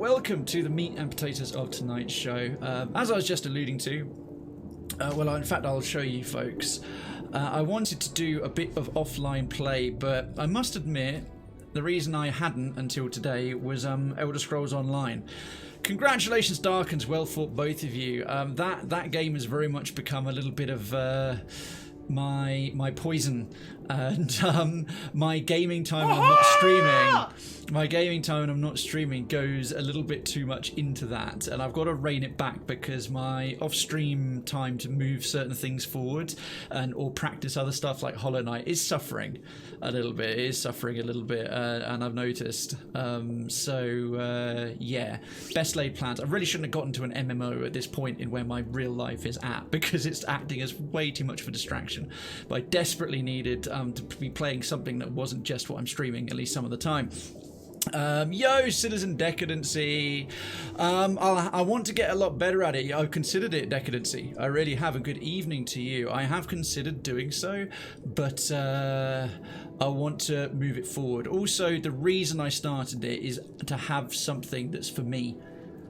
welcome to the meat and potatoes of tonight's show. As I was just alluding to, in fact, I'll show you folks. I wanted to do a bit of offline play, but I must admit, the reason I hadn't until today was Elder Scrolls Online. Congratulations, Darkens, well fought, both of you. That game has very much become a little bit of my poison, and my gaming time when I'm not streaming. My gaming time when I'm not streaming goes a little bit too much into that, and I've got to rein it back because my off-stream time to move certain things forward or practice other stuff like Hollow Knight is suffering a little bit. And I've noticed. Yeah, best laid plans. I really shouldn't have gotten to an MMO at this point in where my real life is at, because it's acting as way too much of a distraction. But I desperately needed to be playing something that wasn't just what I'm streaming, at least some of the time. Yo, Citizen Decadency. I want to get a lot better at it. I've considered it Decadency. I really have. A good evening to you. I have considered doing so, but I want to move it forward. Also, the reason I started it is to have something that's for me.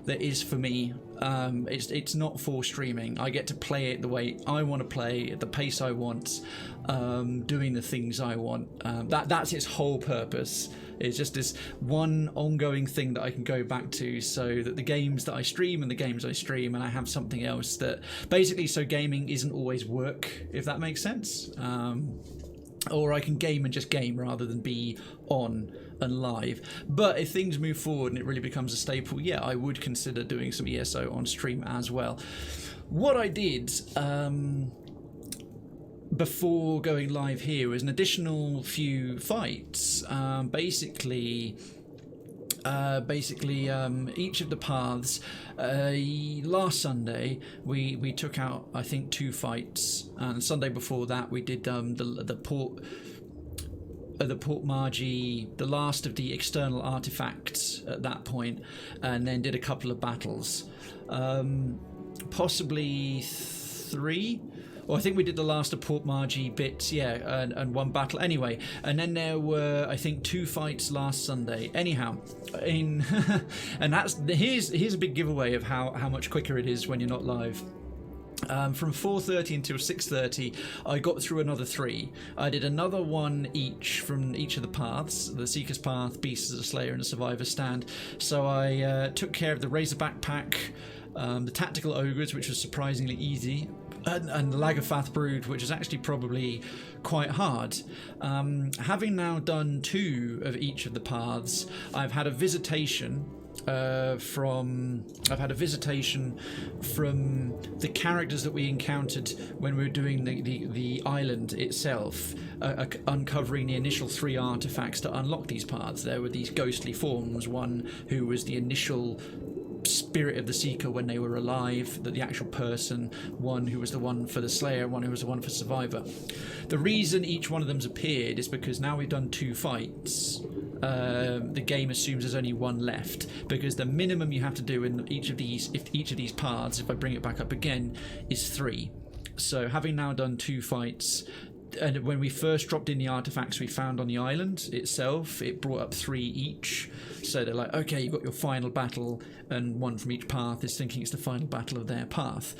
That is for me. It's not for streaming. I get to play it the way I want to play, at the pace I want, doing the things I want. That's its whole purpose. It's just this one ongoing thing that I can go back to, so that the games that I stream and I have something else that basically, so gaming isn't always work, if that makes sense. Or I can game and just game rather than be on and live. But if things move forward and it really becomes a staple, yeah, I would consider doing some ESO on stream as well. What I did before going live here was an additional few fights. Basically, each of the paths. Last Sunday we took out, I think, 2 fights, and the Sunday before that we did the Port Margie, the last of the external artifacts at that point, and then did a couple of battles, possibly 3. Well, I think we did the last of Port Margie bits, yeah, and 1 battle. Anyway, and then there were, I think, 2 fights last Sunday. Anyhow, and here's a big giveaway of how much quicker it is when you're not live. From 4:30 until 6:30, I got through another 3. I did another 1 each from each of the paths: the Seeker's Path, Beasts of the Slayer, and the Survivor's Stand. So I took care of the Razorback Pack, the Tactical Ogres, which was surprisingly easy, and the Lagafath Brood, which is actually probably quite hard. Having now done 2 of each of the paths, I've had a visitation from the characters that we encountered when we were doing the island itself, uncovering the initial 3 artifacts to unlock these paths. There were these ghostly forms, one who was the initial spirit of the Seeker when they were alive, the actual person, one who was the one for the Slayer, one who was the one for Survivor. The reason each one of them's appeared is because now we've done 2 fights, the game assumes there's only 1 left, because the minimum you have to do in each of these paths, if I bring it back up again, is 3. So having now done 2 fights, and when we first dropped in the artifacts we found on the island itself, it brought up 3 each. So they're like, okay, you've got your final battle, and 1 from each path is thinking it's the final battle of their path.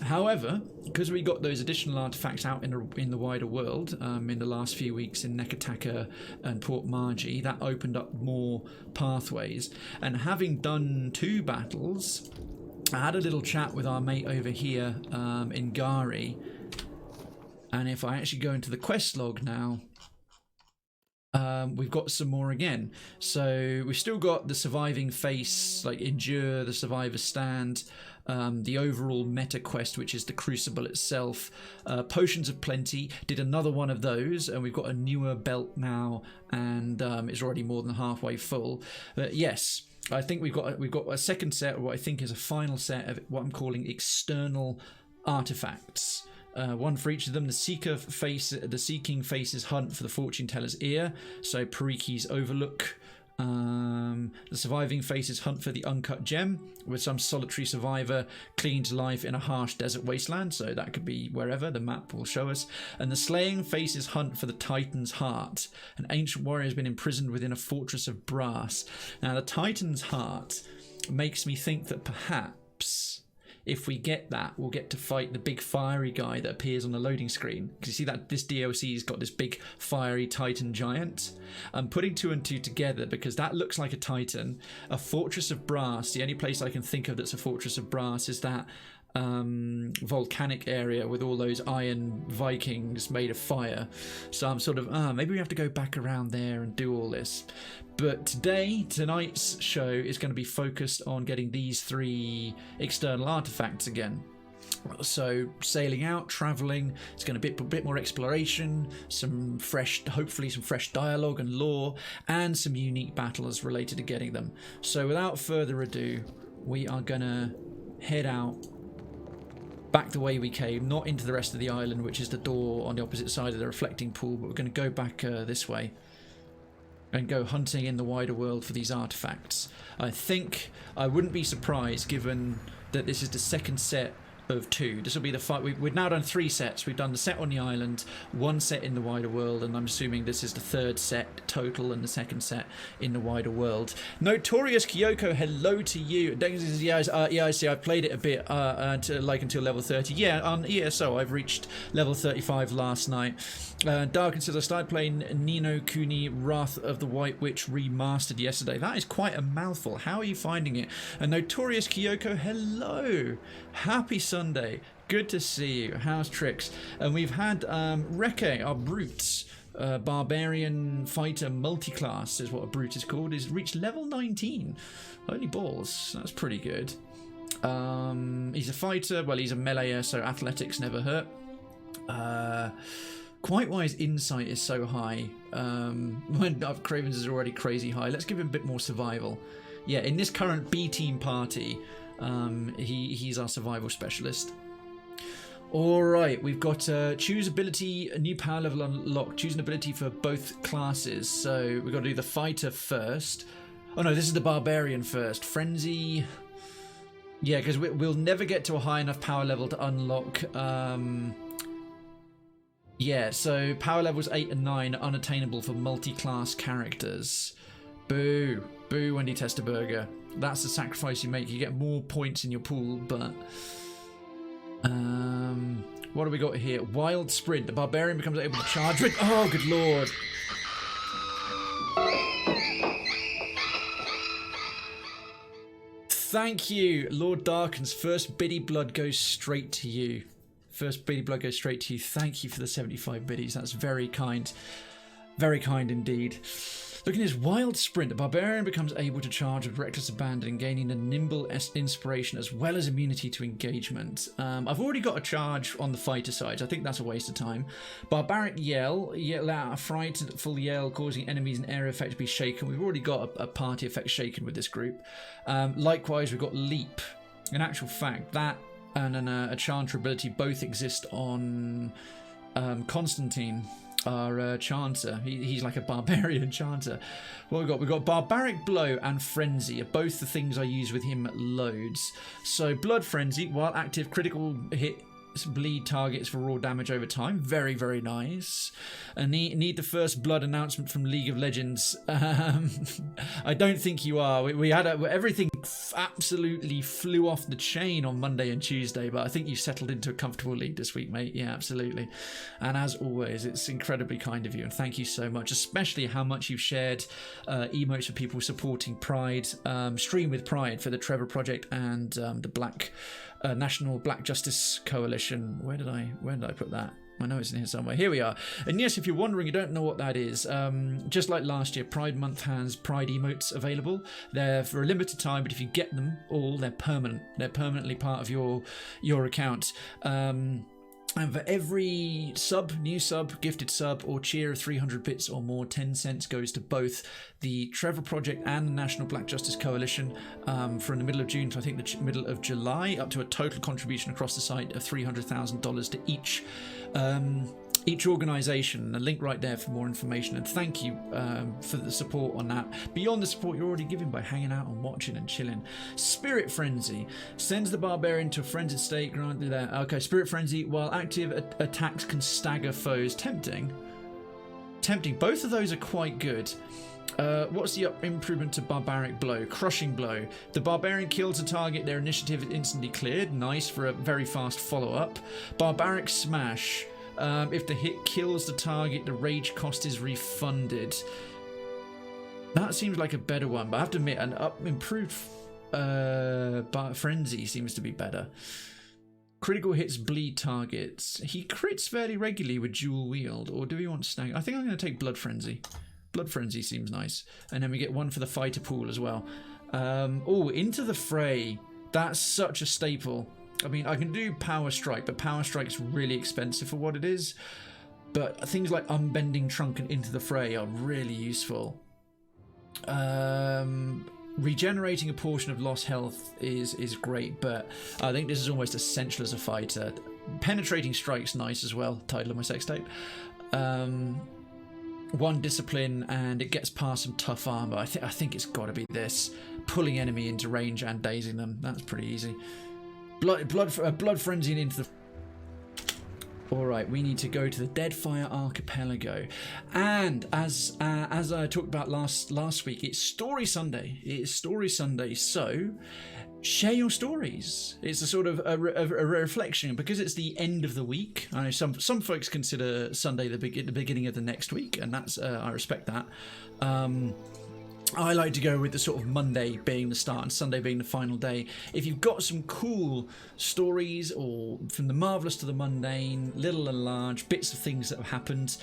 However, because we got those additional artifacts out in the wider world in the last few weeks in Nekataka and Port Margie, that opened up more pathways. And having done 2 battles, I had a little chat with our mate over here in Gari. And if I actually go into the quest log now, we've got some more again. So we've still got the surviving face, like Endure, the Survivor Stand, the overall meta quest, which is the Crucible itself. Potions of Plenty, did another one of those, and we've got a newer belt now, and it's already more than halfway full. But yes, I think we've got a second set, or what I think is a final set of what I'm calling external artifacts. 1 for each of them. The Seeking Face's Hunt for the Fortune Teller's Ear, so Pariki's Overlook. The Surviving Face's Hunt for the Uncut Gem, with some solitary survivor clinging to life in a harsh desert wasteland, so that could be wherever, the map will show us. And the Slaying Face's Hunt for the Titan's Heart. An ancient warrior has been imprisoned within a fortress of brass. Now, the Titan's Heart makes me think that perhaps if we get that, we'll get to fight the big fiery guy that appears on the loading screen. Because you see that this DLC's got this big fiery Titan giant. I'm putting 2 and 2 together because that looks like a Titan. A Fortress of Brass, the only place I can think of that's a Fortress of Brass is that volcanic area with all those iron Vikings made of fire. So I'm sort of, maybe we have to go back around there and do all this. But tonight's show is going to be focused on getting these 3 external artifacts again. So sailing out, traveling, it's going to be a bit more exploration, hopefully some fresh dialogue and lore, and some unique battles related to getting them. So without further ado, we are going to head out back the way we came, not into the rest of the island, which is the door on the opposite side of the reflecting pool, but we're going to go back this way and go hunting in the wider world for these artifacts. I think I wouldn't be surprised, given that this is the second set of 2. This will be the fight. We've now done 3 sets. We've done the set on the island, 1 set in the wider world, and I'm assuming this is the 3rd set total and the 2nd set in the wider world. Notorious Kyoko, hello to you. Dennis says, yeah, I see. I played it a bit until level 30. Yeah, on ESO I've reached level 35 last night. Darken says I started playing Nino Kuni Wrath of the White Witch remastered yesterday. That is quite a mouthful. How are you finding it? And Notorious Kyoko, hello. Happy Sunday. Good to see you. How's tricks? And we've had Reke, our brute, barbarian fighter multi-class is what a brute is called, is reached level 19. Holy balls. That's pretty good. He's a fighter. Well, he's a meleeer, so athletics never hurt. Quite why his insight is so high. When Krayven's is already crazy high. Let's give him a bit more survival. Yeah, in this current B team party, he's our survival specialist. Alright, we've got choose ability, a new power level unlocked. Choose an ability for both classes. So we've got to do the fighter first. Oh no, this is the barbarian first. Frenzy. Yeah, because we'll never get to a high enough power level to unlock. Yeah, so power levels 8 and 9 are unattainable for multi-class characters. Boo. Boo, Wendy Testerberger. That's the sacrifice you make. You get more points in your pool, but... what do we got here? Wild Sprint. The barbarian becomes able to charge with... Oh, good lord. Thank you, Lord Darken's first biddy blood goes straight to you. First biddy blood goes straight to you. Thank you for the 75 biddies. That's very kind. Very kind indeed. Looking at his Wild Sprint, the barbarian becomes able to charge with reckless abandon, gaining a nimble inspiration as well as immunity to engagement. I've already got a charge on the fighter side, so I think that's a waste of time. Barbaric Yell out a frightful yell, causing enemies and area effect to be shaken. We've already got a party effect shaken with this group. Likewise, we've got Leap. In actual fact, that and a Chanter ability both exist on Constantine, our Chanter. He's like a barbarian Chanter. What we got? We've got Barbaric Blow and Frenzy are both the things I use with him loads. So Blood Frenzy, while active, critical hit bleed targets for raw damage over time. Very, very nice. And need the first blood announcement from League of Legends. I don't think you are. We had everything absolutely flew off the chain on Monday and Tuesday, but I think you settled into a comfortable lead this week, mate. Yeah, absolutely. And as always, it's incredibly kind of you, and thank you so much, especially how much you've shared emotes for people supporting Pride, Stream with Pride for the Trevor Project and the National Black Justice Coalition. Where did I put that? I know it's in here somewhere. Here we are. And yes, if you're wondering, you don't know what that is, just like last year, Pride Month has Pride emotes available. They're for a limited time, but if you get them all, they're permanent. They're permanently part of your account. And for every new sub, gifted sub, or cheer of 300 bits or more, 10 cents goes to both the Trevor Project and the National Black Justice Coalition from the middle of June to I think the middle of July, up to a total contribution across the site of $300,000 to each organisation. A link right there for more information, and thank you for the support on that. Beyond the support you're already giving by hanging out and watching and chilling. Spirit Frenzy sends the barbarian to a frenzied state. Granted that. Okay, Spirit Frenzy, while active, attacks can stagger foes. Tempting. Both of those are quite good. What's the improvement to Barbaric Blow? Crushing Blow. The Barbarian kills a target, their initiative is instantly cleared. Nice for a very fast follow-up. Barbaric Smash. If the hit kills the target, the rage cost is refunded. That seems like a better one, but I have to admit, an improved Frenzy seems to be better. Critical hits bleed targets. He crits fairly regularly with dual wield, or do we want Snag? I think I'm going to take Blood Frenzy. Blood Frenzy seems nice. And then we get one for the fighter pool as well. Oh, Into the Fray. That's such a staple. I mean, I can do Power Strike, but Power Strike's really expensive for what it is. But things like Unbending Trunk and Into the Fray are really useful. Regenerating a portion of lost health is great, but I think this is almost essential as a fighter. Penetrating Strike's nice as well, title of my sex tape. One discipline and it gets past some tough armor. I think it's got to be this. Pulling enemy into range and dazing them. That's pretty easy. Blood Frenzy into the... Alright, we need to go to the Deadfire Archipelago. And as I talked about last week, it's Story Sunday. It's Story Sunday, so share your stories. It's a sort of a reflection, because it's the end of the week. I know some folks consider Sunday the beginning of the next week, and that's I respect that. I like to go with the sort of Monday being the start and Sunday being the final day. If you've got some cool stories, or from the marvellous to the mundane, little and large, bits of things that have happened,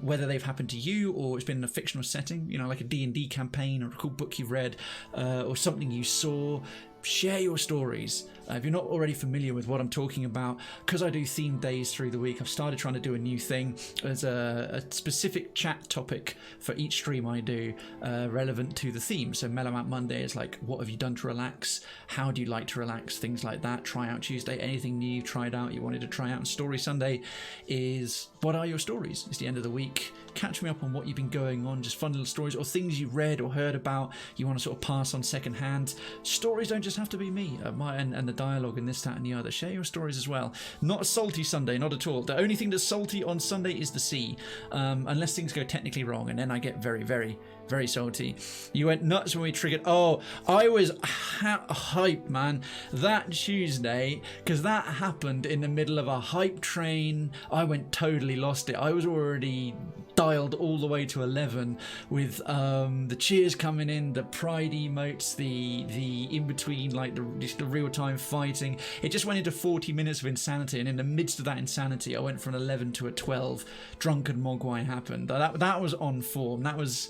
whether they've happened to you or it's been in a fictional setting, you know, like a D&D campaign or a cool book you've read, or something you saw, share your stories. If you're not already familiar with what I'm talking about, because I do themed days through the week, I've started trying to do a new thing. There's a specific chat topic for each stream I do, relevant to the theme. So Mellow Out Monday is like, what have you done to relax? How do you like to relax? Things like that. Try Out Tuesday, anything new you've tried out, you wanted to try out. And Story Sunday is, what are your stories? It's the end of the week. Catch me up on what you've been going on, just fun little stories or things you read or heard about you want to sort of pass on second hand. Stories don't just have to be me and the dialogue and this, that and the other. Share your stories as well. Not a salty Sunday, not at all. The only thing that's salty on Sunday is the sea, unless things go technically wrong, and then I get very, very, very salty. You went nuts when we triggered. Oh, I was hyped, man, that Tuesday, because that happened in the middle of a hype train. I went totally lost it. I was already dialed all the way to 11 with the cheers coming in, the pride emotes, the in between, like the real time fighting. It just went into 40 minutes of insanity, and in the midst of that insanity, I went from 11 to a 12. Drunken Mogwai happened. That was on form. That was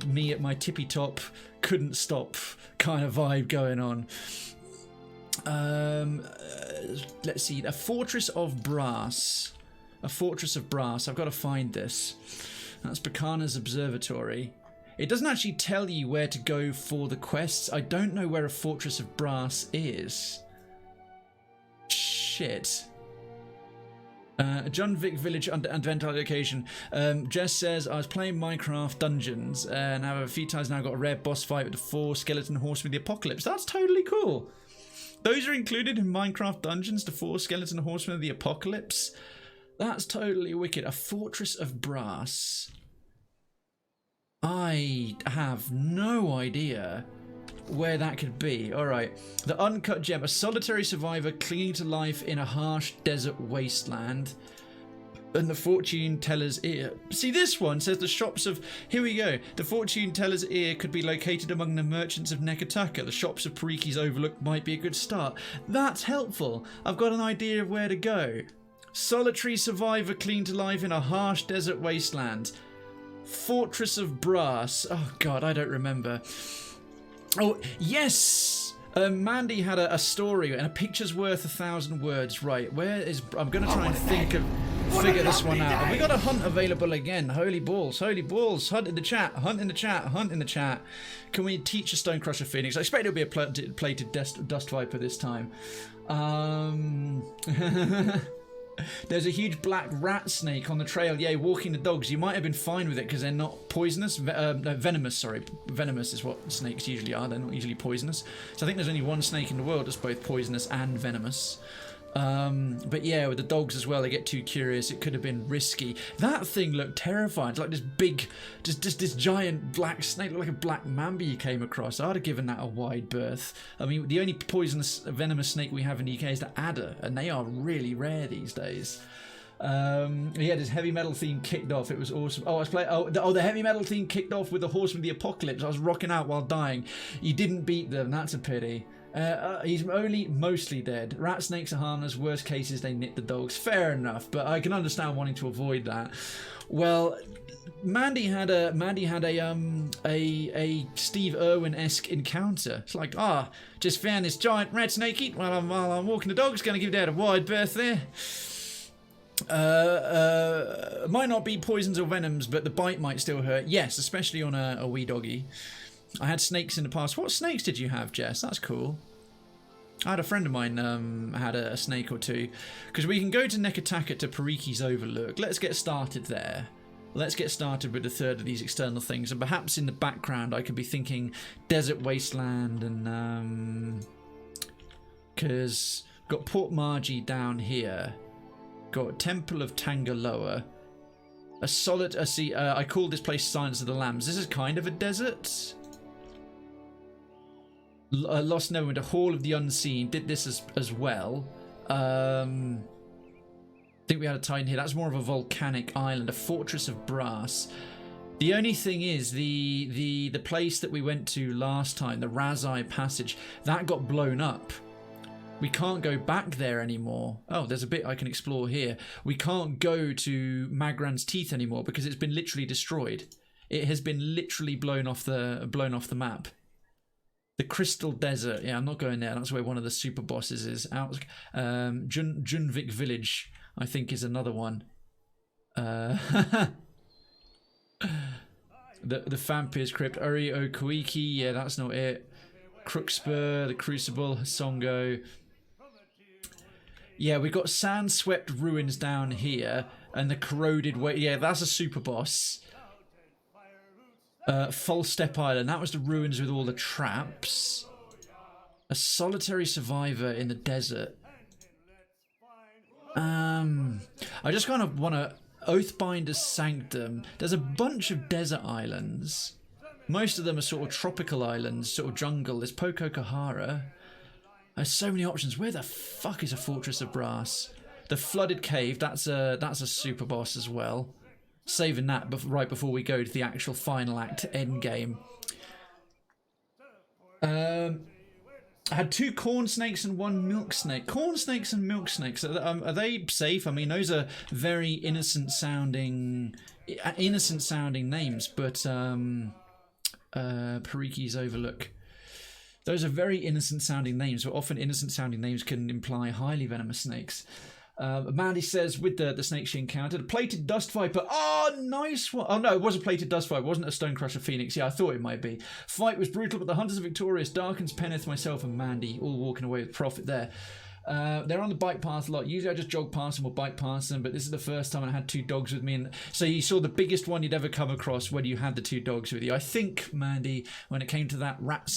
me at my tippy top, couldn't stop kind of vibe going on. Let's see, a Fortress of Brass. A Fortress of Brass. I've got to find this. That's Bacana's Observatory. It doesn't actually tell you where to go for the quests. I don't know where a Fortress of Brass is. Shit. John Vic Village Advent location. Jess says, I was playing Minecraft Dungeons and have a few times now got a rare boss fight with the 4 skeleton horsemen of the apocalypse. That's totally cool. Those are included in Minecraft Dungeons, the 4 skeleton horsemen of the apocalypse. That's totally wicked. A Fortress of Brass. I have no idea where that could be. Alright. The Uncut Gem. A solitary survivor clinging to life in a harsh desert wasteland. And the Fortune Teller's Ear. See, this one says the shops of... Here we go. The Fortune Teller's Ear could be located among the merchants of Nekataka. The shops of Pariki's Overlook might be a good start. That's helpful. I've got an idea of where to go. Solitary survivor clinging to life in a harsh desert wasteland. Fortress of Brass. Oh, God, I don't remember. Oh, yes! Mandy had a story, and a picture's worth 1,000 words. Right, where is... I'm going to try and figure this one out. Have we got a hunt available again? Holy balls, holy balls. Hunt in the chat, hunt in the chat, hunt in the chat. Can we teach a Stonecrusher Phoenix? I expect it'll be a plated dust viper this time. There's a huge black rat snake on the trail. Yay, walking the dogs. You might have been fine with it because they're not poisonous. No, venomous, sorry. Venomous is what snakes usually are. They're not usually poisonous. So I think there's only one snake in the world that's both poisonous and venomous. But yeah, with the dogs as well, they get too curious. It could have been risky. That thing looked terrifying. It's like this big, just this giant black snake, looked like a black mamba you came across. I'd have given that a wide berth. I mean, the only poisonous, venomous snake we have in the UK is the adder, and they are really rare these days. He had his heavy metal theme kicked off. It was awesome. Oh, I was playing. The heavy metal theme kicked off with the Horseman of the Apocalypse. I was rocking out while dying. You didn't beat them. That's a pity. He's only mostly dead. Rat snakes are harmless. Worst cases, they nip the dogs. Fair enough, but I can understand wanting to avoid that. Well, Mandy had a Steve Irwin-esque encounter. It's like, just found this giant rat snake while I'm walking the dogs. Going to give Dad a wide berth there. Might not be poisons or venoms, but the bite might still hurt. Yes, especially on a wee doggy. I had snakes in the past. What snakes did you have, Jess? That's cool. I had a friend of mine had a snake or two. Because we can go to Nekataka to Pariki's Overlook. Let's get started there. Let's get started with the third of these external things. And perhaps in the background I could be thinking Desert Wasteland and... Because got Port Margie down here. Got Temple of Tangaloa. A solid... I call this place Silence of the Lambs. This is kind of a desert. Lost Neverwinter, Hall of the Unseen. Did this as well. I think we had a Titan here. That's more of a volcanic island. A Fortress of Brass. The only thing is, the place that we went to last time, the Razai Passage, that got blown up. We can't go back there anymore. Oh, there's a bit I can explore here. We can't go to Magran's Teeth anymore because it's been literally destroyed. It has been literally blown off the map. The Crystal Desert. Yeah, I'm not going there. That's where one of the super bosses is. Junvik Village, I think, is another one. The Vampir's Crypt. Uri Okuiki. Yeah, that's not it. Crookspur, the Crucible, Songo. Yeah, we've got sand-swept ruins down here, and the corroded way. Yeah, that's a super boss. False Step Island. That was the ruins with all the traps. A solitary survivor in the desert. I just kind of want to Oathbinder's Sanctum. There's a bunch of desert islands. Most of them are sort of tropical islands, sort of jungle. There's Pokokahara. There's so many options. Where the fuck is a Fortress of Brass? The Flooded Cave, that's a super boss as well. Saving that right before we go to the actual final act end game. I had 2 corn snakes and 1 milk snake. Corn snakes and milk snakes, are they safe? I mean, those are very innocent sounding names, but Pariki's Overlook. Those are very innocent sounding names, but often innocent sounding names can imply highly venomous snakes. Mandy says, with the snake she encountered, a plated dust viper. Oh, nice one. Oh, no, it was a plated dust viper. It wasn't a Stonecrusher Phoenix. Yeah, I thought it might be. Fight was brutal, but the hunters are victorious. Darkens, Penneth, myself, and Mandy all walking away with profit there. They're on the bike path a lot. Usually I just jog past them or bike past them, but this is the first time I had 2 dogs with me. And so you saw the biggest one you'd ever come across when you had the 2 dogs with you. I think, Mandy, when it came to that rat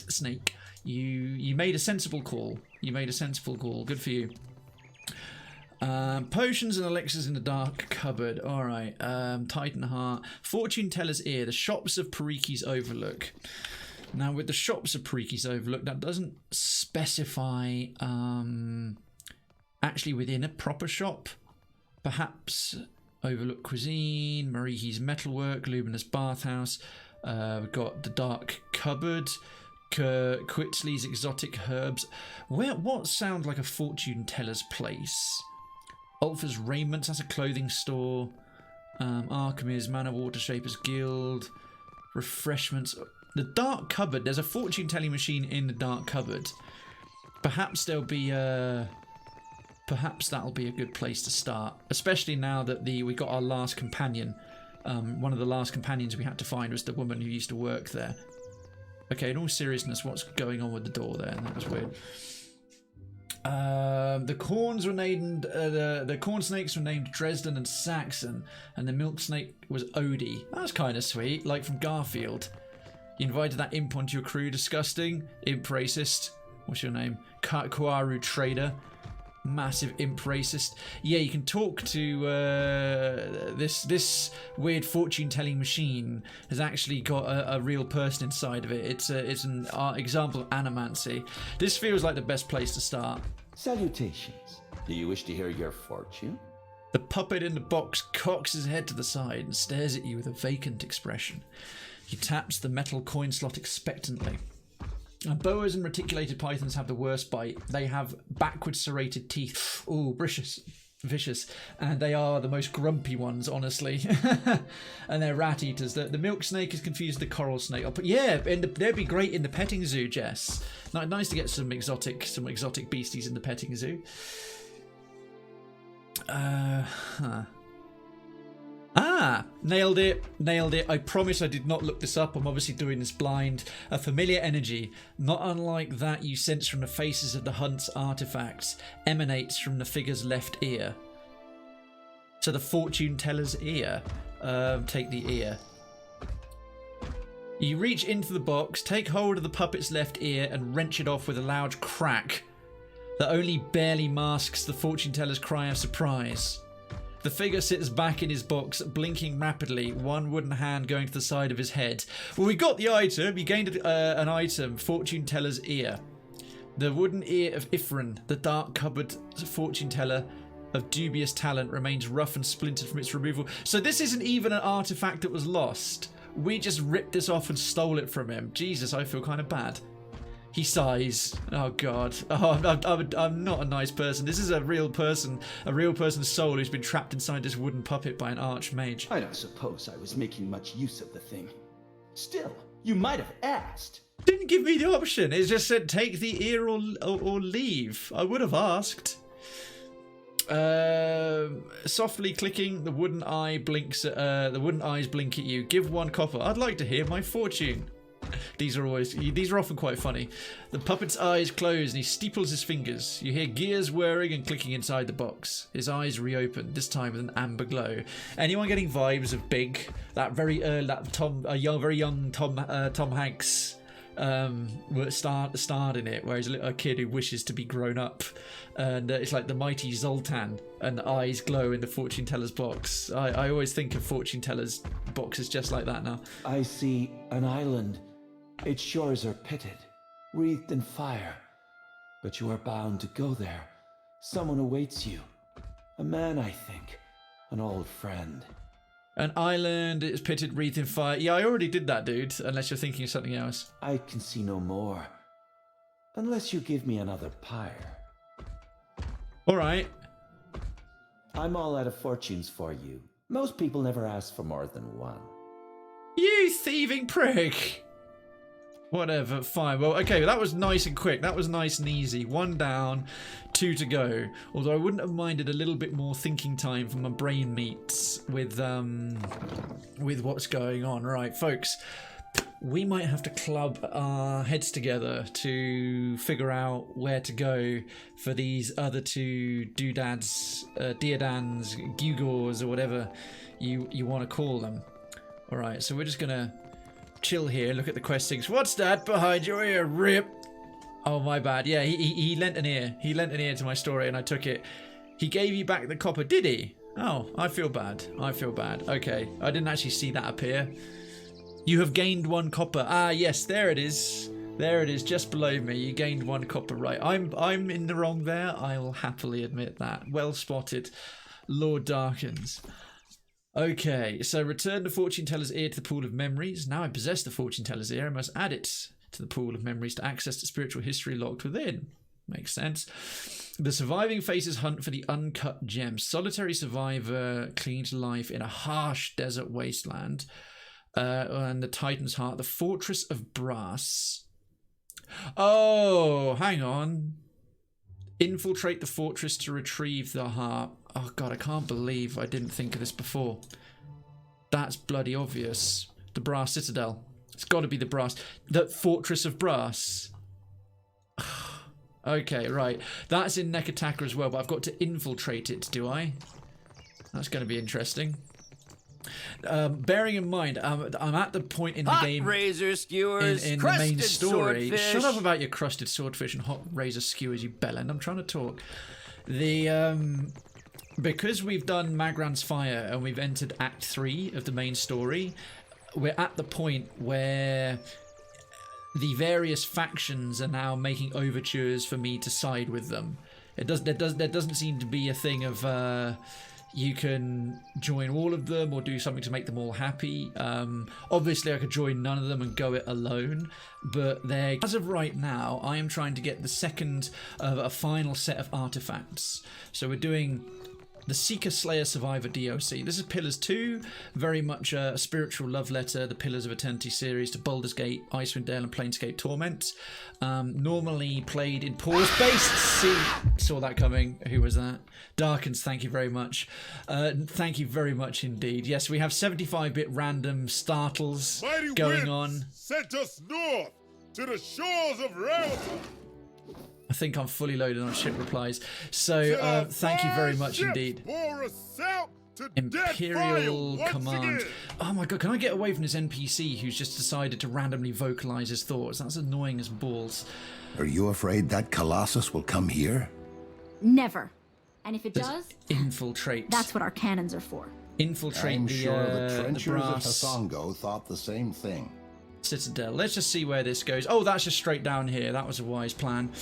snake, you made a sensible call. You made a sensible call. Good for you. Potions and elixirs in the dark cupboard. Alright. Titan Heart. Fortune Teller's Ear. The shops of Pariki's Overlook. Now, with the shops of Pariki's Overlook, that doesn't specify actually within a proper shop. Perhaps Overlook Cuisine, Marihi's Metalwork, Luminous Bathhouse. We've got the Dark Cupboard, Quitley's Exotic Herbs. What sounds like a fortune teller's place? Ulfa's Raiments, that's a clothing store. Arkham's Manor Water Shapers Guild. Refreshments. The Dark Cupboard. There's a fortune telling machine in the Dark Cupboard. Perhaps there'll be perhaps that'll be a good place to start, especially now that we got our last companion. One of the last companions we had to find was the woman who used to work there. Okay, in all seriousness, what's going on with the door there? That was weird. The corns were named the corn snakes were named Dresden and Saxon, and the milk snake was Odie. That's kind of sweet, like from Garfield. You invited that imp onto your crew. Disgusting. Imp racist. What's your name? Kuaru trader. massive imp racist. Yeah, you can talk to this weird fortune-telling machine has actually got a real person inside of it. It's an example of animancy. This feels like the best place to start. Salutations. Do you wish to hear your fortune? The puppet in the box cocks his head to the side and stares at you with a vacant expression. He taps the metal coin slot expectantly. Boas and reticulated pythons have the worst bite. They have backward serrated teeth. Ooh, vicious. And they are the most grumpy ones, honestly. And they're rat eaters. The milk snake is confused with the coral snake. They'd be great in the petting zoo, Jess. Nice to get some exotic beasties in the petting zoo. Nailed it. I promise I did not look this up. I'm obviously doing this blind. A familiar energy, not unlike that you sense from the faces of the hunt's artifacts, emanates from the figure's left ear. So the fortune teller's ear. Take the ear. You reach into the box, take hold of the puppet's left ear and wrench it off with a loud crack that only barely masks the fortune teller's cry of surprise. The figure sits back in his box, blinking rapidly, one wooden hand going to the side of his head. Well, we got the item. You gained an item, fortune teller's ear. The wooden ear of Ifrin, the dark cupboard fortune teller of dubious talent, remains rough and splintered from its removal. So this isn't even an artifact that was lost. We just ripped this off and stole it from him. Jesus, I feel kind of bad. He sighs. Oh God. Oh, I'm not a nice person. This is a real person's soul who's been trapped inside this wooden puppet by an archmage. I don't suppose I was making much use of the thing. Still, you might have asked. Didn't give me the option. It just said take the ear or leave. I would have asked. Softly clicking, the wooden eye blinks. The wooden eyes blink at you. Give 1 copper. I'd like to hear my fortune. These are often quite funny. The puppet's eyes close and he steeples his fingers. You hear gears whirring and clicking inside the box. His eyes reopen, this time with an amber glow. Anyone getting vibes of Big? That very very young Tom Hanks starred in it, where he's a kid who wishes to be grown up, and it's like the mighty Zoltan, and the eyes glow in the fortune teller's box. I always think of fortune teller's boxes just like that now. I see an island. Its shores are pitted, wreathed in fire. But you are bound to go there. Someone awaits you. A man, I think. An old friend. An island is pitted, wreathed in fire. Yeah, I already did that, dude. Unless you're thinking of something else. I can see no more. Unless you give me another pyre. Alright. I'm all out of fortunes for you. Most people never ask for more than one. You thieving prick! Whatever, fine. Well, okay, that was nice and quick. That was nice and easy. 1 down, 2 to go. Although I wouldn't have minded a little bit more thinking time for my brain meets with what's going on. Right, folks, we might have to club our heads together to figure out where to go for these other 2 doodads, Deodans, Gewgaws, or whatever you want to call them. All right, so we're just gonna chill here, look at the quest things. What's that behind your ear, Rip? Oh, my bad. Yeah, he lent an ear. He lent an ear to my story and I took it. He gave you back the copper, did he? Oh, I feel bad. Okay, I didn't actually see that appear. You have gained 1 copper. Ah, yes, there it is. There it is, just below me. You gained 1 copper, right. I'm in the wrong there. I will happily admit that. Well spotted, Lord Darkens. Okay, so return the fortune teller's ear to the pool of memories. Now I possess the fortune teller's ear, I must add it to the pool of memories to access the spiritual history locked within. Makes sense. The surviving faces hunt for the uncut gem. Solitary survivor clinging to life in a harsh desert wasteland. And the Titan's Heart, the Fortress of Brass. Oh, hang on. Infiltrate the fortress to retrieve the heart. Oh God, I can't believe I didn't think of this before. That's bloody obvious. The Brass Citadel. It's got to be the Fortress of Brass. Okay, right. That's in Nekataka as well, but I've got to infiltrate it, do I? That's going to be interesting. Bearing in mind, I'm at the point in the game razor skewers, in the main story. Swordfish. Shut up about your crusted swordfish and hot razor skewers, you bellend. I'm trying to talk. The because we've done Magran's Fire and we've entered Act 3 of the main story, we're at the point where the various factions are now making overtures for me to side with them. There doesn't seem to be a thing of you can join all of them or do something to make them all happy. Obviously I could join none of them and go it alone, but as of right now I am trying to get the second of a final set of artifacts. So we're doing the Seeker Slayer Survivor DLC. This is Pillars 2, very much a spiritual love letter, the Pillars of Eternity series, to Baldur's Gate, Icewind Dale and Planescape Torment. Normally played in pause-based. Saw that coming. Who was that? Darkens, thank you very much. Thank you very much indeed. Yes, we have 75-bit random startles Mighty going winds on. sent us north to the shores of reality. I think I'm fully loaded on ship replies. So thank you very much indeed. Imperial Command. Oh my god, can I get away from this NPC who's just decided to randomly vocalize his thoughts? That's annoying as balls. Are you afraid that Colossus will come here? Never. And if it does, infiltrate. that's what our cannons are for. Infiltrate I'm the, sure the the trenchers Brass at Hassango thought the same thing. Citadel. Let's just see where this goes. Oh, that's just straight down here. That was a wise plan.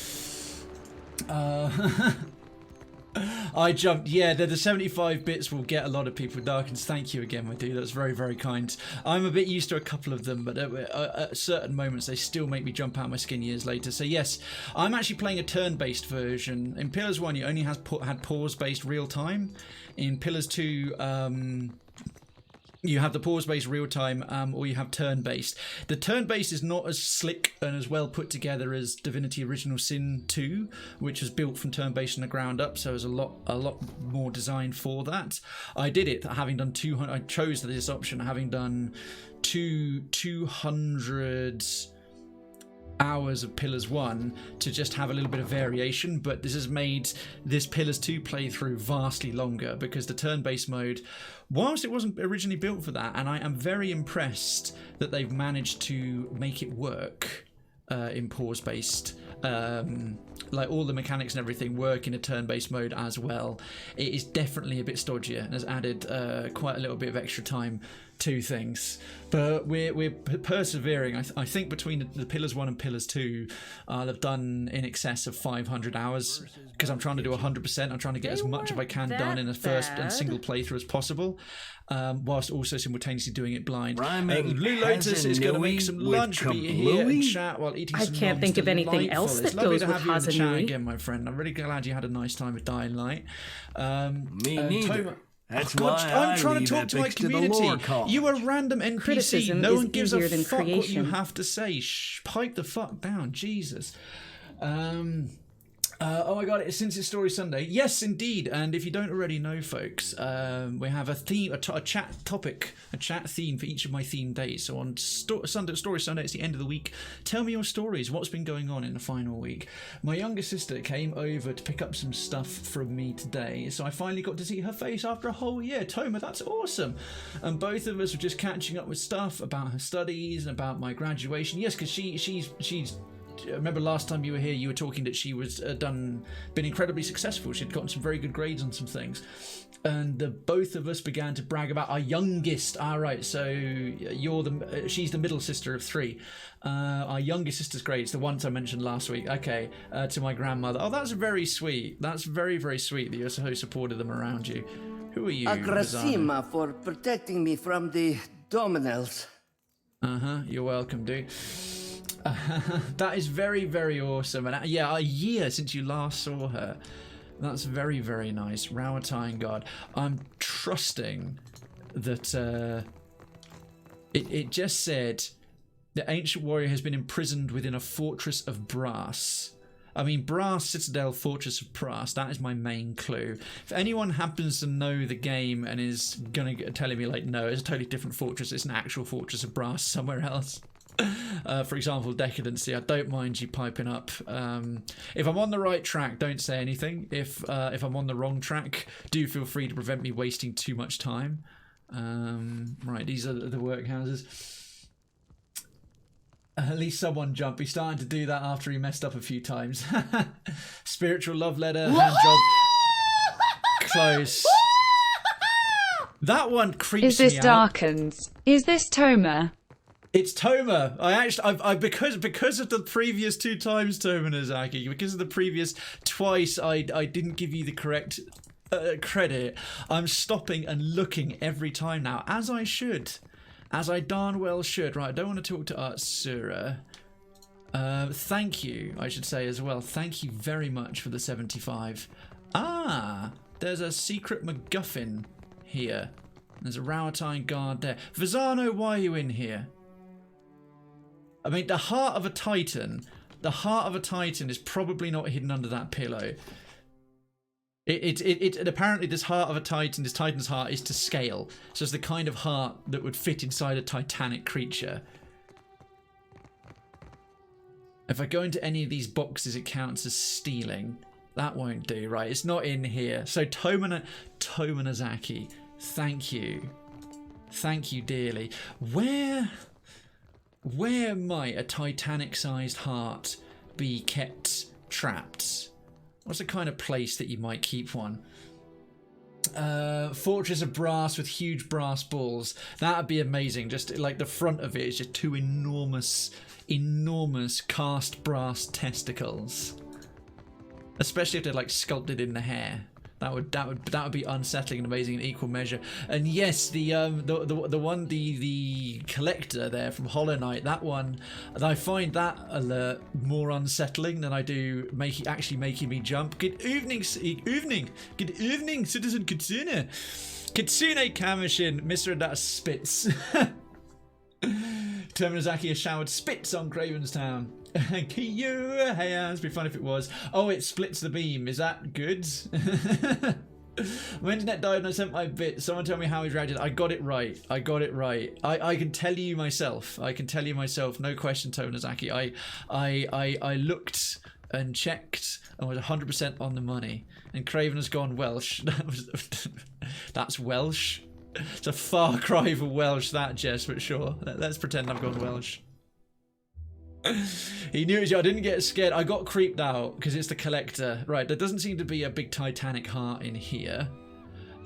I jumped. Yeah, the 75 bits will get a lot of people. Darkens, thank you again, my dude. That's very, very kind. I'm a bit used to a couple of them, but at certain moments they still make me jump out my skin years later. So yes, I'm actually playing a turn-based version. In Pillars 1, you only had pause-based real-time. In Pillars 2, you have the pause-based real-time, or you have turn-based. The turn-based is not as slick and as well put together as Divinity Original Sin 2, which was built from turn-based from the ground up, so there's a lot more designed for that. I did it having done 200. I chose this option having done 200 hours of Pillars 1 to just have a little bit of variation, but this has made this Pillars 2 playthrough vastly longer because the turn-based mode, whilst it wasn't originally built for that, and I am very impressed that they've managed to make it work in pause-based, like all the mechanics and everything work in a turn-based mode as well. It is definitely a bit stodgier and has added quite a little bit of extra time to things, but we're persevering. I think between the Pillars 1 and Pillars 2 I'll have done in excess of 500 hours because I'm trying to do 100%. I'm trying to get as much as I can done in a first and single playthrough as possible, whilst also simultaneously doing it blind. Blue Lotus is going to make some lunch, be here and chat while eating some I can't think of anything else that goes with Hazenui. It's lovely to have you in the chat Hazenui. again, my friend. I'm really glad you had a nice time with Dying Light. Me neither. That's God, why I'm I trying to leave talk to my epics to the lore community. college. You are a random NPC. Criticism No is one gives a easier than fuck what you creation. have to say. Shh, pipe the fuck down, Jesus. Oh my god, since it's Story Sunday. Yes, indeed. And if you don't already know, folks, we have a theme, a chat topic, a chat theme for each of my theme days. So on Story Sunday, it's the end of the week. Tell me your stories. What's been going on in the final week? My younger sister came over to pick up some stuff from me today, so I finally got to see her face after a whole year. Toma, that's awesome. And both of us were just catching up with stuff about her studies and about my graduation. Yes, because she's I remember last time you were here, you were talking that she was been incredibly successful. She'd gotten some very good grades on some things, and both of us began to brag about our youngest. All right, so she's the middle sister of three. Our youngest sister's grades, the ones I mentioned last week. Okay, to my grandmother. Oh, that's very sweet. That's very, very sweet that you're so supportive of them around you. Who are you, Agrasima, for protecting me from the Dominels. You're welcome, dude. That is very, very awesome. And yeah, a year since you last saw her. That's very, very nice. Rauatine God. I'm trusting that it just said the ancient warrior has been imprisoned within a fortress of brass. I mean, Brass Citadel, Fortress of Brass, that is my main clue. If anyone happens to know the game and is going to telling me, like, no, it's a totally different fortress, it's an actual Fortress of Brass somewhere else. For example, Decadency, I don't mind you piping up. If I'm on the right track, don't say anything. If I'm on the wrong track, do feel free to prevent me wasting too much time. Right, these are the workhouses. At least someone jumped. He's starting to do that after he messed up a few times. Spiritual love letter, hand job. close. That one creeps me out. Is this Darkens? Is this Toma? It's Toma. I because of the previous 2 times, Toma Nozaki, because of the previous twice I didn't give you the correct credit. I'm stopping and looking every time now, as I should. As I darn well should. Right, I don't want to talk to Artsura. Thank you, I should say as well. Thank you very much for the 75. Ah, there's a secret MacGuffin here. There's a Rowatine guard there. Vizano, why are you in here? I mean, the heart of a Titan is probably not hidden under that pillow. It apparently this heart of a Titan, this Titan's heart, is to scale. So it's the kind of heart that would fit inside a titanic creature. If I go into any of these boxes, it counts as stealing. That won't do, right? It's not in here. So Toma Nozaki, thank you. Thank you dearly. Where might a Titanic-sized heart be kept trapped? What's the kind of place that you might keep one? Fortress of brass with huge brass balls. That'd be amazing. Just like the front of it is just 2 enormous cast brass testicles. Especially if they're like sculpted in the hair. That would be unsettling and amazing in equal measure. And yes, the collector there from Hollow Knight, that one, I find that alert more unsettling than I do actually making me jump. Good evening, Citizen Kitsune. Kitsune Kamashin, Mr. That Spitz. Terminozaki has showered spits on Krayven's town. Kiyu, hey, it'd be fun if it was. Oh, it splits the beam. Is that good? My internet died and I sent my bit. Someone tell me how he reacted. I got it right. I can tell you myself. No question, Terminozaki. I looked and checked and was 100% on the money. And Krayven has gone Welsh. That's Welsh. It's a far cry for Welsh, that, Jess, but sure. Let's pretend I've gone Welsh. He knew it was you. I didn't get scared. I got creeped out because it's the collector. Right, there doesn't seem to be a big Titanic heart in here.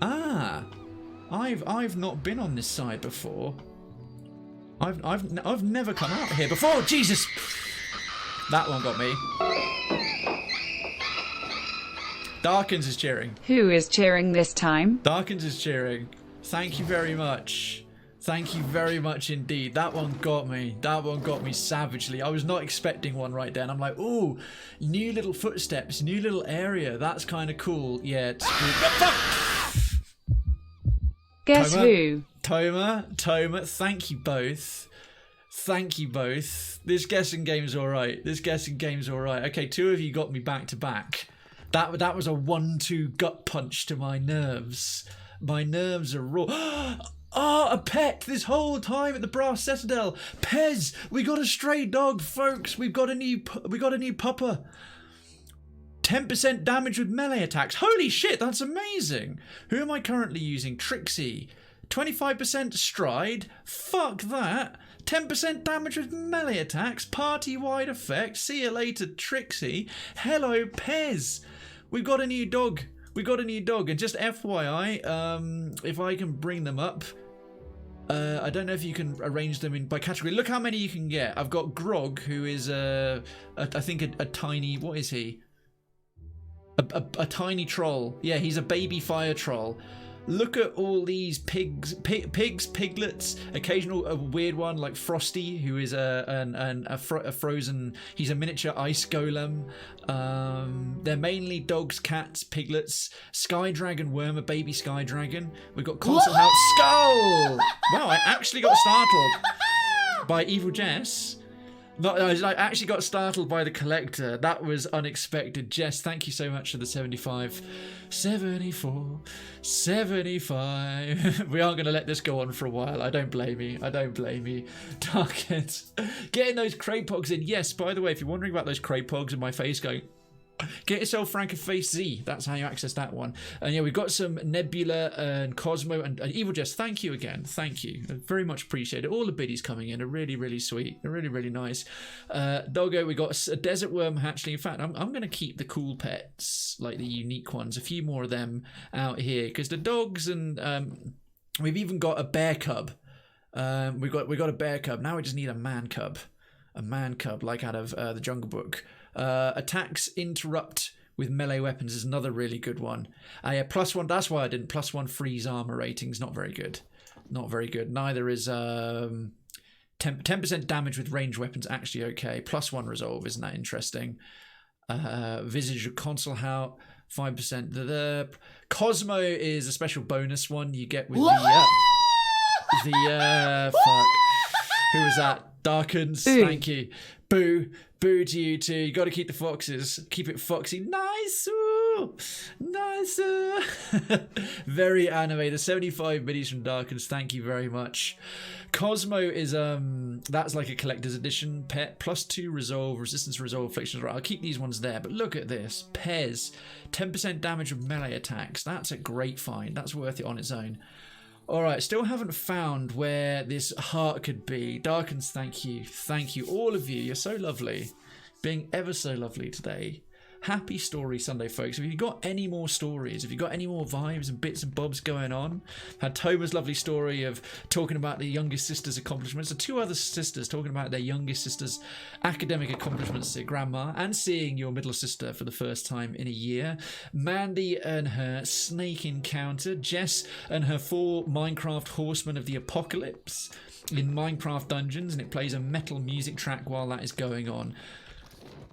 Ah, I've not been on this side before. I've never come out here before. Jesus, that one got me. Darkens is cheering. Who is cheering this time? Darkens is cheering. Thank you very much. Thank you very much indeed. That one got me. That one got me savagely. I was not expecting one right then. I'm like, ooh, new little footsteps, new little area. That's kind of cool. Yeah, it's cool. Guess who? Toma, thank you both. Thank you both. This guessing game's alright. Okay, 2 of you got me back to back. That was a 1-2 gut punch to my nerves. My nerves are raw. Ah, a pet this whole time at the Brass Citadel. Pez, we got a stray dog, folks. We got a new pupper. 10% damage with melee attacks. Holy shit, that's amazing. Who am I currently using? Trixie. 25% stride. Fuck that. 10% damage with melee attacks. Party-wide effect. See you later, Trixie. Hello, Pez. We've got a new dog. And just FYI, if I can bring them up, I don't know if you can arrange them by category. Look how many you can get. I've got Grog, who is I think a tiny, what is he? A tiny troll. Yeah, he's a baby fire troll. Look at all these piglets. Occasional a weird one like Frosty, who is a frozen. He's a miniature ice golem. They're mainly dogs, cats, piglets. Sky dragon worm, a baby sky dragon. We've got console house skull. Wow, I actually got startled by Evil Jess. No, I actually got startled by the collector. That was unexpected. Jess, thank you so much for the 75. 74, 75. We aren't going to let this go on for a while. I don't blame you. Darkheads. Getting those Kraypogs in. Yes, by the way, if you're wondering about those Kraypogs and my face going Get yourself Francoface Z. That's how you access that one. And yeah, we've got some Nebula and Cosmo and Evil Jess. Thank you again. Thank you. I very much appreciate it. All the biddies coming in are really, really sweet. They're really, really nice. Doggo, we got a Desert Worm Hatchling. In fact, I'm going to keep the cool pets, like the unique ones, a few more of them out here because the dogs and we've even got a bear cub. We got a bear cub. Now we just need a man cub. A man cub, like out of the Jungle Book. Attacks interrupt with melee weapons is another really good one. Yeah, +1. That's why I didn't. +1 freeze armor ratings. Not very good. Not very good. Neither is 10% damage with ranged weapons. Actually, okay. +1 resolve. Isn't that interesting? Visage of console how 5%. The Cosmo is a special bonus one you get with fuck. Who was that? Darkens. Boo. Thank you. Boo. Boo to you too. You got to keep the foxes. Keep it foxy. Nice. Ooh. Nice. Very animated. 75 minis from Darkens. Thank you very much. Cosmo is that's like a collector's edition pet. +2 resolve, resistance resolve, afflictions. Right, I'll keep these ones there. But look at this. Pez. 10% damage with melee attacks. That's a great find. That's worth it on its own. Alright, still haven't found where this heart could be. Darkens, thank you. Thank you, all of you. You're so lovely. Being ever so lovely today. Happy Story Sunday, folks. Have you got any more stories? Have you got any more vibes and bits and bobs going on? Had Toma's lovely story of talking about the youngest sister's accomplishments. The two other sisters talking about their youngest sister's academic accomplishments to grandma and seeing your middle sister for the first time in a year. Mandy and her snake encounter. Jess and her 4 Minecraft horsemen of the apocalypse in Minecraft dungeons, and it plays a metal music track while that is going on.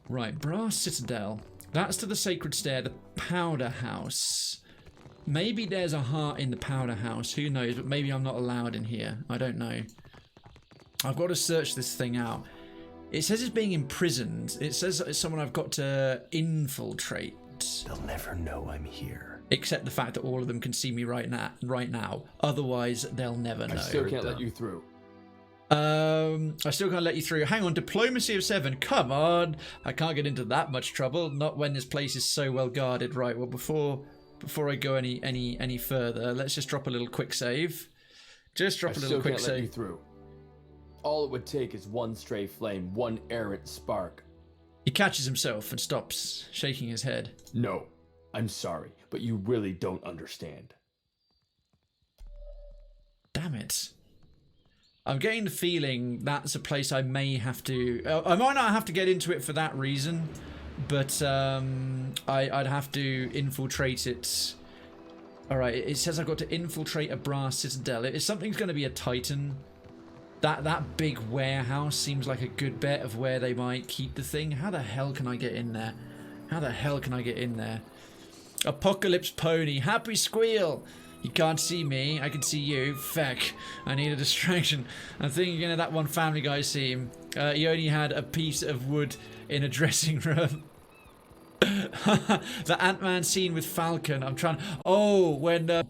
Right, Brass Citadel. That's to the Sacred Stair, the Powder House. Maybe there's a heart in the Powder House. Who knows? But maybe I'm not allowed in here. I don't know. I've got to search this thing out. It says it's being imprisoned. It says it's someone I've got to infiltrate. They'll never know I'm here. Except the fact that all of them can see me right now. Otherwise, they'll never know. I still can't let you through. I still can't let you through. Hang on, diplomacy of 7. Come on, I can't get into that much trouble. Not when this place is so well guarded. Right. Well, before I go any further, let's just drop a little quick save. Just drop a little quick save. I still can't let you through. All it would take is one stray flame, one errant spark. He catches himself and stops, shaking his head. No, I'm sorry, but you really don't understand. Damn it. I'm getting the feeling that's a place I may have to... I might not have to get into it for that reason, but I'd have to infiltrate it. Alright, it says I've got to infiltrate a Brass Citadel. If something's going to be a Titan, that big warehouse seems like a good bet of where they might keep the thing. How the hell can I get in there? How the hell can I get in there? Apocalypse Pony, happy squeal! You can't see me, I can see you. Feck, I need a distraction. I'm thinking of that one Family Guy scene. He only had a piece of wood in a dressing room. The Ant-Man scene with Falcon. I'm trying... Oh, when...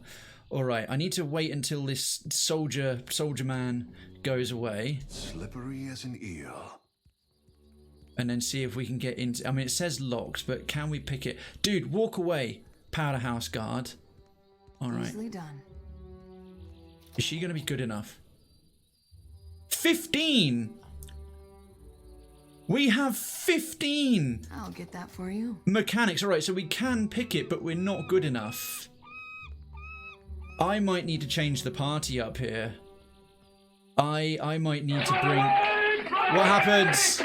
Alright, I need to wait until this soldier man goes away. Slippery as an eel. And then see if we can get into... I mean, it says locked, but can we pick it? Dude, walk away, Powder House guard. Alright. Easily done. Is she going to be good enough? 15! We have 15! I'll get that for you. Mechanics. Alright, so we can pick it, but we're not good enough. I might need to change the party up here. I might need to bring... What happens?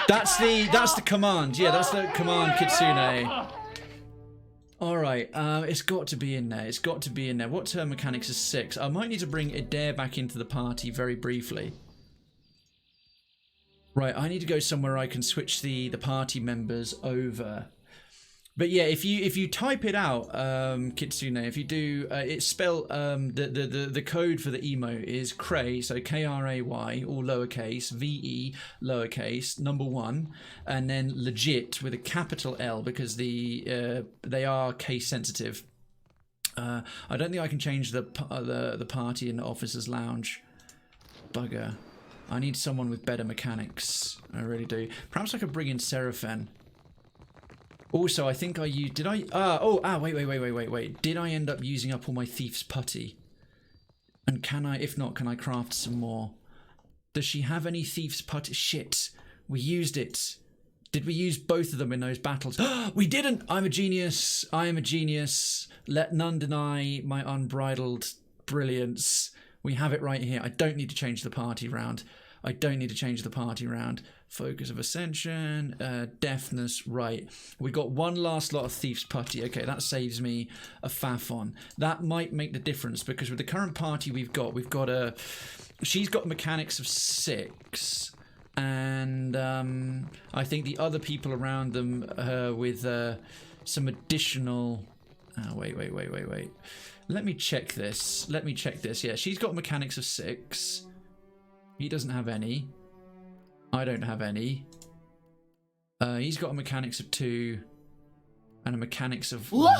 That's the command. Yeah, that's the command, Kitsune. Alright, it's got to be in there. It's got to be in there. What turn mechanics is 6? I might need to bring Adair back into the party very briefly. Right, I need to go somewhere I can switch the party members over. But yeah, if you type it out, Kitsune, if you do, it's spelled, the code for the emo is Kray, so K-R-A-Y, all lowercase, V-E, lowercase, number 1, and then legit with a capital L because they are case sensitive. I don't think I can change the party in the officers' lounge. Bugger. I need someone with better mechanics. I really do. Perhaps I could bring in Seraphim. Also, I think I used... Did I... wait. Did I end up using up all my Thief's Putty? And can I... If not, can I craft some more? Does she have any Thief's Putty? Shit. We used it. Did we use both of them in those battles? We didn't! I'm a genius. I am a genius. Let none deny my unbridled brilliance. We have it right here. I don't need to change the party round. I don't need to change the party round. Focus of Ascension, Deafness, right. We got one last lot of Thief's Putty. Okay, that saves me a faff on. That might make the difference because with the current party we've got a... She's got mechanics of 6. And I think the other people around them with some additional... wait. Let me check this. Yeah, she's got mechanics of 6. He doesn't have any. I don't have any. He's got a mechanics of 2 and a mechanics of 1.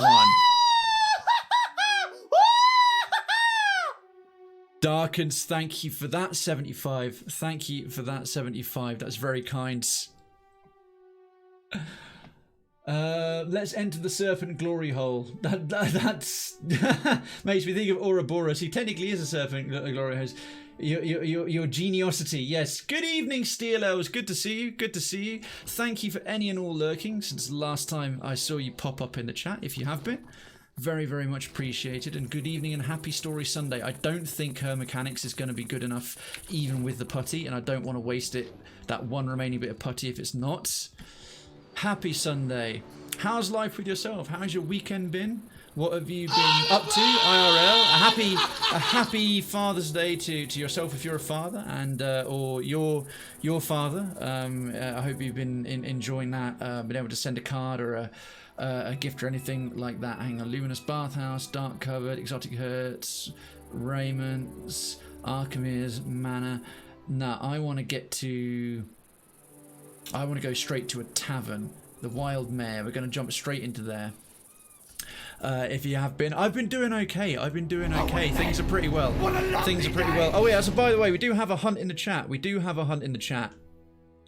Darkens, thank you for that 75. Thank you for that 75. That's very kind. Let's enter the serpent glory hole. That's makes me think of Ouroboros. He technically is a serpent glory hole. Your geniosity, yes. Good evening, Steel Elves. Good to see you. Good to see you. Thank you for any and all lurking since the last time I saw you pop up in the chat. If you have been, very, very much appreciated. And good evening and happy Story Sunday. I don't think her mechanics is going to be good enough, even with the putty, and I don't want to waste it. That one remaining bit of putty if it's not. Happy Sunday. How's life with yourself? How's your weekend been? What have you been up to, IRL? A happy Father's Day to yourself if you're a father, and or your father. I hope you've been enjoying that. Been able to send a card or a gift or anything like that. Hang on, Luminous Bathhouse, Dark Cupboard, Exotic Hurts, Raymond's, Archimedes, Manor. Nah, I want to go straight to a tavern. The Wild Mare. We're going to jump straight into there. If you have been, I've been doing okay. Things are pretty well. Oh yeah, so by the way, we do have a hunt in the chat.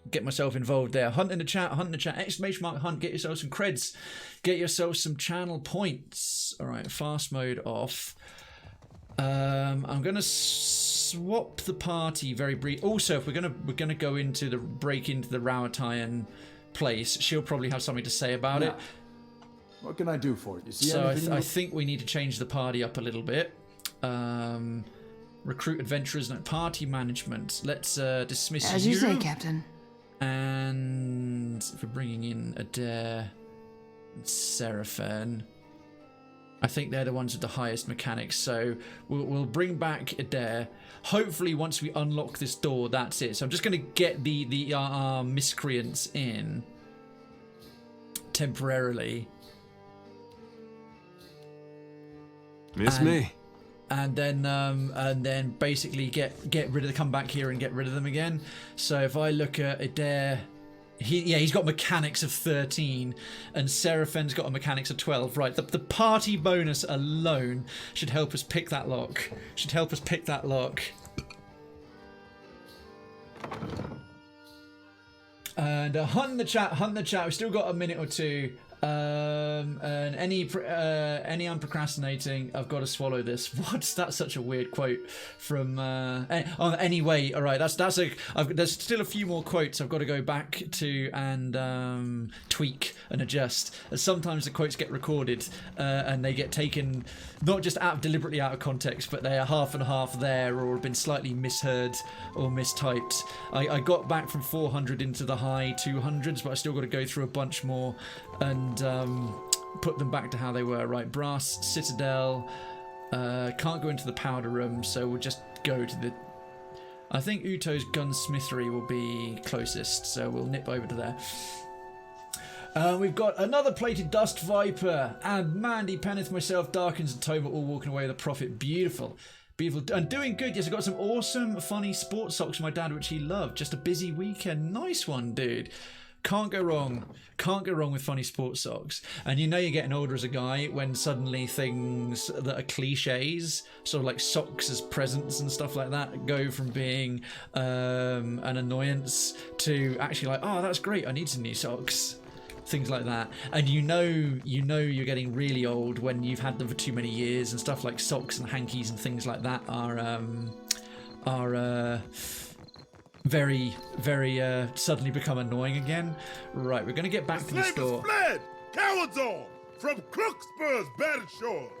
Get myself involved there. Hunt in the chat. Exclamation mark hunt. Get yourself some creds. Get yourself some channel points. All right, fast mode off. I'm gonna swap the party very brief. Also, if we're gonna go into break into the Rawatayan place, she'll probably have something to say about it. What can I do for you? So I think we need to change the party up a little bit. Recruit adventurers, no, party management. Let's dismiss as you say, Captain. And if we're bringing in Adair and Seraphim, I think they're the ones with the highest mechanics. So we'll bring back Adair. Hopefully, once we unlock this door, that's it. So I'm just going to get the miscreants in temporarily. Miss me. And then basically get rid of come back here and get rid of them again. So if I look at Adair, he's got mechanics of 13, and Seraphim's got a mechanics of 12. Right, the party bonus alone should help us pick that lock. And hunt in the chat. We've still got a minute or two. And any unprocrastinating, I've got to swallow this. What's that? Such a weird quote from anyway, all right, there's still a few more quotes I've got to go back to and tweak and adjust, as sometimes the quotes get recorded and they get taken not just deliberately out of context, but they are half and half there or have been slightly misheard or mistyped. I got back from 400 into the high 200s, but I still got to go through a bunch more and put them back to how they were. Right, Brass Citadel, can't go into the powder room, so we'll just go to the... I think Uto's gunsmithery will be closest, so we'll nip over to there. We've got another plated Dust Viper, and Mandy, Penneth, myself, Darkins and Toma all walking away with a profit. Beautiful and doing good. Yes, I got some awesome funny sports socks from my dad which he loved. Just a busy weekend. Nice one, dude. Can't go wrong. Can't go wrong with funny sports socks. And you know you're getting older as a guy when suddenly things that are cliches, sort of like socks as presents and stuff like that, go from being an annoyance to actually like, oh, that's great, I need some new socks. Things like that. And you know you're getting really old when you've had them for too many years, and stuff like socks and hankies and things like that are very, very suddenly become annoying again. Right, we're gonna get back to the store. Fled! Cowards all! From Crookspur's battered shores!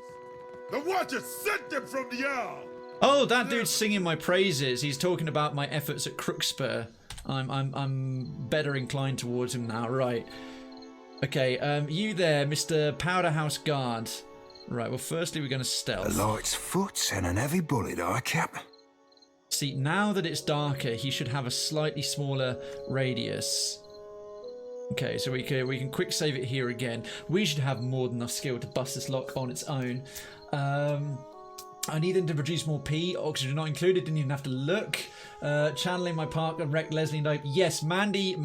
The Watcher sent them from the Isle! Oh, that dude's singing my praises. He's talking about my efforts at Crookspur. I'm better inclined towards him now. Right. Okay, you there, Mr. Powderhouse Guard. Right, well, firstly, we're going to stealth. A light's foot and an heavy bullet, I cap. See, now that it's darker, he should have a slightly smaller radius. Okay, so we can quick save it here again. We should have more than enough skill to bust this lock on its own. I need them to produce more P. Oxygen not included. Didn't even have to look. Channeling my partner, wreck Leslie Nope. Yes, Mandy.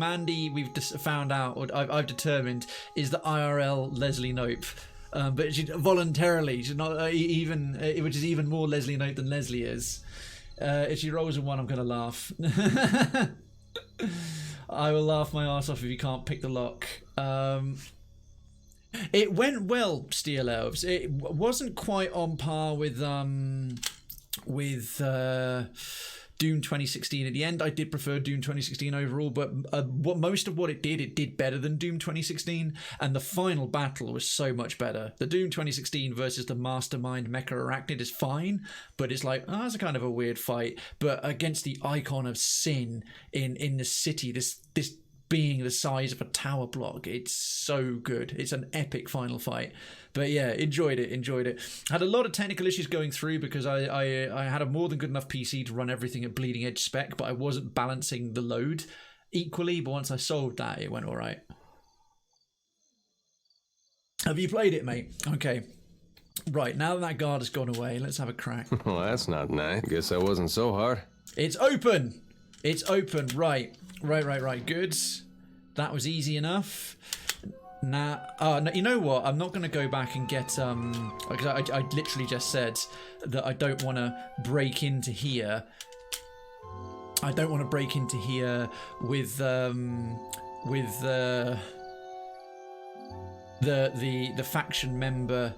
We've found out, or I've determined, is the IRL Leslie Nope. But she voluntarily, she's not even, which is even more Leslie Nope than Leslie is. If she rolls a 1, I'm gonna laugh. I will laugh my ass off if you can't pick the lock. It went well, Steel Elves. It wasn't quite on par with Doom 2016 at the end. I did prefer Doom 2016 overall, but most of what it did better than Doom 2016, and the final battle was so much better. The Doom 2016 versus the Mastermind Mecha Arachnid is fine, but it's like, oh, that's a kind of a weird fight. But against the icon of sin in the city, this being the size of a tower block, it's so good. It's an epic final fight. But yeah, enjoyed it. Had a lot of technical issues going through because I had a more than good enough PC to run everything at bleeding edge spec, but I wasn't balancing the load equally. But once I solved that, it went all right. Have you played it, mate? Okay. Right, now that guard has gone away, let's have a crack. Well, that's not nice. Guess that wasn't so hard. It's open. Right. Good. That was easy enough. Now, no, you know what? I'm not going to go back and get because I literally just said that I don't want to break into here. I don't want to break into here with the faction member.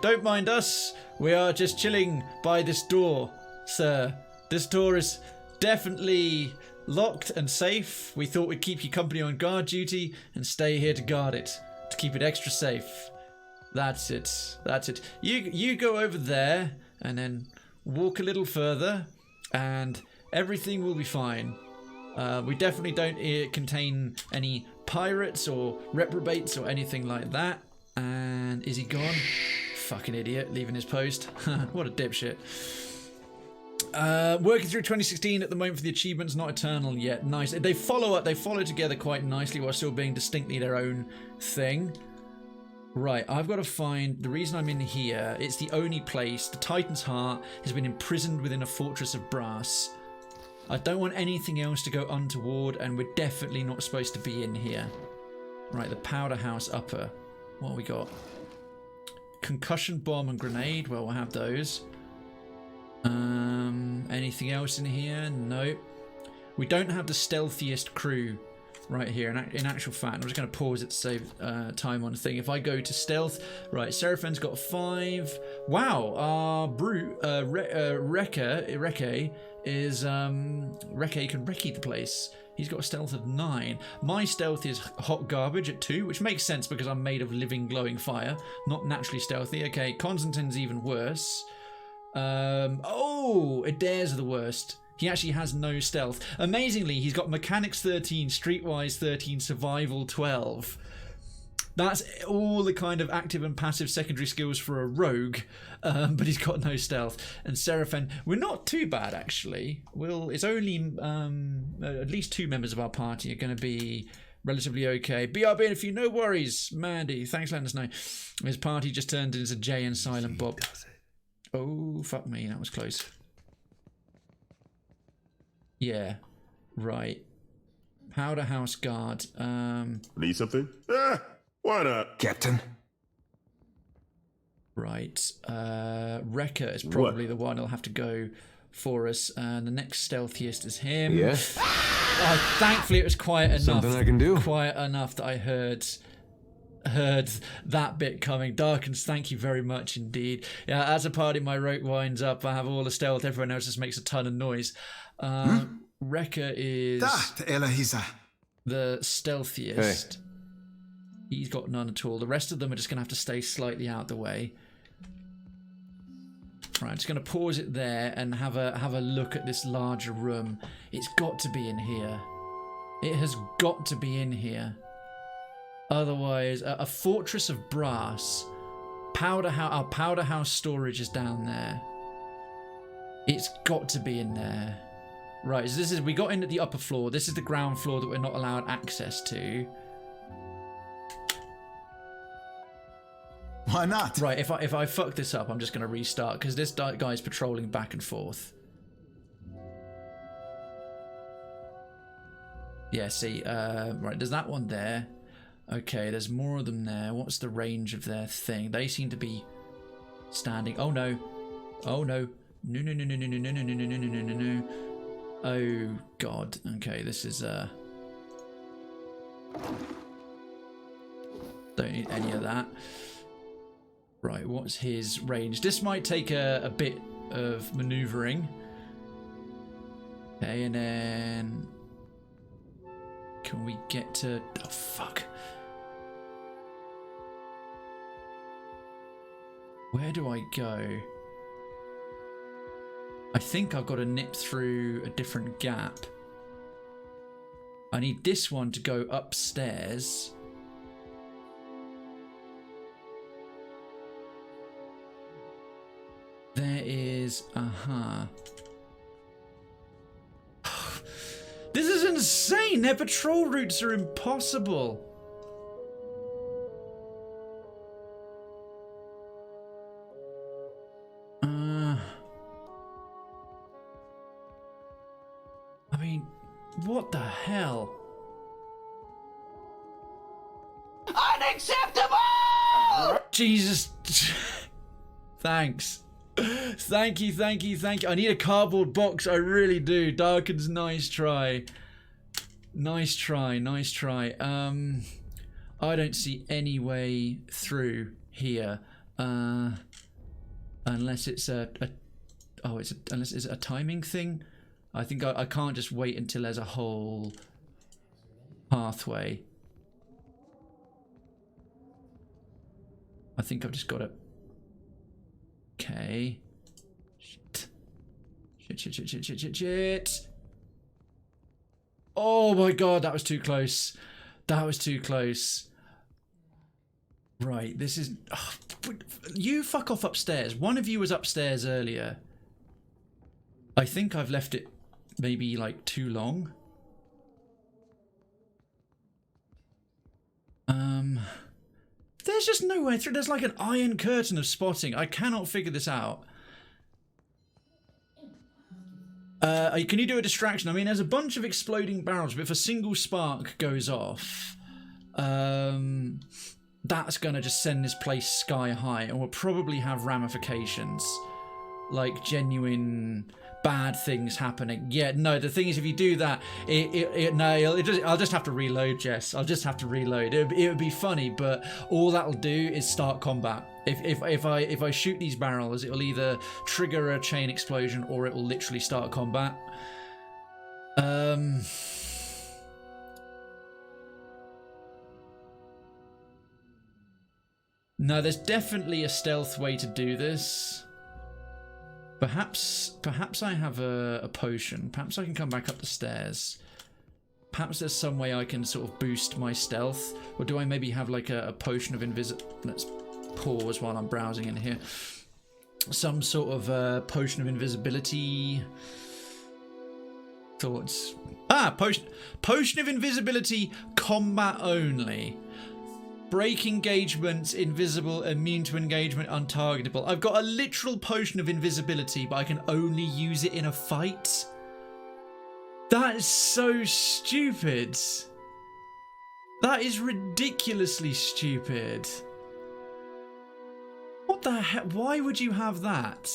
Don't mind us. We are just chilling by this door, sir. This door is definitely locked and safe. We thought we'd keep you company on guard duty and stay here to guard it, to keep it extra safe. That's it. You go over there and then walk a little further and everything will be fine. We definitely don't contain any pirates or reprobates or anything like that. And is he gone? Fucking idiot, leaving his post. What a dipshit. Working through 2016 at the moment for the achievements, not eternal yet. Nice. They follow together quite nicely while still being distinctly their own thing. Right, I've got to find the reason I'm in here. It's the only place. The Titan's Heart has been imprisoned within a fortress of brass. I don't want anything else to go untoward, and we're definitely not supposed to be in here. Right, the Powder House Upper. What have we got? Concussion bomb and grenade. Well, we'll have those. Anything else in here? Nope. We don't have the stealthiest crew right here. In actual fact, I'm just going to pause it to save time on the thing. If I go to stealth, right, Seraphin's got 5. Wow, our brute, Reke is, Reke can recce the place. He's got a stealth of 9. My stealth is hot garbage at 2, which makes sense because I'm made of living glowing fire, not naturally stealthy. Okay, Constantine's even worse. Oh, Adair's the worst. He actually has no stealth. Amazingly, he's got Mechanics 13, Streetwise 13, Survival 12. That's all the kind of active and passive secondary skills for a rogue, but he's got no stealth. And Seraphin, we're not too bad actually. It's only at least 2 members of our party are going to be relatively okay. BRB, and if you no worries, Mandy, thanks for letting us know. His party just turned into Jay and Silent Bob. Oh, fuck me, that was close. Yeah, right. Powder House Guard. Need something? Why not? Captain? Right. Wrecker is probably the one who'll have to go for us. And the next stealthiest is him. Yeah? Oh, thankfully it was quiet enough. Something I can do. Quiet enough that I heard that bit coming. Darkens, thank you very much indeed. Yeah, as a party my rope winds up, I have all the stealth, everyone else just makes a ton of noise. Wrecker is the stealthiest. Hey. He's got none at all. The rest of them are just going to have to stay slightly out the way. Right, I'm just going to pause it there and have a look at this larger room. It's got to be in here. It has got to be in here. Otherwise, a fortress of brass. Our powder house storage is down there. It's got to be in there. Right, so we got in at the upper floor. This is the ground floor that we're not allowed access to. Why not? Right, if I fuck this up, I'm just going to restart because this guy's patrolling back and forth. Yeah, see, right, there's that one there. Okay, there's more of them there. What's the range of their thing? They seem to be standing. Oh no. Oh no. No, no, no, no, no, no, no, no, no, no, no, no, no. Oh god. Okay, this is don't need any of that. Right, what's his range? This might take a bit of maneuvering. Okay, and then can we get to... Oh, fuck. Where do I go? I think I've got to nip through a different gap. I need this one to go upstairs. There is... This is insane! Their patrol routes are impossible! I mean, what the hell? Unacceptable! Jesus. Thanks. Thank you, thank you, thank you. I need a cardboard box, I really do. Darkens, nice try. Nice try, nice try. I don't see any way through here. Unless it's unless it's a timing thing. I think I can't just wait until there's a whole pathway. I think I've just got to... Okay. Shit. Shit. Oh my god, that was too close. That was too close. Right, this is... Oh, you fuck off upstairs. One of you was upstairs earlier. I think I've left it maybe like too long. There's just no way through. There's like an iron curtain of spotting. I cannot figure this out. Can you do a distraction? I mean, there's a bunch of exploding barrels, but if a single spark goes off, that's going to just send this place sky high and will probably have ramifications. Like genuine bad things happening. Yeah, no, the thing is, if you do that, I'll just have to reload, Jess. I'll just have to reload. It would be funny, but all that'll do is start combat. If I shoot these barrels, it'll either trigger a chain explosion or it will literally start combat. No, there's definitely a stealth way to do this. Perhaps I have a potion. Perhaps I can come back up the stairs. Perhaps there's some way I can sort of boost my stealth. Or do I maybe have like a potion of invisibility? Let's pause while I'm browsing in here. Some sort of potion of invisibility. Thoughts? Potion of invisibility, combat only. Break engagements, invisible, immune to engagement, untargetable. I've got a literal potion of invisibility, but I can only use it in a fight. That is so stupid. That is ridiculously stupid. What the heck? Why would you have that?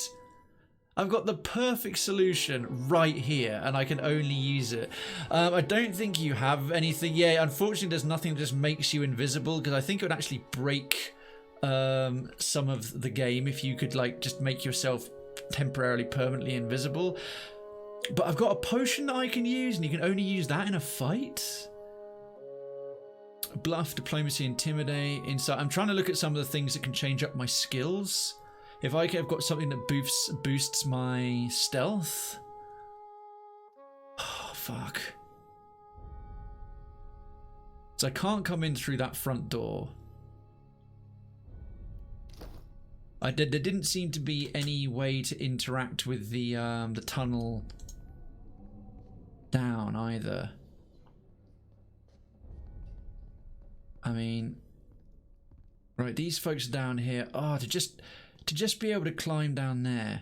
I've got the perfect solution right here, and I can only use it. I don't think you have anything. Yeah, unfortunately, there's nothing that just makes you invisible, because I think it would actually break some of the game if you could, like, just make yourself temporarily, permanently invisible. But I've got a potion that I can use, and you can only use that in a fight. Bluff, diplomacy, intimidate, insight. I'm trying to look at some of the things that can change up my skills. If I have got something that boosts my stealth. Oh, fuck. So I can't come in through that front door. There didn't seem to be any way to interact with the tunnel down either. I mean, right, these folks down here. Oh, to just be able to climb down there.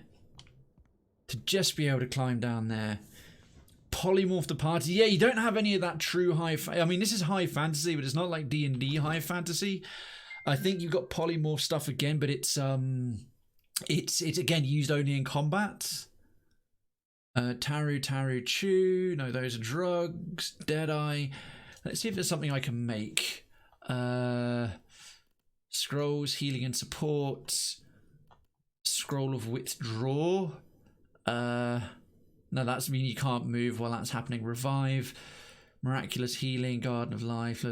To just be able to climb down there. Polymorph the party. Yeah, you don't have any of that true I mean, this is high fantasy, but it's not like D&D high fantasy. I think you've got polymorph stuff again, but it's again used only in combat. Taru Chew. No, those are drugs. Deadeye. Let's see if there's something I can make. Scrolls, healing and support. Scroll of withdraw. No, that's mean you can't move while that's happening. Revive. Miraculous healing. Garden of life.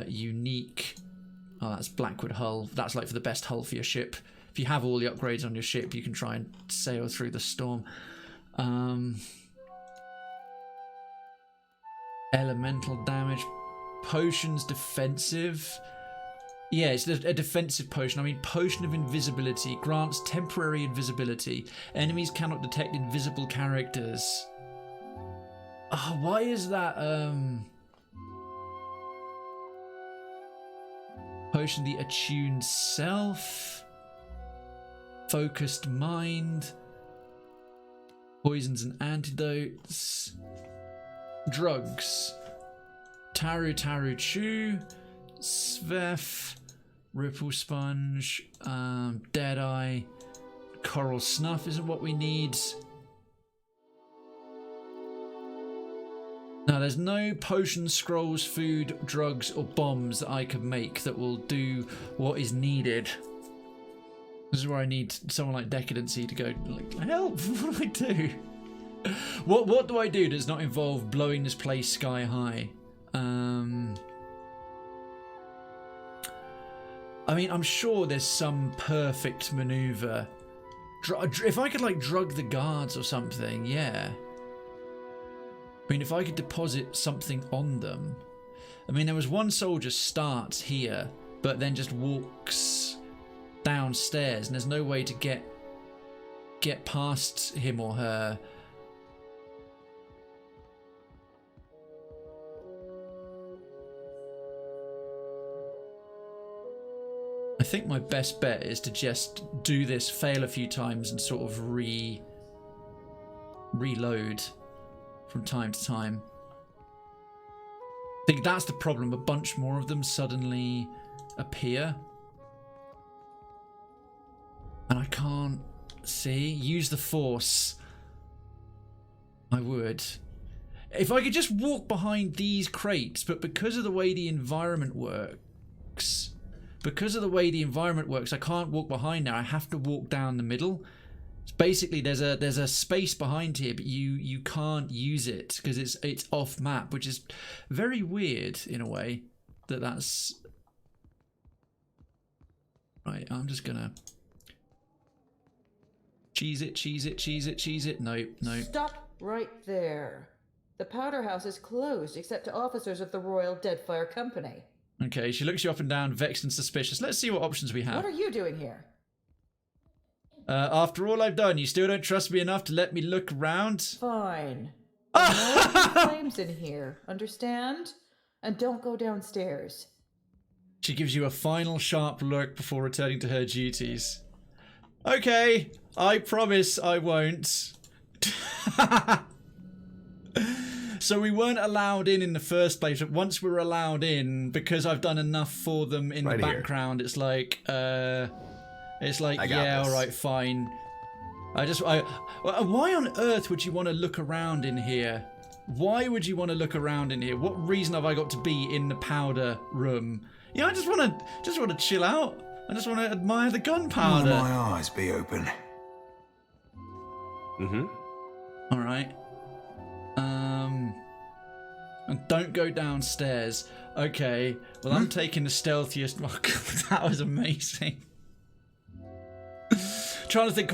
Unique. Oh, that's Blackwood hull. That's like for the best hull for your ship. If you have all the upgrades on your ship, you can try and sail through the storm. Elemental damage. Potions defensive. Yeah, it's a defensive potion. I mean, potion of invisibility grants temporary invisibility. Enemies cannot detect invisible characters. Oh, why is that? Potion the attuned self. Focused mind. Poisons and antidotes. Drugs. Taru Chew. Svef. Ripple Sponge. Deadeye. Coral Snuff isn't what we need. Now, there's no potions, scrolls, food, drugs, or bombs that I could make that will do what is needed. This is where I need someone like Decadency to go, like, help, what do I do? What do I do that does not involve blowing this place sky high? I mean, I'm sure there's some perfect maneuver. If I could, like, drug the guards or something, yeah. I mean, if I could deposit something on them. I mean, there was one soldier starts here, but then just walks downstairs, and there's no way to get past him or her. I think my best bet is to just do this, fail a few times, and sort of reload from time to time. I think that's the problem. A bunch more of them suddenly appear. And I can't see. Use the force. I would. If I could just walk behind these crates, but because of the way the environment works, I can't walk behind now. I have to walk down the middle. Basically, there's a space behind here, but you can't use it because it's off map, which is very weird in a way. That's right. I'm just gonna cheese it. No. Stop right there. The powder house is closed except to officers of the Royal Deadfire Company. Okay, she looks you up and down, vexed and suspicious. Let's see what options we have. What are you doing here? After all I've done, you still don't trust me enough to let me look around? Fine. No flames in here, understand? And don't go downstairs. She gives you a final sharp look before returning to her duties. Okay, I promise I won't. So we weren't allowed in the first place, but once we were allowed in, because I've done enough for them in the background, it's like, yeah, all right, fine. Why on earth would you want to look around in here? Why would you want to look around in here? What reason have I got to be in the powder room? You know, I just want to chill out. I just want to admire the gunpowder. My eyes be open. Mm-hmm. All right. And don't go downstairs. Okay. Well, I'm taking the stealthiest. Oh, God, that was amazing. Trying to think,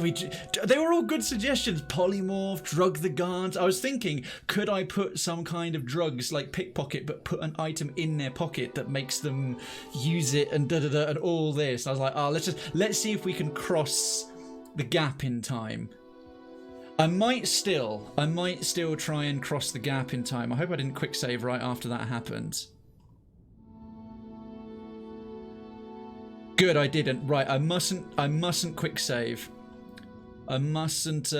they were all good suggestions. Polymorph, drug the guards. I was thinking, could I put some kind of drugs like pickpocket, but put an item in their pocket that makes them use it and and all this. And I was like, oh, let's see if we can cross the gap in time. I might still try and cross the gap in time. I hope I didn't quick save right after that happened. Good, I didn't. Right, I mustn't quick save. I mustn't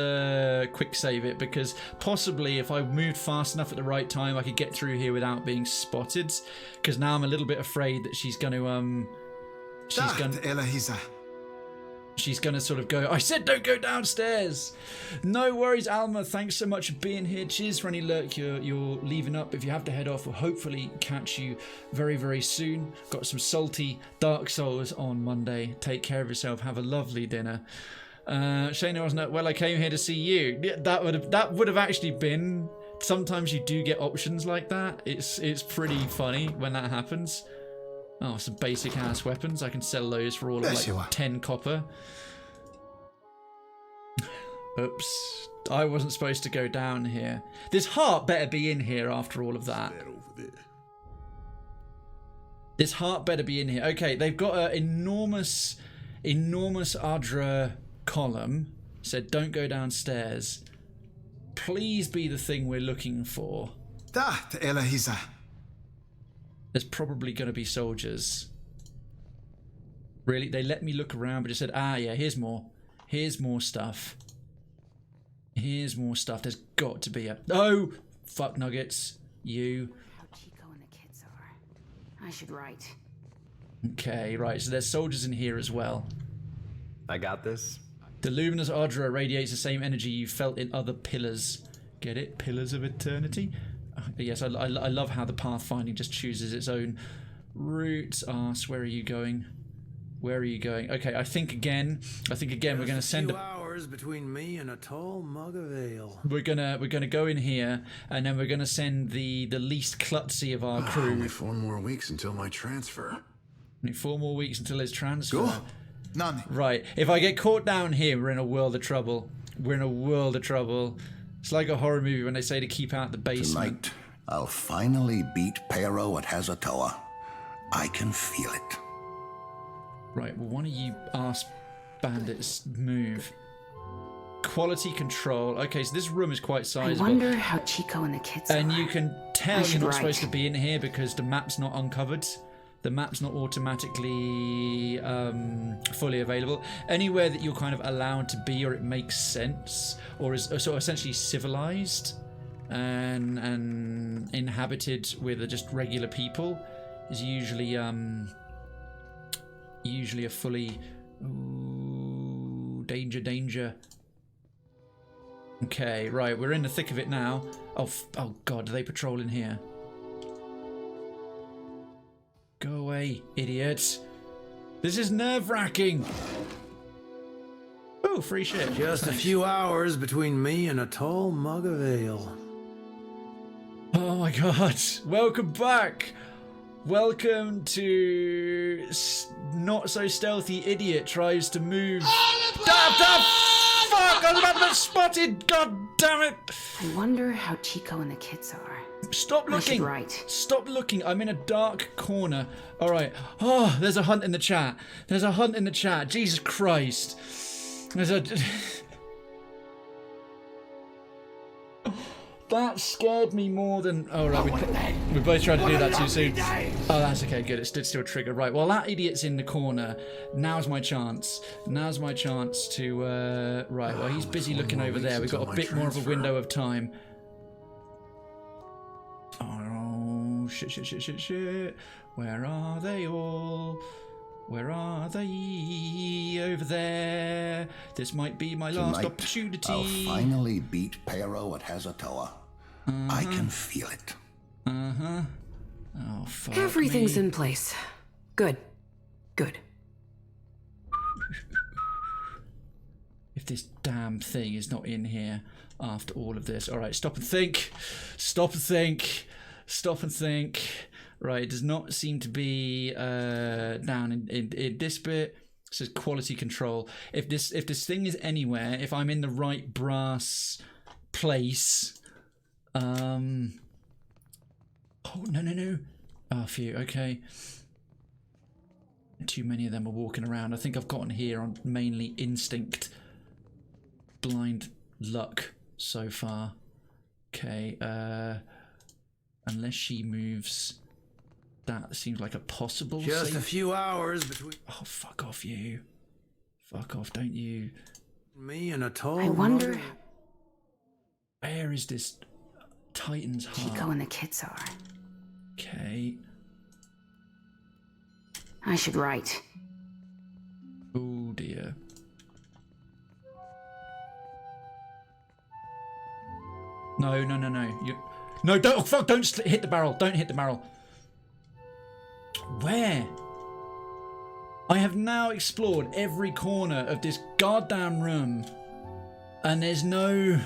quick save it, because possibly if I moved fast enough at the right time, I could get through here without being spotted. Because now I'm a little bit afraid that she's going to she's gonna sort of go, I said don't go downstairs. No worries, Alma. Thanks so much for being here. Cheers for any lurk you're leaving up. If you have to head off, we'll hopefully catch you very, very soon. Got some salty Dark Souls on Monday. Take care of yourself. Have a lovely dinner. Shane wasn't. Well, I came here to see you. That would have actually been. Sometimes you do get options like that. It's pretty funny when that happens. Oh, some basic ass weapons. I can sell those for all of like 10 copper. Oops. I wasn't supposed to go down here. This heart better be in here after all of that. This heart better be in here. Okay, they've got an enormous Adra column. Said don't go downstairs. Please be the thing we're looking for. There's probably going to be soldiers. Really? They let me look around, but it said, yeah, here's more. Here's more stuff. Here's more stuff. There's got to be a... Oh! Fuck nuggets. You. How Chico and the kids are. I should write. Okay, right. So there's soldiers in here as well. I got this. The luminous Ardra radiates the same energy you felt in other pillars. Get it? Pillars of eternity? Yes, I love how the pathfinding just chooses its own route. Arse, where are you going? Where are you going? Okay, I think again we're going to send a few hours between me and a tall mug of ale. We're gonna go in here, and then we're gonna send the least klutzy of our crew. Only 4 more weeks until my transfer. Only 4 more weeks until his transfer. Go. None. Right. If I get caught down here, we're in a world of trouble. We're in a world of trouble. It's like a horror movie when they say to keep out the basement. Tonight, I'll finally beat Pero at Hazatoa. I can feel it. Right, well, one of you arse bandits move. Quality control. Okay, so this room is quite sizable. I wonder how Chico and the kids are. And you can tell you're not supposed to be in here because the map's not uncovered. The map's not automatically fully available. Anywhere that you're kind of allowed to be, or it makes sense, or is sort of essentially civilized and inhabited with just regular people, is usually a fully... Ooh, danger. Okay, right, we're in the thick of it now. Oh God, do they patrol in here? Go away, idiots. This is nerve-wracking. Oh, free shit. Just Thanks. a few hours between me and a tall mug of ale. Oh my God. Welcome back. Welcome to Not So Stealthy Idiot Tries to Move. Fuck! I was about to get spotted. God damn it. I wonder how Chico and the kids are. Stop looking. Right. Stop looking. I'm in a dark corner. All right. Oh, there's a hunt in the chat. There's a hunt in the chat. Jesus Christ. There's a... That scared me more than... Oh, right. We both tried to do that too soon. Oh, that's okay. Good. It did still trigger. Right. Well, that idiot's in the corner. Now's my chance. Now's my chance to... Right. Well, he's busy looking over there. We've got a bit more of a window of time. Oh, shit. Where are they all? Where are they? Over there. This might be my last Tonight, opportunity. I'll finally beat Pero at Hazatoa. I can feel it. Oh, fuck Everything's me. in place. Good. If this damn thing is not in here after all of this. All right, stop and think. Right, it does not seem to be down in this bit. It says quality control. If this thing is anywhere, if I'm in the right brass place. Oh, no. Oh, phew, okay. Too many of them are walking around. I think I've gotten here on mainly instinct. Blind luck so far. Okay, unless she moves, that seems like a possible Just save. a few hours between Oh, fuck off, you. Fuck off, don't you. me and a tall I wonder Where is this Titan's heart? Chico and the kids are. Okay. I should write. Oh, dear. No. No, don't. Oh, fuck, don't hit the barrel. Don't hit the barrel. Where? I have now explored every corner of this goddamn room. And there's no...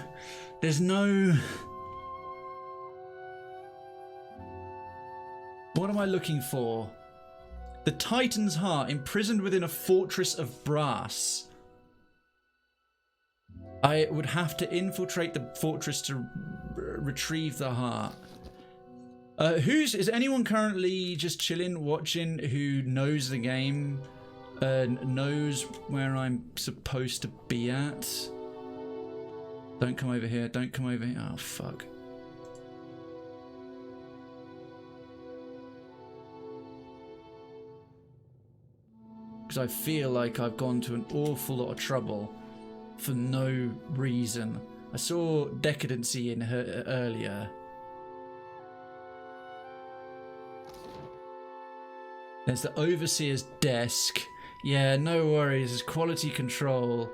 What am I looking for? The Titan's heart imprisoned within a fortress of brass. I would have to infiltrate the fortress to retrieve the heart. Is anyone currently just chilling, watching, who knows the game, knows where I'm supposed to be at? Don't come over here. Oh, fuck. Because I feel like I've gone to an awful lot of trouble for no reason. I saw decadency in her earlier. There's the overseer's desk. Yeah, no worries. There's quality control.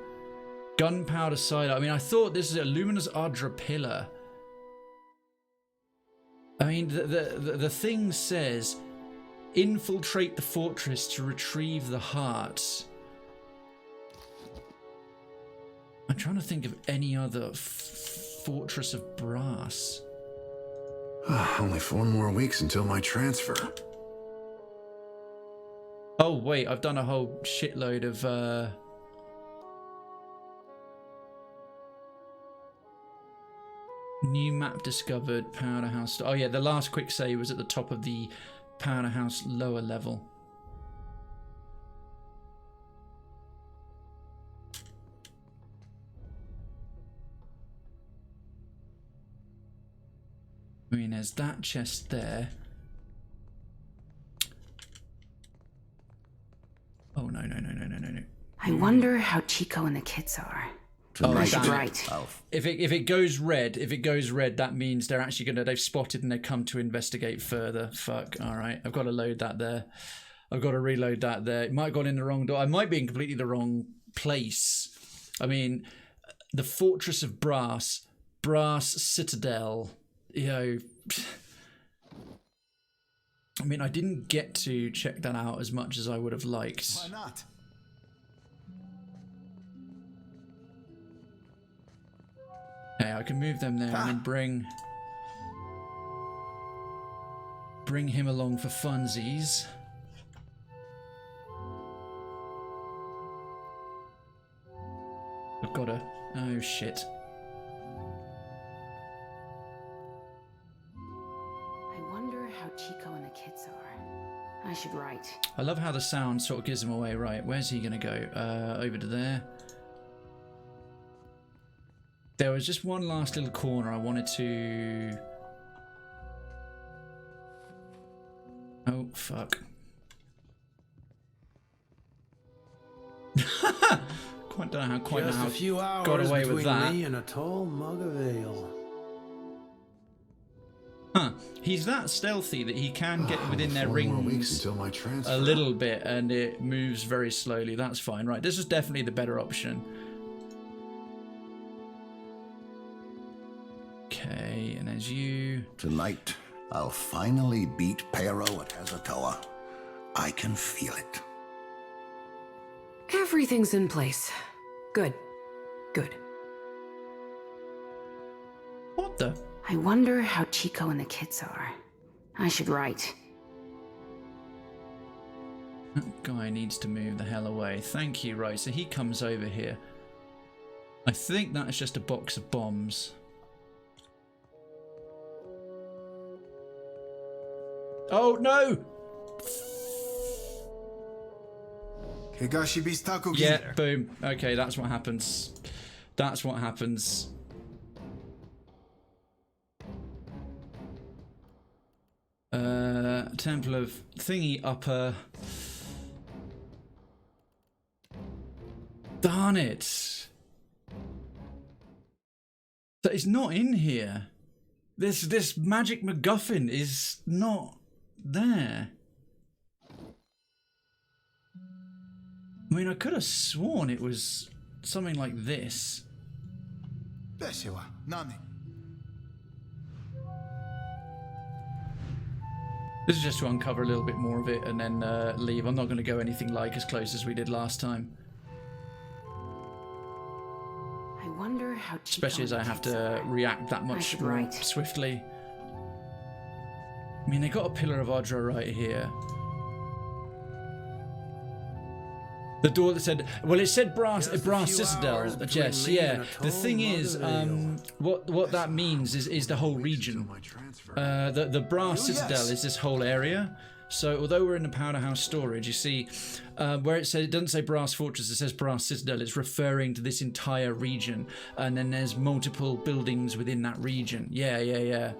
Gunpowder side. I mean, I thought this is a luminous Ardra pillar. I mean, the thing says infiltrate the fortress to retrieve the heart. I'm trying to think of any other fortress of brass. Only 4 more weeks until my transfer. Oh, wait, I've done a whole shitload of... New map discovered, powder house. Oh yeah, the last quick save was at the top of the powder house lower level. I mean, there's that chest there. Oh, no. I wonder how Chico and the kids are. I should write. If it goes red, that means they're actually they've spotted and they've come to investigate further. Fuck. All right, I've got to load that there. I've got to reload that there. It might have gone in the wrong door. I might be in completely the wrong place. I mean, the Fortress of Brass Citadel. You know, I mean, I didn't get to check that out as much as I would have liked. Why not? Okay, I can move them there and then bring him along for funsies. I've got to... Oh, shit. I wonder how Chico and the kids are. I should write. I love how the sound sort of gives him away. Right, where's he going to go? Over to there. There was just one last little corner I wanted to... Oh, fuck. Quite don't know how Just a few hours got away between with that. me and a tall mug of ale. Huh. He's that stealthy that he can get within their 4 more weeks rings until my transfer. a little bit, and it moves very slowly. That's fine. Right, this is definitely the better option. Okay, and there's you. Tonight, I'll finally beat Pero at Hazatoa. I can feel it. Everything's in place. Good. Good. What the? I wonder how Chico and the kids are. I should write. That guy needs to move the hell away. Thank you, right. So he comes over here. I think that's just a box of bombs. Oh, no! Yeah, boom. Okay, that's what happens. That's what happens. Temple of Thingy Upper. Darn it. So it's not in here. This magic MacGuffin is not there. I mean, I could have sworn it was something like this. This is just to uncover a little bit more of it and then leave. I'm not going to go anything like as close as we did last time. I wonder how Chico Especially as I have to react that much more swiftly. I mean, they got a pillar of Audra right here. The door that said, well, it said Brass Citadel, Jess. Yeah. The thing is, what that means is the whole region. The Brass Citadel is this whole area. So although we're in the powder house storage, you see, where it doesn't say Brass Fortress, it says Brass Citadel. It's referring to this entire region, and then there's multiple buildings within that region. Yeah.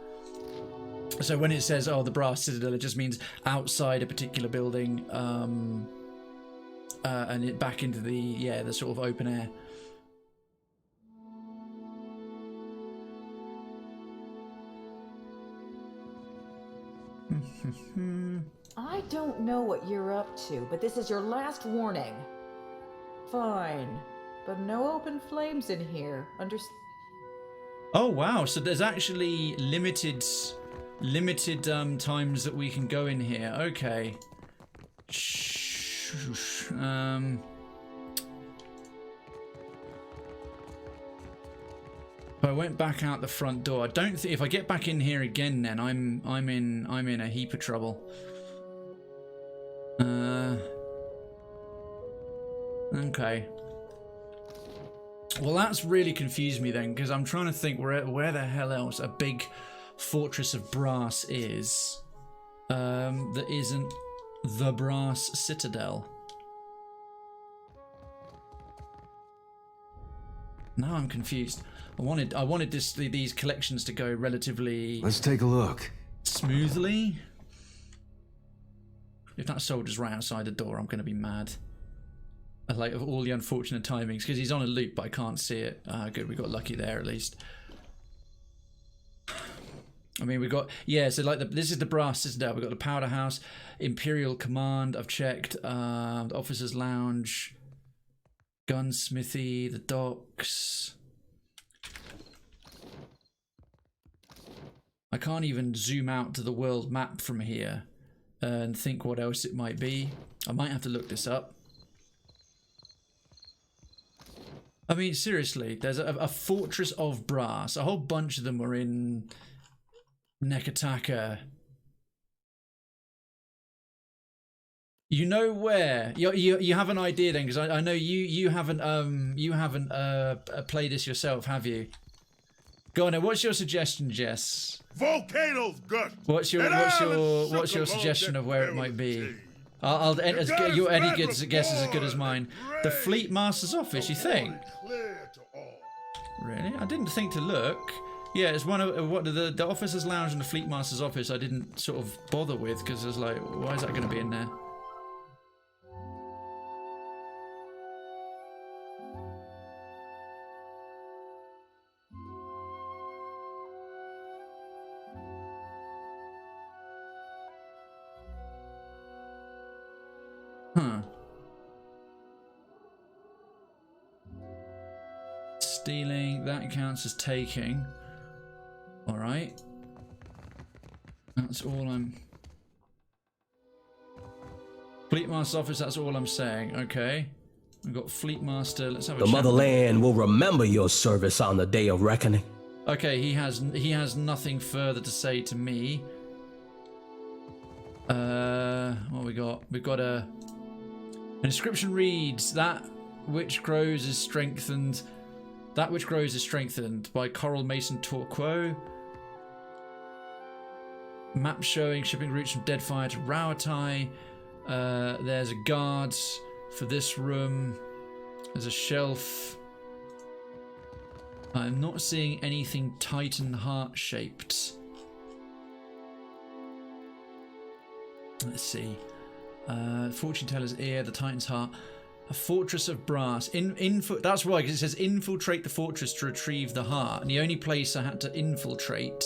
So when it says, oh, the Brass Citadel, it just means outside a particular building. And it back into the sort of open air. I don't know what you're up to, but this is your last warning. Fine, but no open flames in here. Oh wow! So there's actually limited times that we can go in here. Okay. If I went back out the front door, I don't think if I get back in here again, then I'm in a heap of trouble. Okay. Well, that's really confused me then, because I'm trying to think where the hell else a big fortress of brass is that isn't the Brass Citadel. Now I'm confused. I wanted these collections to go relatively. Let's take a look. Smoothly. If that soldier's right outside the door, I'm going to be mad. Like, of all the unfortunate timings, because he's on a loop, but I can't see it. Good, we got lucky there at least. I mean, we got, yeah, so like this is the Brass Citadel. We've got the Powder House, Imperial Command, I've checked, the Officers Lounge, Gunsmithy, the docks. I can't even zoom out to the world map from here and think what else it might be. I might have to look this up. I mean, seriously, there's a fortress of brass. A whole bunch of them were in Nekataka. You know where? You have an idea then, because I know you haven't played this yourself, have you? Go on now. What's your suggestion, Jess? Volcanoes gush. What's your suggestion of where it might be? Your any guess is as good as mine. The Fleetmasters Office, you think? Really? I didn't think to look. Yeah, it's one of the Officers Lounge and the Fleetmasters Office. I didn't sort of bother with because I was like, why is that going to be in there? Huh. Stealing, that counts as taking. Alright. That's all I'm... Fleetmasters Office, that's all I'm saying. Okay. We've got Fleetmaster, let's have a The chat. motherland will remember your service on the day of reckoning. Okay, he has nothing further to say to me. What we got? We've got an inscription reads, that which grows is strengthened. That which grows is strengthened by Coral Mason Torquo. Map showing shipping routes from Deadfire to Rauatai. There's a guard for this room. There's a shelf. I'm not seeing anything Titan heart shaped. Let's see. Fortune teller's ear, the Titan's heart. A fortress of brass. That's why, because it says infiltrate the fortress to retrieve the heart. And the only place I had to infiltrate,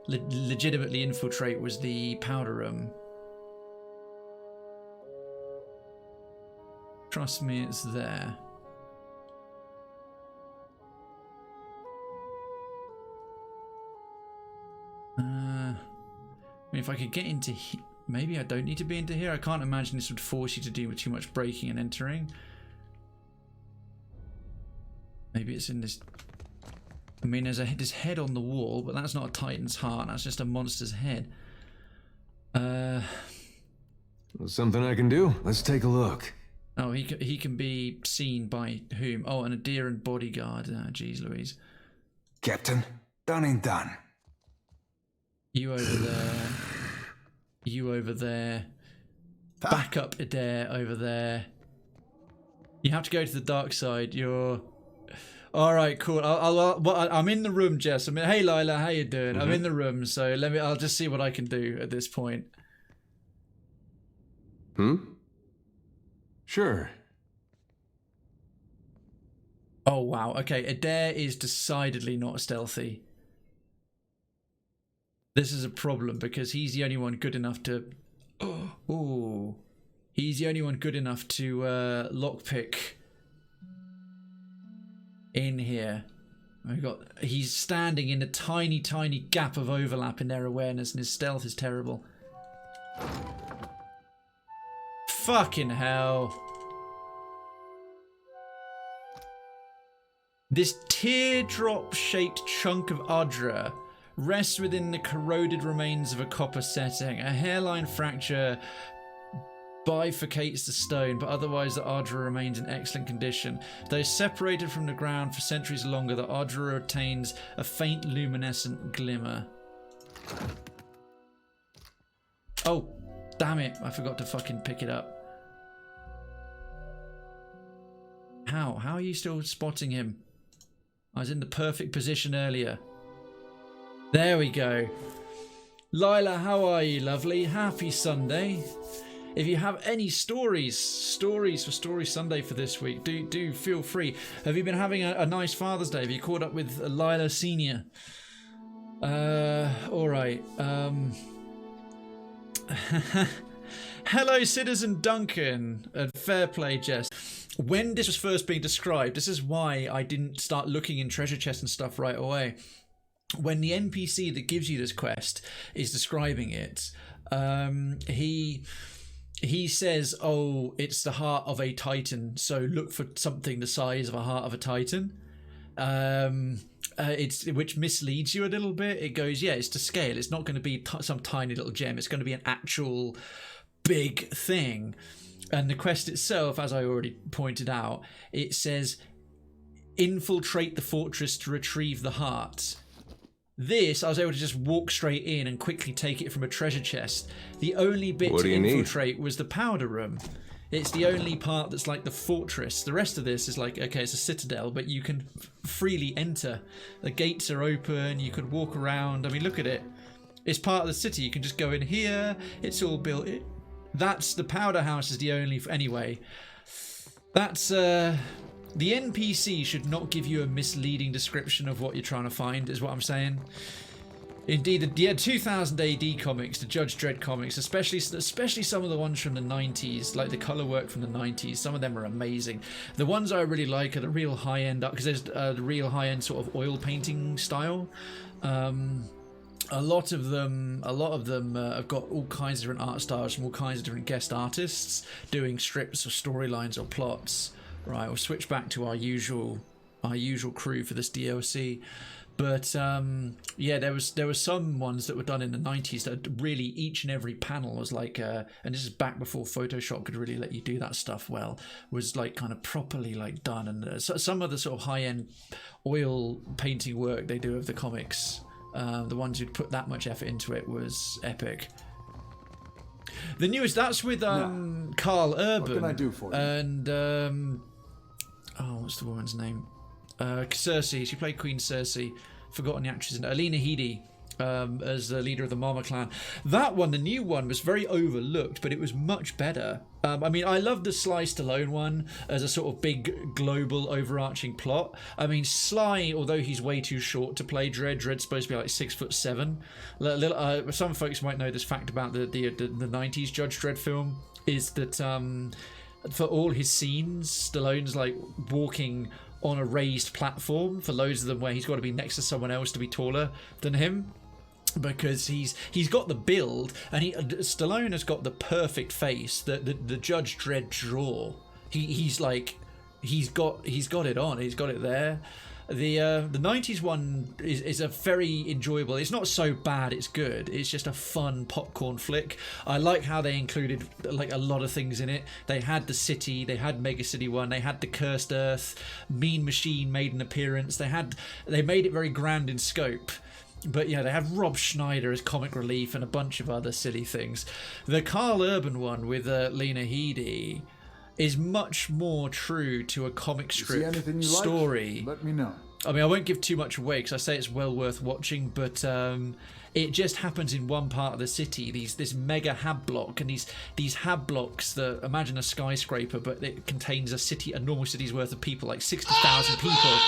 legitimately infiltrate, was the powder room. Trust me, it's there. I mean, if I could get into here, maybe I don't need to be into here. I can't imagine this would force you to do too much breaking and entering. Maybe it's in this. I mean, there's this head on the wall, but that's not a Titan's heart. That's just a monster's head. Something I can do. Let's take a look. Oh, he can be seen by whom? Oh, and a deer and bodyguard. Jeez Louise. Captain, done and done. You over there. You over there. Back up Adair over there. You have to go to the dark side. You're... Alright, cool. I'm in the room, Jess. I mean, hey Lila, how you doing? I'm in the room, so I'll just see what I can do at this point. Sure. Oh wow, okay. Adair is decidedly not stealthy. This is a problem because he's the only one good enough to... Oh. He's the only one good enough to lockpick in here. He's standing in a tiny, tiny gap of overlap in their awareness, and his stealth is terrible. Fucking hell. This teardrop-shaped chunk of Adra rests within the corroded remains of a copper setting. A hairline fracture bifurcates the stone, but otherwise the Adra remains in excellent condition. Though separated from the ground for centuries longer, the Adra retains a faint luminescent glimmer. Oh, damn it. I forgot to fucking pick it up. How? How are you still spotting him? I was in the perfect position earlier. There we go. Lila, how are you, lovely? Happy Sunday. If you have any stories for Story Sunday for this week, do feel free. Have you been having a nice Father's Day? Have you caught up with Lila Senior? Alright. Hello, Citizen Duncan. Fair play, Jess. When this was first being described, this is why I didn't start looking in treasure chests and stuff right away. When the NPC that gives you this quest is describing it, he says, oh, it's the heart of a Titan, so look for something the size of a heart of a Titan. Which misleads you a little bit. It goes, yeah, it's to scale. It's not going to be some tiny little gem. It's going to be an actual big thing. And the quest itself, as I already pointed out, it says, infiltrate the fortress to retrieve the heart. This, I was able to just walk straight in and quickly take it from a treasure chest. The only bit to infiltrate was the powder room. It's the only part that's like the fortress. The rest of this is like, okay, it's a citadel, but you can freely enter. The gates are open, you could walk around. I mean, look at it. It's part of the city. You can just go in here. It's all built. That's the powder house is the only... Anyway, that's... the NPC should not give you a misleading description of what you're trying to find, is what I'm saying. Indeed, the 2000 AD comics, the Judge Dredd comics, especially some of the ones from the 90s, like the color work from the 90s, some of them are amazing. The ones I really like are the real high-end, because there's the real high-end sort of oil painting style. A lot of them have got all kinds of different art styles from all kinds of different guest artists doing strips or storylines or plots. Right, we'll switch back to our usual crew for this DLC. But yeah, there was some ones that were done in the 90s that really each and every panel was like, and this is back before Photoshop could really let you do that stuff well, was like kind of properly like done. And some of the sort of high-end oil painting work they do of the comics, the ones who'd put that much effort into it, was epic. The newest, that's with Carl Urban. What can I do for you? And what's the woman's name? Cersei. She played Queen Cersei. Forgotten the actress. Alina Headey as the leader of the Mama clan. That one, the new one, was very overlooked, but it was much better. I mean, I love the Sly Stallone one as a sort of big global overarching plot. I mean, Sly, although he's way too short to play Dredd, Dredd's supposed to be like 6'7". Some folks might know this fact about the 90s Judge Dredd film, is that for all his scenes, Stallone's like walking on a raised platform for loads of them, where he's got to be next to someone else to be taller than him, because he's got the build, and Stallone has got the perfect face, the Judge Dredd draw. He's got it on. He's got it there. The 90s one is a very enjoyable. It's not so bad it's good. It's just a fun popcorn flick. I like how they included like a lot of things in it. They had the city, they had Mega City 1, they had the Cursed Earth, Mean Machine made an appearance. They made it very grand in scope. But yeah, they had Rob Schneider as comic relief and a bunch of other silly things. The Carl Urban one with Lena Headey is much more true to a comic strip story. Let me know. I mean, I won't give too much away because I say it's well worth watching, but it just happens in one part of the city. This mega hab block, and these hab blocks that, imagine a skyscraper, but it contains a normal city's worth of people, like 60,000 people.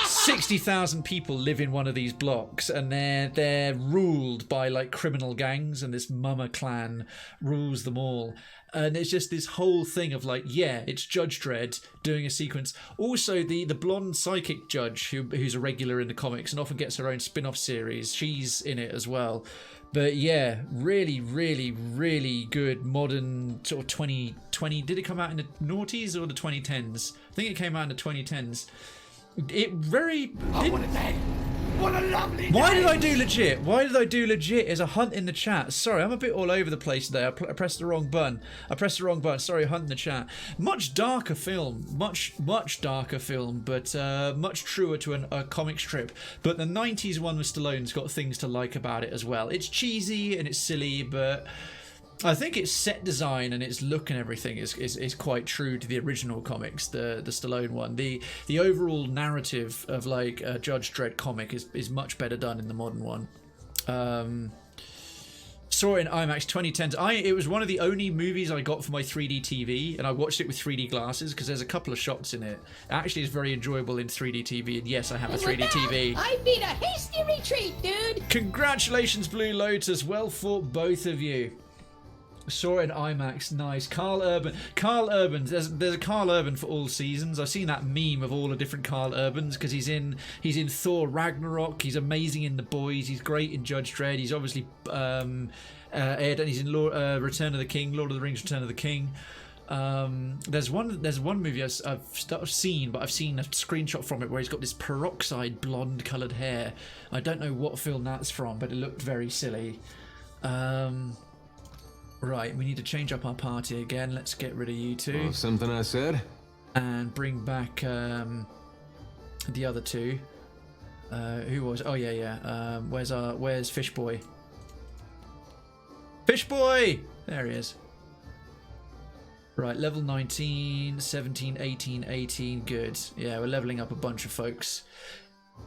60,000 people live in one of these blocks, and they're ruled by like criminal gangs, and this Mama clan rules them all. And it's just this whole thing of like, yeah, it's Judge Dredd doing a sequence. Also, the blonde psychic judge who's a regular in the comics and often gets her own spin-off series, she's in it as well. But yeah, really, really, really good modern sort of 2020. Did it come out in the noughties or the 2010s? I think it came out in the 2010s. It very... What a lovely Why did I do legit? Why did I do legit as a hunt in the chat? Sorry, I'm a bit all over the place today. I pressed the wrong button. Sorry, hunt in the chat. Much darker film. Much darker film, but much truer to a comic strip. But the 90s one with Stallone's got things to like about it as well. It's cheesy and it's silly, but I think its set design and its look and everything is quite true to the original comics, the Stallone one. The overall narrative of like a Judge Dredd comic is much better done in the modern one. Saw it in IMAX 2010. It was one of the only movies I got for my 3D TV, and I watched it with 3D glasses because there's a couple of shots in it. Actually, it's very enjoyable in 3D TV, and yes, I have a 3D TV. I made a hasty retreat, dude. Congratulations, Blue Lotus. Well fought, both of you. Saw it in IMAX, nice. Carl Urban. There's a Carl Urban for all seasons. I've seen that meme of all the different Carl Urbans because he's in Thor Ragnarok. He's amazing in The Boys. He's great in Judge Dredd. He's obviously Ed, and he's in Return of the King, Lord of the Rings, Return of the King. There's one movie I've seen, but I've seen a screenshot from it where he's got this peroxide blonde coloured hair. I don't know what film that's from, but it looked very silly. Right, we need to change up our party again. Let's get rid of you two. Oh, something I said? And bring back the other two. Who was? Oh yeah. Where's Fishboy? Fishboy! There he is. Right, level 19, 17, 18, 18. Good. Yeah, we're leveling up a bunch of folks.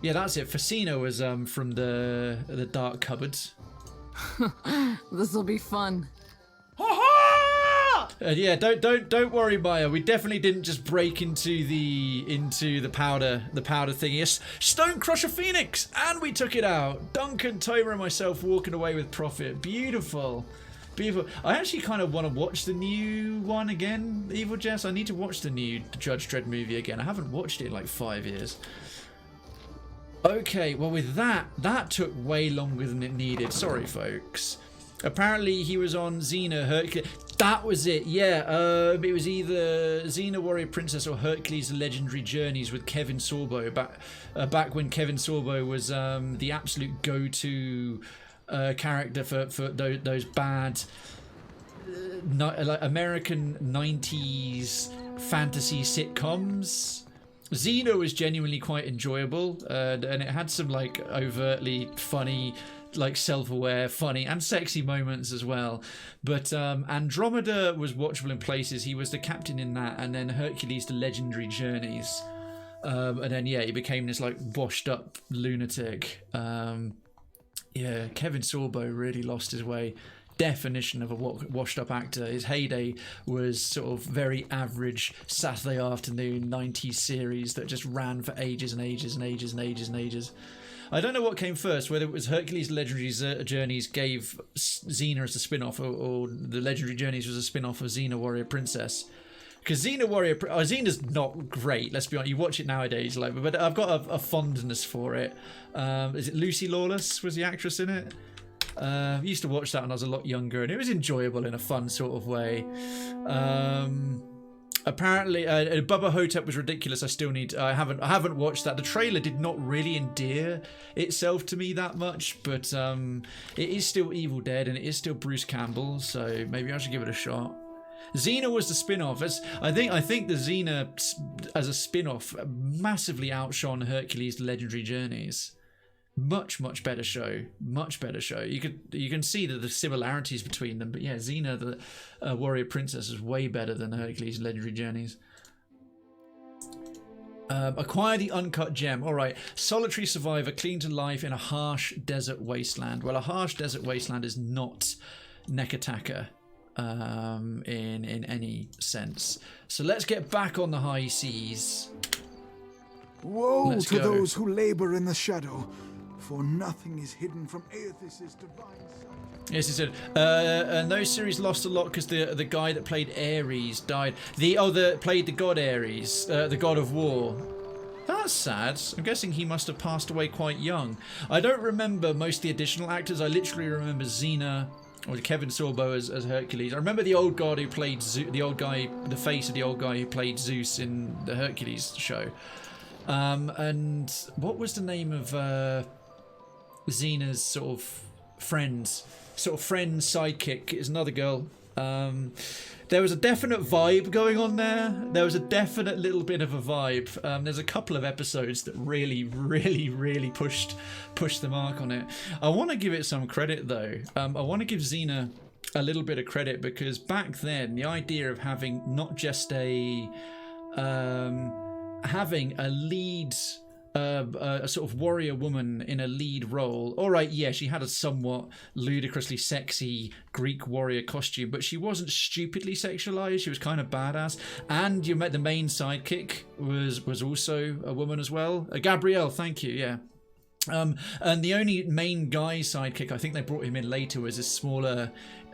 Yeah, that's it. Facino was from the Dark Cupboards. This'll be fun. Ha ha! Yeah, don't worry, Maya. We definitely didn't just break into the powder thing. Yes, Stone Crusher Phoenix, and we took it out. Duncan, Tomer, and myself walking away with profit. Beautiful. Beautiful. I actually kind of want to watch the new one again, Evil Jess. I need to watch the new Judge Dredd movie again. I haven't watched it in like 5 years. Okay, well with that took way longer than it needed. Sorry, folks. Apparently he was on Xena, Hercules. That was it, yeah. It was either Xena Warrior Princess or Hercules: The Legendary Journeys with Kevin Sorbo. Back when Kevin Sorbo was the absolute go-to character for those bad like American 90s fantasy sitcoms. Xena was genuinely quite enjoyable, and it had some like overtly funny, like self-aware, funny and sexy moments as well. But Andromeda was watchable in places. He was the captain in that, and then Hercules: The Legendary Journeys, and then yeah, he became this like washed-up lunatic. Yeah, Kevin Sorbo really lost his way. Definition of a washed-up actor. His heyday was sort of very average Saturday afternoon 90s series that just ran for ages and ages and ages and ages and ages. I don't know what came first, whether it was Hercules: Legendary Journeys gave Xena as a spin-off, or the Legendary Journeys was a spin-off of Xena Warrior Princess. Because Xena's not great, let's be honest. You watch it nowadays, like, but I've got a fondness for it. Is it Lucy Lawless was the actress in it? I used to watch that when I was a lot younger, and it was enjoyable in a fun sort of way. Apparently, Bubba Hotep was ridiculous. I haven't watched that. The trailer did not really endear itself to me that much, but it is still Evil Dead, and it is still Bruce Campbell, so maybe I should give it a shot. Xena was the spin-off. I think the Xena as a spin-off massively outshone Hercules: The Legendary Journeys. Much better show. Much better show. You can see the similarities between them, but yeah, Xena the Warrior Princess is way better than Hercules: Legendary Journeys. Acquire the uncut gem. All right, solitary survivor, cling to life in a harsh desert wasteland. Well, a harsh desert wasteland is not Nekataka in any sense. So let's get back on the high seas. Woe to those who labor in the shadow, for nothing is hidden from Aethys' divine sight. Yes, he said. And those series lost a lot because the guy that played Ares died. Played the god Ares, the god of war. That's sad. I'm guessing he must have passed away quite young. I don't remember most of the additional actors. I literally remember Xena, or Kevin Sorbo as Hercules. I remember the old god who played the face of the old guy who played Zeus in the Hercules show. And what was the name of Xena's sort of friend sidekick? Is another girl. There was a definite vibe going on there. There was a definite little bit of a vibe. There's a couple of episodes that really pushed the mark on it. I want to give it some credit though. I want to give Xena a little bit of credit, because back then the idea of having not just having a lead, a sort of warrior woman in a lead role. All right, yeah, she had a somewhat ludicrously sexy Greek warrior costume, but she wasn't stupidly sexualized. She was kind of badass. And you met the main sidekick was also a woman as well. Gabrielle, thank you, yeah. And the only main guy sidekick, I think they brought him in later, was this smaller,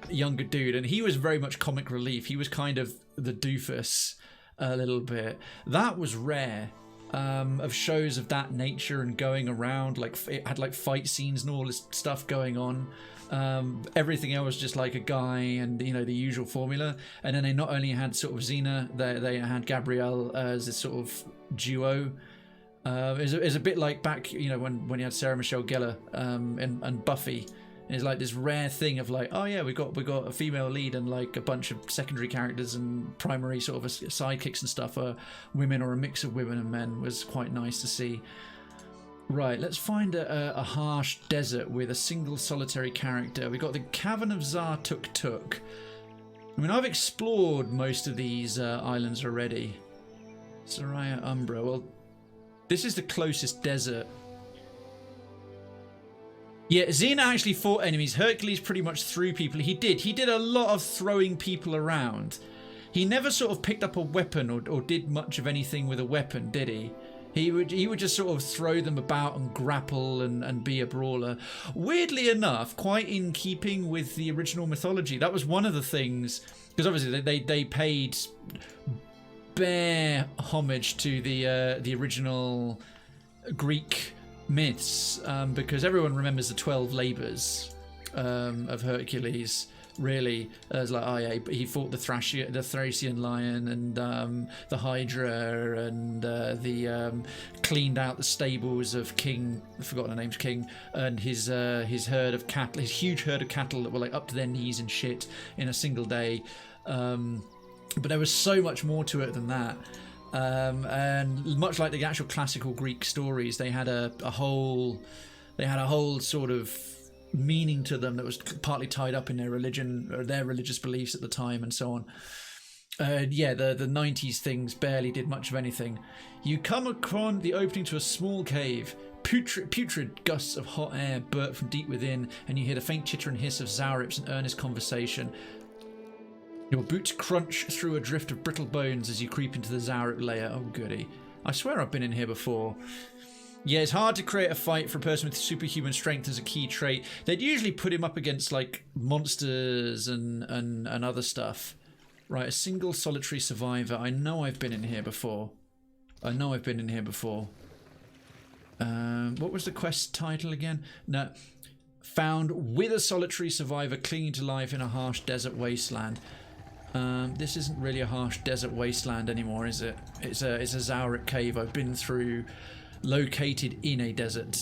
younger dude, and he was very much comic relief. He was kind of the doofus a little bit. That was rare. Of shows of that nature and going around, like it had like fight scenes and all this stuff going on. Everything else was just like a guy and, you know, the usual formula. And then they not only had sort of Xena, they had Gabrielle as this sort of duo. It was a bit like back, you know, when you had Sarah Michelle Gellar and Buffy. It's like this rare thing of like, oh yeah, we got a female lead and like a bunch of secondary characters and primary sort of sidekicks and stuff are women, or a mix of women and men. Was quite nice to see. Right, let's find a harsh desert with a single solitary character. We got the Cavern of Zartuk. I mean, I've explored most of these islands already. Soraya Umbra. Well, this is the closest desert. Yeah, Xena actually fought enemies. Hercules pretty much threw people. He did a lot of throwing people around. he never sort of picked up a weapon or did much of anything with a weapon, did he? He would just sort of throw them about and grapple and be a brawler. Weirdly enough, quite in keeping with the original mythology. That was one of the things, because obviously they paid bare homage to the original Greek myths, because everyone remembers the 12 labors of Hercules. Really, as like, oh yeah, he fought the Thracian lion and the Hydra, and cleaned out the stables of King, I've forgotten the name's King, and his herd of cattle, his huge herd of cattle that were like up to their knees in shit in a single day. But there was so much more to it than that. And much like the actual classical Greek stories, they had a whole sort of meaning to them that was partly tied up in their religion or their religious beliefs at the time and so on. Yeah, the 90s things barely did much of anything. You come upon the opening to a small cave. Putrid gusts of hot air burst from deep within, and you hear the faint chitter and hiss of Zaurips and earnest conversation. Your boots crunch through a drift of brittle bones as you creep into the Zaurip layer. Oh goody. I swear I've been in here before. Yeah, it's hard to create a fight for a person with superhuman strength as a key trait. They'd usually put him up against, like, monsters and other stuff. Right, a single solitary survivor. I know I've been in here before. What was the quest title again? No. Found with a solitary survivor clinging to life in a harsh desert wasteland. This isn't really a harsh desert wasteland anymore, is it? It's a Zauric cave I've been through, located in a desert.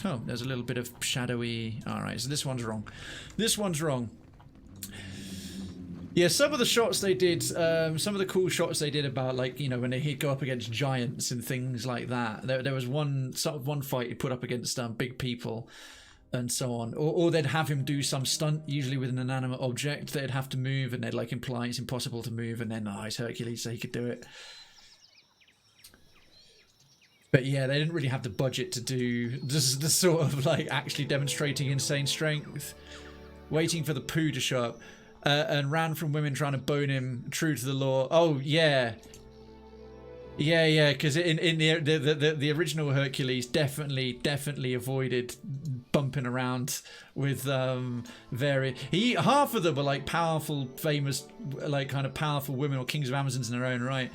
Oh, there's a little bit of shadowy... Alright, so this one's wrong. Yeah, some of the shots they did, some of the cool shots they did about, like, you know, when he'd go up against giants and things like that. There was one fight he put up against big people and so on. Or they'd have him do some stunt, usually with an inanimate object. They'd have to move and they'd, like, imply it's impossible to move, and then, oh, it's Hercules, so he could do it. But yeah, they didn't really have the budget to do this, the sort of, like, actually demonstrating insane strength. Waiting for the poo to show up. And ran from women trying to bone him, true to the law. Oh, yeah. Yeah, because in the original Hercules definitely avoided bumping around with half of them were, like, powerful, famous, like, kind of powerful women or kings of Amazons in their own right.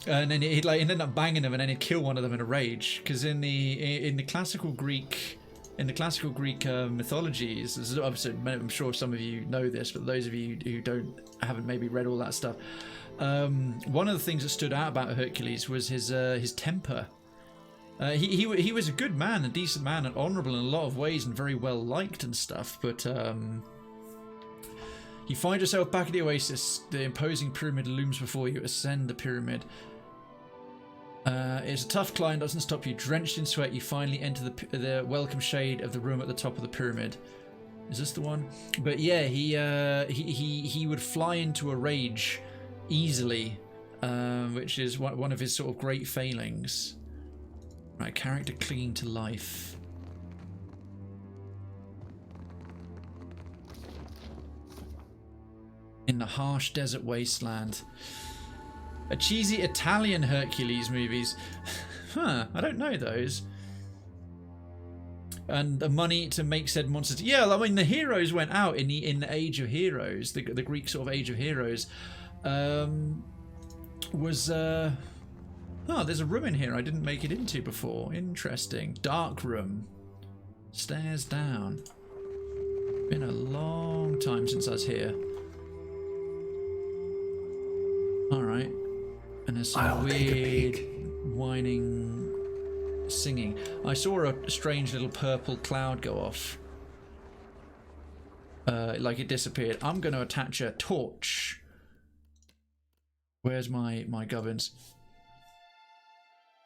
And then he'd ended up banging them, and then he'd kill one of them in a rage. Because in the classical Greek mythologies, I'm sure some of you know this, but those of you who haven't maybe read all that stuff, one of the things that stood out about Hercules was his temper. He was a good man, a decent man, and honourable in a lot of ways, and very well liked and stuff. But you find yourself back at the oasis. The imposing pyramid looms before you. Ascend the pyramid. It's a tough climb, doesn't stop you. Drenched in sweat, you finally enter the welcome shade of the room at the top of the pyramid. Is this the one? But yeah, he would fly into a rage easily, which is one of his sort of great failings. Right, character clinging to life. In the harsh desert wasteland. A cheesy Italian Hercules movies. Huh, I don't know those. And the money to make said monsters. Yeah, I mean, the heroes went out in the Age of Heroes, the Greek sort of Age of Heroes. There's a room in here I didn't make it into before. Interesting. Dark room. Stairs down. Been a long time since I was here. Alright. And there's some weird whining singing. I saw a strange little purple cloud go off. Like it disappeared. I'm going to attach a torch. Where's my gubbins?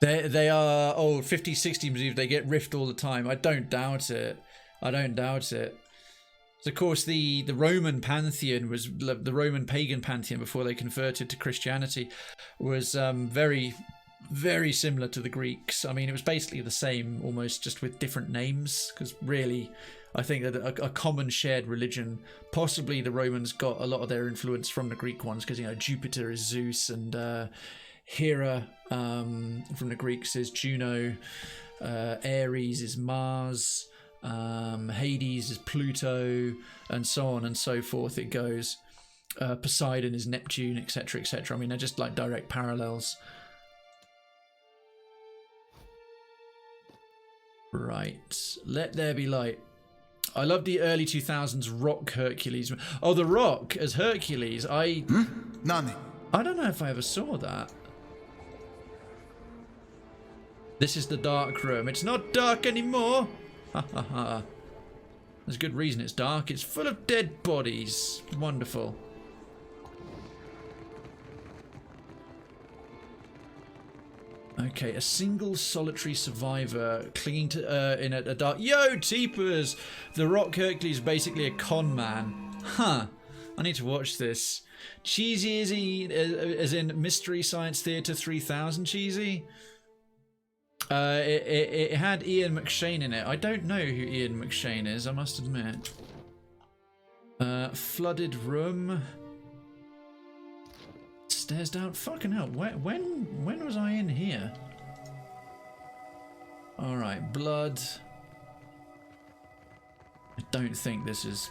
They are old 50s, 60s movies. They get riffed all the time. I don't doubt it. So of course the Roman pantheon was the Roman pagan pantheon before they converted to Christianity was very, very similar to the Greeks. I mean, it was basically the same, almost just with different names, because really I think that a common shared religion. Possibly the Romans got a lot of their influence from the Greek ones, because Jupiter is Zeus, and Hera from the Greeks is Juno, Ares is Mars, Hades is Pluto, and so on and so forth. It goes. Poseidon is Neptune, etc., etc. I mean, they're just like direct parallels. Right, let there be light. I love the early 2000s Rock Hercules. Oh, The Rock as Hercules. Nani? I don't know if I ever saw that. This is the dark room. It's not dark anymore. Ha ha ha. There's good reason it's dark. It's full of dead bodies. Wonderful. Okay, a single solitary survivor clinging to in a dark. Yo, Teepers! The Rock Hercules is basically a con man. Huh. I need to watch this. Cheesy is he, as in Mystery Science Theater 3000 cheesy? It had Ian McShane in it. I don't know who Ian McShane is, I must admit. Flooded room. Stairs down. Fucking hell. When was I in here? Alright, blood. I don't think this is...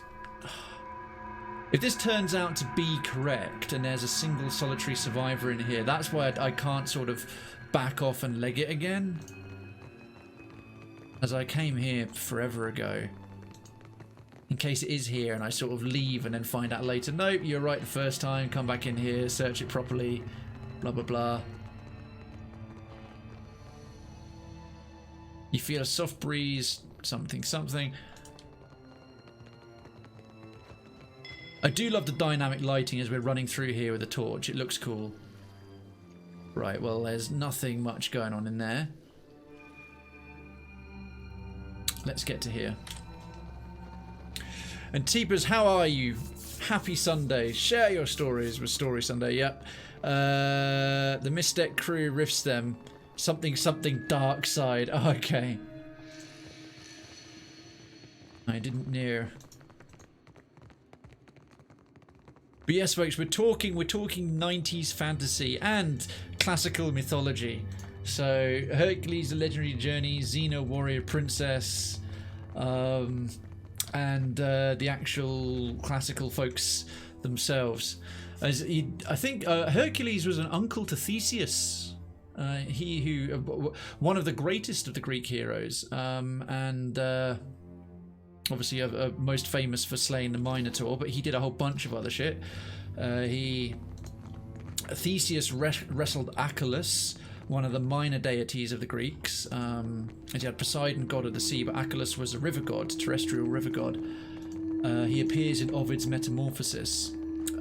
If this turns out to be correct and there's a single solitary survivor in here, that's why I can't sort of back off and leg it again. As I came here forever ago. In case it is here and I sort of leave and then find out later, nope, you're right the first time, come back in here, search it properly, blah blah blah. You feel a soft breeze, something something. I do love the dynamic lighting as we're running through here with a torch, it looks cool. Right, well there's nothing much going on in there. Let's get to here. And Teepers, how are you? Happy Sunday. Share your stories with Story Sunday. Yep. The Misdeck crew riffs them. Something dark side. Oh, okay. I didn't know. But yes, folks, we're talking 90s fantasy and classical mythology. So Hercules, the Legendary Journey, Xena, Warrior Princess, and the actual classical folks themselves. I think Hercules was an uncle to Theseus, one of the greatest of the Greek heroes, and obviously most famous for slaying the Minotaur, but he did a whole bunch of other shit. Theseus wrestled Achelous, one of the minor deities of the Greeks. And you had Poseidon, god of the sea, but Achelous was a river god, terrestrial river god. He appears in Ovid's Metamorphosis.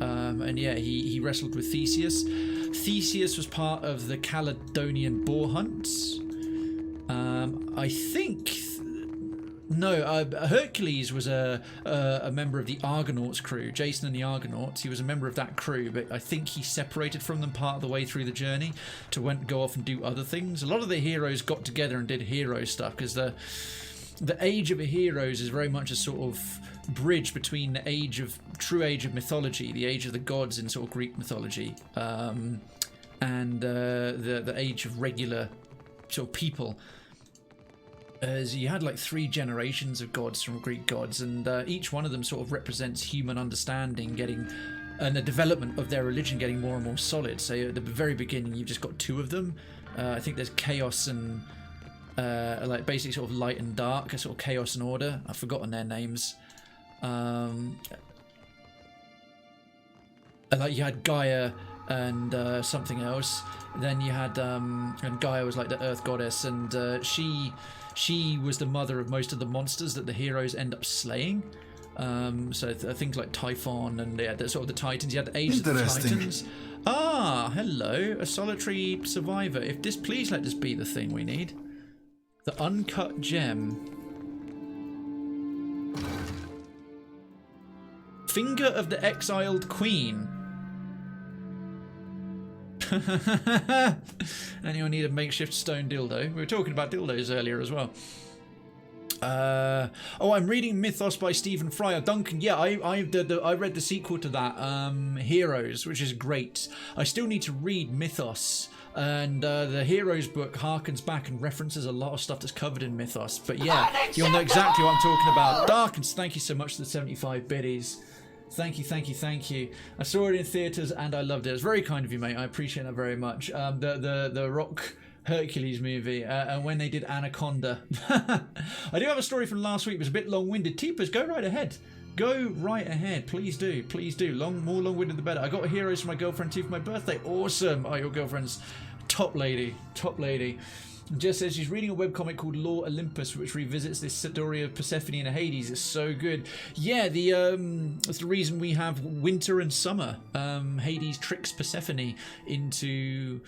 And yeah, he wrestled with Theseus. Theseus was part of the Caledonian boar hunts. I think... No, Hercules was a member of the Argonauts crew, Jason and the Argonauts. He was a member of that crew, but I think he separated from them part of the way through the journey to go off and do other things. A lot of the heroes got together and did hero stuff, because the age of heroes is very much a sort of bridge between the true age of mythology, the age of the gods in sort of Greek mythology, and the age of regular sort of people. As you had like 3 generations of gods from Greek gods, and each one of them sort of represents human understanding and the development of their religion getting more and more solid. So at the very beginning you've just got 2 of them. I think there's chaos and like basically sort of light and dark, a sort of chaos and order. I've forgotten their names. Like you had Gaia and something else. Then you had and Gaia was like the earth goddess, and she was the mother of most of the monsters that the heroes end up slaying. So things like Typhon and sort of the Titans. You had the Age of the Titans. Ah, hello, a solitary survivor. Please let this be the thing we need. The uncut gem. Finger of the exiled queen. Anyone need a makeshift stone dildo? We were talking about dildos earlier as well. I'm reading Mythos by Stephen Fry. Duncan, yeah, I read the sequel to that, Heroes, which is great. I still need to read Mythos, and the Heroes book harkens back and references a lot of stuff that's covered in Mythos. But yeah, you'll know exactly what I'm talking about. Darkens, thank you so much for the 75 biddies. Thank you, thank you, thank you. I saw it in theatres and I loved it. It was very kind of you, mate. I appreciate that very much. The Rock Hercules movie, and when they did Anaconda. I do have a story from last week. It was a bit long-winded. Teepers, go right ahead. Go right ahead. Please do. Please do. More long-winded the better. I got Heroes for my girlfriend too for my birthday. Awesome. Oh, your girlfriend's top lady. Top lady. Jess says she's reading a webcomic called Law Olympus, which revisits this story of Persephone and Hades. It's so good. Yeah, that's the reason we have winter and summer. Hades tricks Persephone into...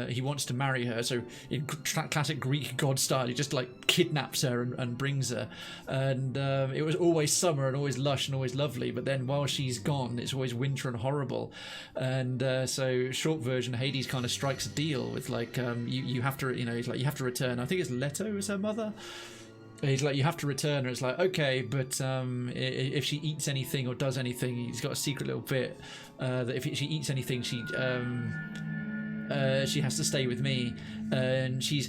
he wants to marry her, so in classic Greek god style, he just like kidnaps her and brings her. And it was always summer and always lush and always lovely, but then while she's gone, it's always winter and horrible. And so short version, Hades kind of strikes a deal with like you have to, he's like, you have to return. I think it's Leto is her mother. He's like, you have to return her. It's like, okay, but if she eats anything or does anything, he's got a secret little bit that if she eats anything, she has to stay with me, and she's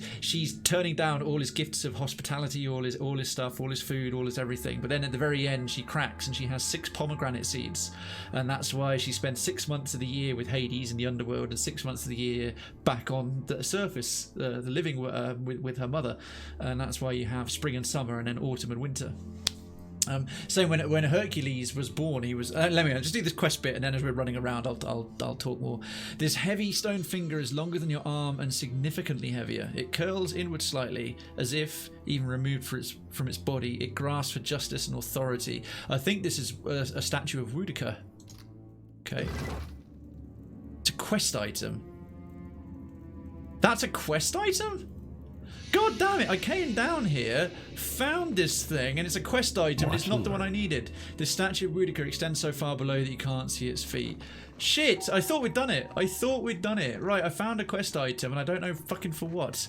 turning down all his gifts of hospitality, all his stuff, all his food, all his everything. But then at the very end, she cracks and she has 6 pomegranate seeds, and that's why she spends 6 months of the year with Hades in the underworld and 6 months of the year back on the surface, the living with her mother, and that's why you have spring and summer and then autumn and winter. So when Hercules was born, he was. Let me just do this quest bit, and then as we're running around, I'll talk more. This heavy stone finger is longer than your arm and significantly heavier. It curls inward slightly, as if even removed from its body, it grasps for justice and authority. I think this is a statue of Wudica. Okay, it's a quest item. That's a quest item? God damn it, I came down here, found this thing, and it's a quest item, and it's not the one I needed. The statue of Wudica extends so far below that you can't see its feet. Shit, I thought we'd done it. Right, I found a quest item, and I don't know fucking for what.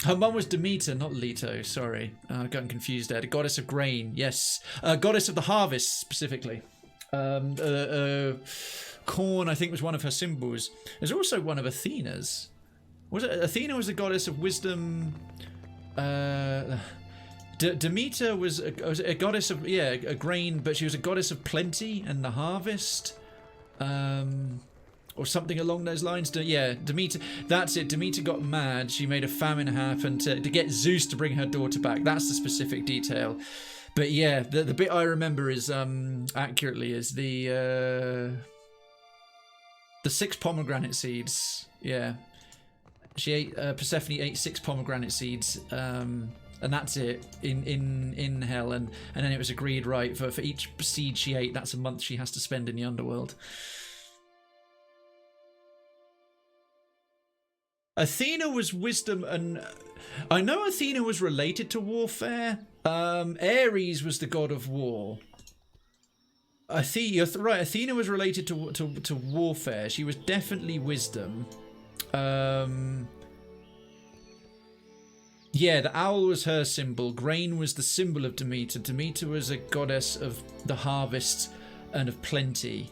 Her mum was Demeter, not Leto, sorry. I got confused there. The goddess of grain, yes. Goddess of the harvest, specifically. Corn, I think, was one of her symbols. There's also one of Athena's. Was it Athena was the goddess of wisdom? Demeter was a goddess of a grain, but she was a goddess of plenty and the harvest, or something along those lines. Demeter. That's it. Demeter got mad. She made a famine happen to get Zeus to bring her daughter back. That's the specific detail. But yeah, the bit I remember is accurately is the 6 pomegranate seeds. Yeah. She ate Persephone ate 6 pomegranate seeds, and that's it in hell. And then it was agreed, right, for each seed she ate, that's a month she has to spend in the underworld. Athena was wisdom, and I know Athena was related to warfare. Ares was the god of war. Athena was related to warfare. She was definitely wisdom. The owl was her symbol. Grain was the symbol of Demeter. Demeter was a goddess of the harvest and of plenty.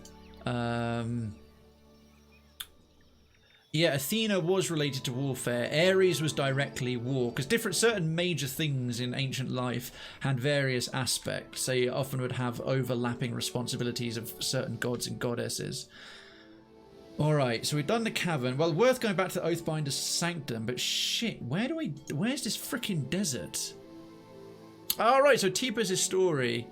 Athena was related to warfare. Ares was directly war, because certain major things in ancient life had various aspects. They often would have overlapping responsibilities of certain gods and goddesses. Alright, so we've done the cavern. Well, worth going back to the Oathbinder's Sanctum, but shit, where's this freaking desert? Alright, so Teepers' story.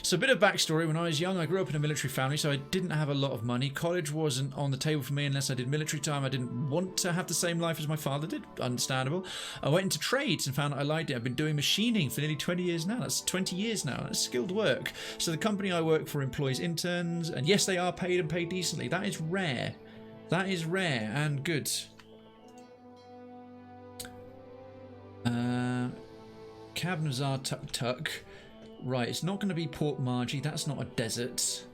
So a bit of backstory. When I was young, I grew up in a military family, so I didn't have a lot of money. College wasn't on the table for me unless I did military time. I didn't want to have the same life as my father did. Understandable. I went into trades and found that I liked it. I've been doing machining for nearly 20 years now. That's 20 years now. That's skilled work. So the company I work for employs interns, and yes, they are paid and paid decently. That is rare. That is rare and good. Kabnazar Tuk Tuk. Right, it's not going to be Port Margie. That's not a desert.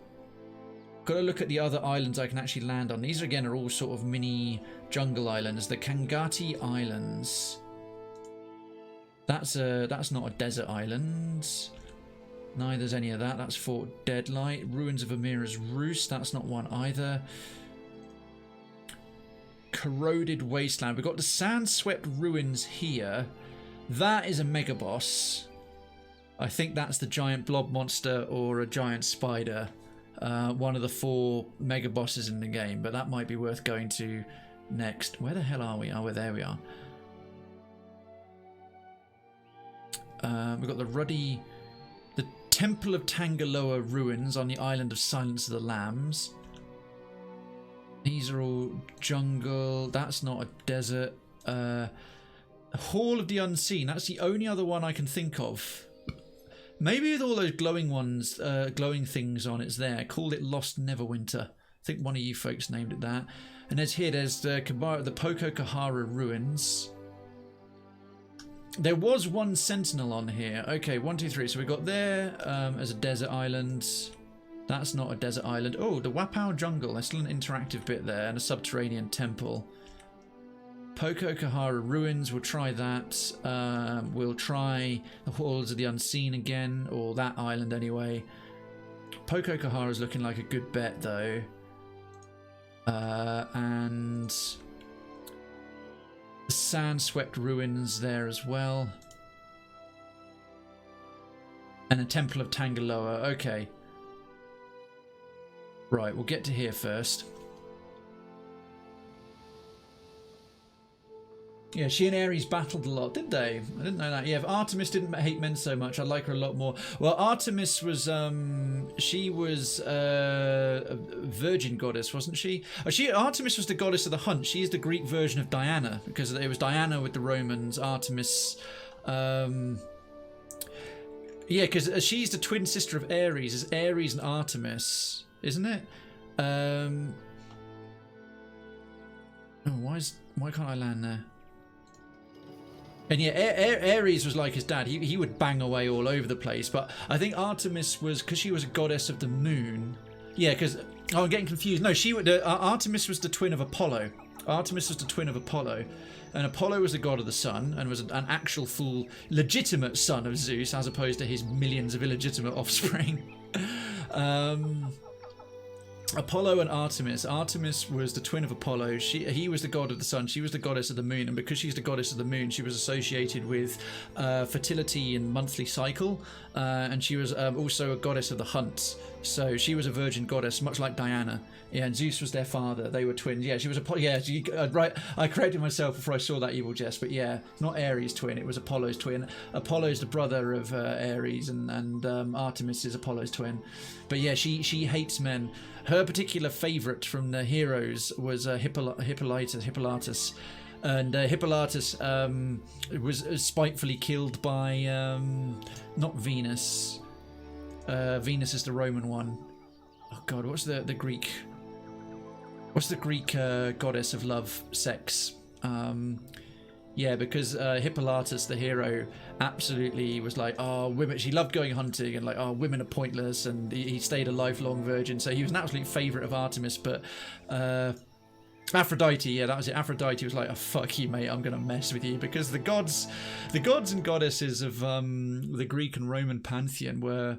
Got to look at the other islands I can actually land on. These, again, are all sort of mini jungle islands. The Kangati Islands. That's not a desert island. Neither's any of that. That's Fort Deadlight. Ruins of Amira's Roost. That's not one either. Corroded Wasteland. We've got the Sand-Swept Ruins here. That is a mega boss. I think that's the giant blob monster or a giant spider. One of the 4 mega bosses in the game, but that might be worth going to next. Where the hell are we? Oh, well, there we are. We've got the Temple of Tangaloa ruins on the island of Silence of the Lambs. These are all jungle. That's not a desert. Hall of the Unseen. That's the only other one I can think of. Maybe with all those glowing ones, glowing things on it's there. Called it Lost Neverwinter. I think one of you folks named it that. And there's the Poko Kahara ruins. There was one sentinel on here. Okay, 1, 2, 3. So we got there as a desert island. That's not a desert island. Oh, the Wapau jungle. There's still an interactive bit there and a subterranean temple. Poko Kahara ruins. We'll try that. We'll try the Halls of the Unseen again, or that island anyway. Poko Kahara is looking like a good bet though. And the Sand-Swept Ruins there as well. And the Temple of Tangaloa. Okay. Right, we'll get to here first. Yeah, she and Ares battled a lot, did they? I didn't know that. Yeah, if Artemis didn't hate men so much, I'd like her a lot more. Well, Artemis was, she was a virgin goddess, wasn't she? Artemis was the goddess of the hunt. She's the Greek version of Diana, because it was Diana with the Romans, Artemis. Yeah, because she's the twin sister of Ares. It's Ares and Artemis, isn't it? Oh, why can't I land there? And yeah, Ares was like his dad. He would bang away all over the place. But I think Artemis was, because she was a goddess of the moon. Yeah, because I'm getting confused. No, Artemis was the twin of Apollo. Artemis was the twin of Apollo. And Apollo was the god of the sun and was an actual full legitimate son of Zeus, as opposed to his millions of illegitimate offspring. Apollo and Artemis. Artemis was the twin of Apollo. He was the god of the sun. She was the goddess of the moon. And because she's the goddess of the moon, she was associated with fertility and monthly cycle. And she was also a goddess of the hunt. So she was a virgin goddess, much like Diana. Yeah, and Zeus was their father. They were twins. Yeah, she was right. I corrected myself before I saw that evil jest. But yeah, not Ares' twin. It was Apollo's twin. Apollo's the brother of Ares, and Artemis is Apollo's twin. But yeah, she hates men. Her particular favourite from the heroes was Hippolytus. And Hippolytus was spitefully killed by not Venus. Venus is the Roman one. Oh God, what's the Greek? What's the Greek goddess of love, sex? Yeah, because Hippolytus, the hero, absolutely was like, oh, women. She loved going hunting and like, oh, women are pointless, and he stayed a lifelong virgin. So he was an absolute favourite of Artemis, but Aphrodite, yeah, that was it. Aphrodite was like, oh, fuck you, mate, I'm gonna mess with you, because the gods and goddesses of the Greek and Roman pantheon were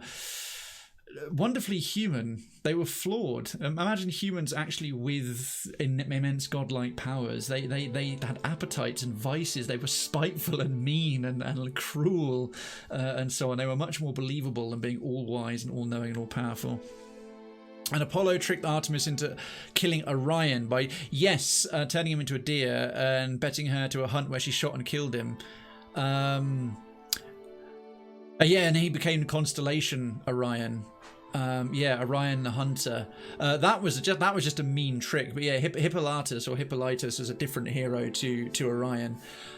wonderfully human. They were flawed. Imagine humans actually with immense godlike powers. They had appetites and vices. They were spiteful and mean and cruel and so on. They were much more believable than being all wise and all knowing and all powerful. And Apollo tricked Artemis into killing Orion by, turning him into a deer and betting her to a hunt where she shot and killed him. And he became the constellation Orion. Orion the Hunter. That was just a mean trick. But yeah, Hippolytus is a different hero to Orion.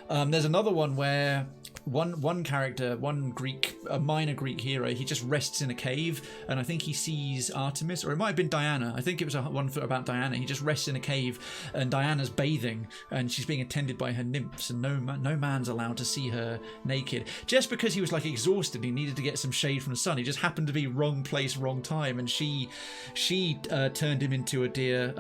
There's another one where one character, a minor Greek hero, he just rests in a cave, and I think he sees Artemis, or it might have been Diana. I think it was one about Diana. He just rests in a cave, and Diana's bathing, and she's being attended by her nymphs, and no man's allowed to see her naked. Just because he was like exhausted, he needed to get some shade from the sun. He just happened to be wrong place, wrong time, and she turned him into a deer,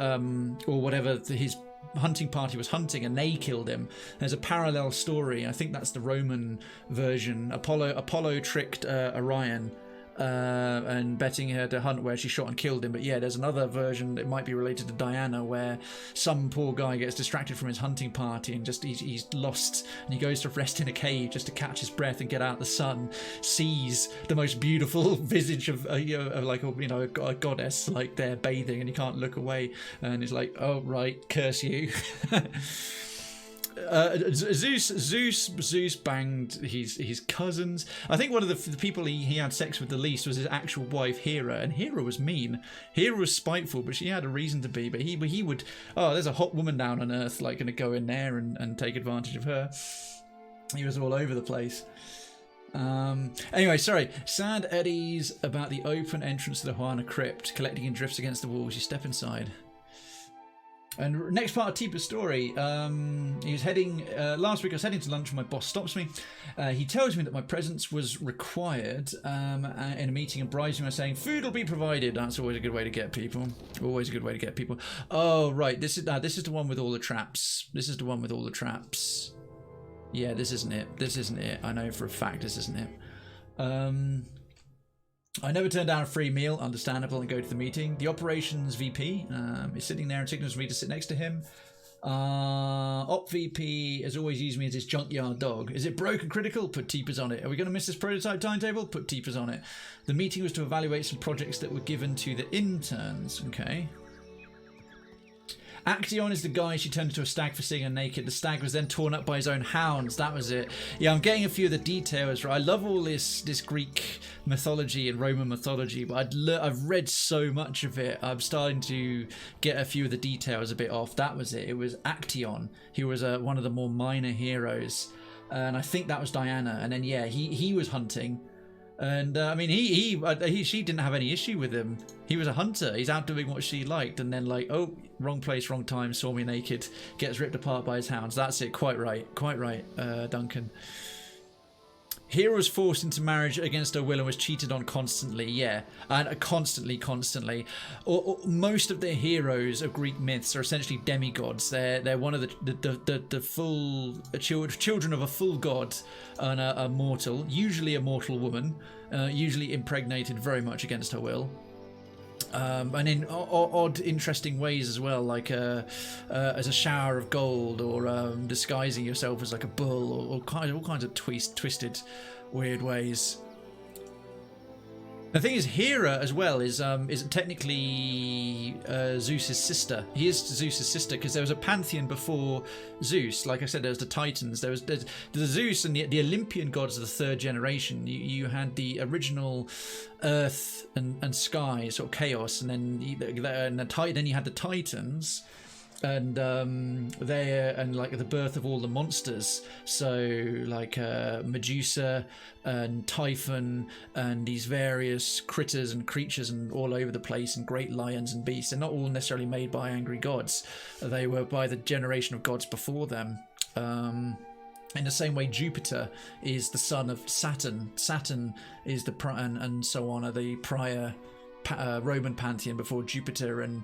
or whatever his hunting party was hunting and they killed him. There's a parallel story. I think that's the Roman version. Apollo tricked Orion and betting her to hunt where she shot and killed him. But yeah, there's another version that might be related to Diana where some poor guy gets distracted from his hunting party and just he's lost, and he goes to rest in a cave just to catch his breath and get out the sun, sees the most beautiful visage of a goddess like there bathing, and he can't look away, and he's like, oh right, curse you. Zeus banged his cousins. I think one of the people he had sex with the least was his actual wife Hera, and Hera was mean. Hera was spiteful, but she had a reason to be. But he would, oh, there's a hot woman down on Earth, like, gonna go in there and take advantage of her. He was all over the place. Anyway, sorry. Sad eddies about the open entrance to the Huana crypt, collecting in drifts against the walls. You step inside. And next part of Tipa's story, he was heading, last week I was heading to lunch and my boss stops me. He tells me that my presence was required in a meeting and bribes me by saying, food will be provided. That's always a good way to get people. Always a good way to get people. Oh, right, this is the one with all the traps. This is the one with all the traps. Yeah, this isn't it. This isn't it. I know for a fact this isn't it. I never turn down a free meal, understandable, and go to the meeting. The operations VP is sitting there and signals for me to sit next to him. Op VP has always used me as his junkyard dog. Is it broke and critical? Put Teepers on it. Are we going to miss this prototype timetable? Put Teepers on it. The meeting was to evaluate some projects that were given to the interns. Okay. Actaeon is the guy she turned into a stag for seeing her naked. The stag was then torn up by his own hounds. That was it. Yeah, I'm getting a few of the details right. I love all this Greek mythology and Roman mythology, but I've read so much of it. I'm starting to get a few of the details a bit off. That was it. It was Actaeon. He was one of the more minor heroes, and I think that was Diana. And then yeah, he was hunting. And I mean, she didn't have any issue with him. He was a hunter. He's out doing what she liked, and then like, oh, wrong place, wrong time. Saw me naked. Gets ripped apart by his hounds. That's it. Quite right, Duncan. Hera was forced into marriage against her will and was cheated on constantly. Yeah, and constantly. Most of the heroes of Greek myths are essentially demigods. They're one of the full children of a full god and a mortal, usually a mortal woman, usually impregnated very much against her will. And in odd, interesting ways as well, like as a shower of gold, or disguising yourself as like a bull, or all kinds of twisted, weird ways. The thing is, Hera as well is technically Zeus's sister. He is Zeus's sister because there was a pantheon before Zeus. Like I said, there was the Titans. There's the Zeus and the Olympian gods of the third generation. You had the original Earth and sky, sort of chaos, and then then you had the Titans. And like the birth of all the monsters, so like Medusa and Typhon and these various critters and creatures and all over the place, and great lions and beasts. They're not all necessarily made by angry gods. They were by the generation of gods before them. In the same way, Jupiter is the son of Saturn. Saturn is and so on are the prior Roman pantheon before Jupiter. And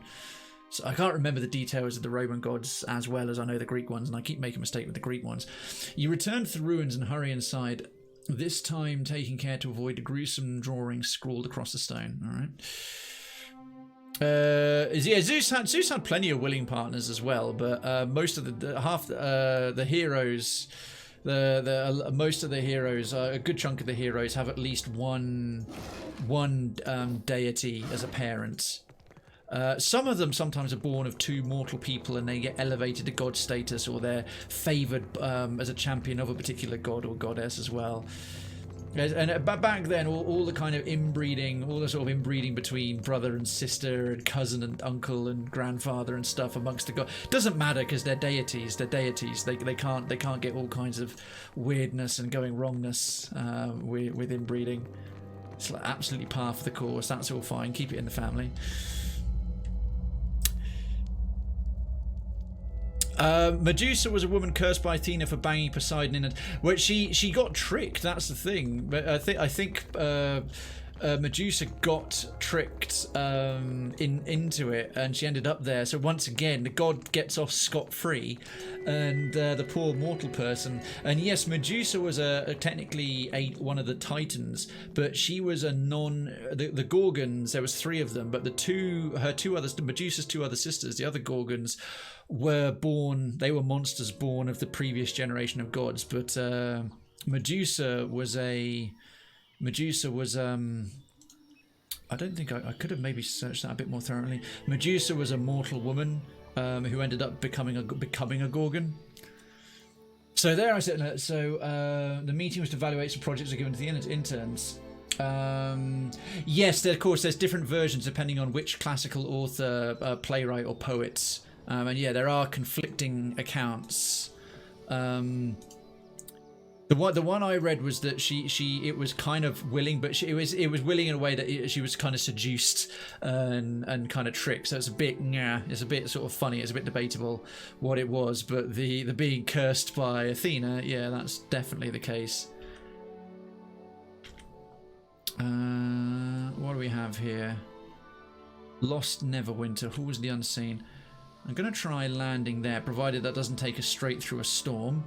so I can't remember the details of the Roman gods as well as I know the Greek ones, and I keep making a mistake with the Greek ones. You return to the ruins and hurry inside, this time taking care to avoid the gruesome drawings scrawled across the stone. All right. Zeus had plenty of willing partners as well, but most of the heroes, most of the heroes, a good chunk of the heroes have at least one deity as a parent. Some of them sometimes are born of two mortal people and they get elevated to god status, or they're favoured as a champion of a particular god or goddess as well. And back then, all the kind of inbreeding, all the sort of inbreeding between brother and sister and cousin and uncle and grandfather and stuff amongst the gods doesn't matter because they're deities. They're deities. They can't get all kinds of weirdness and going wrongness with inbreeding. It's like absolutely par for the course. That's all fine. Keep it in the family. Medusa was a woman cursed by Athena for banging Poseidon in it. Well, she got tricked. That's the thing. But I think Medusa got tricked into it, and she ended up there. So once again, the god gets off scot-free, and the poor mortal person. And yes, Medusa was technically one of the Titans, but she was a the Gorgons. There was 3 of them, but Medusa's 2 other sisters, the other Gorgons, were born. They were monsters born of the previous generation of gods, but Medusa was I don't think I could have maybe searched that a bit more thoroughly. Medusa was a mortal woman who ended up becoming a Gorgon. So there I said. So the meeting was to evaluate some projects that were given to the interns. Yes, of course, there's different versions depending on which classical author, playwright, or poet. And yeah, there are conflicting accounts. The one I read was that it was kind of willing, but it was willing in a way that she was kind of seduced and kind of tricked. So it's a bit sort of funny. It's a bit debatable what it was, but the being cursed by Athena, yeah, that's definitely the case. What do we have here? Lost Neverwinter. Who was the unseen? I'm gonna try landing there, provided that doesn't take us straight through a storm.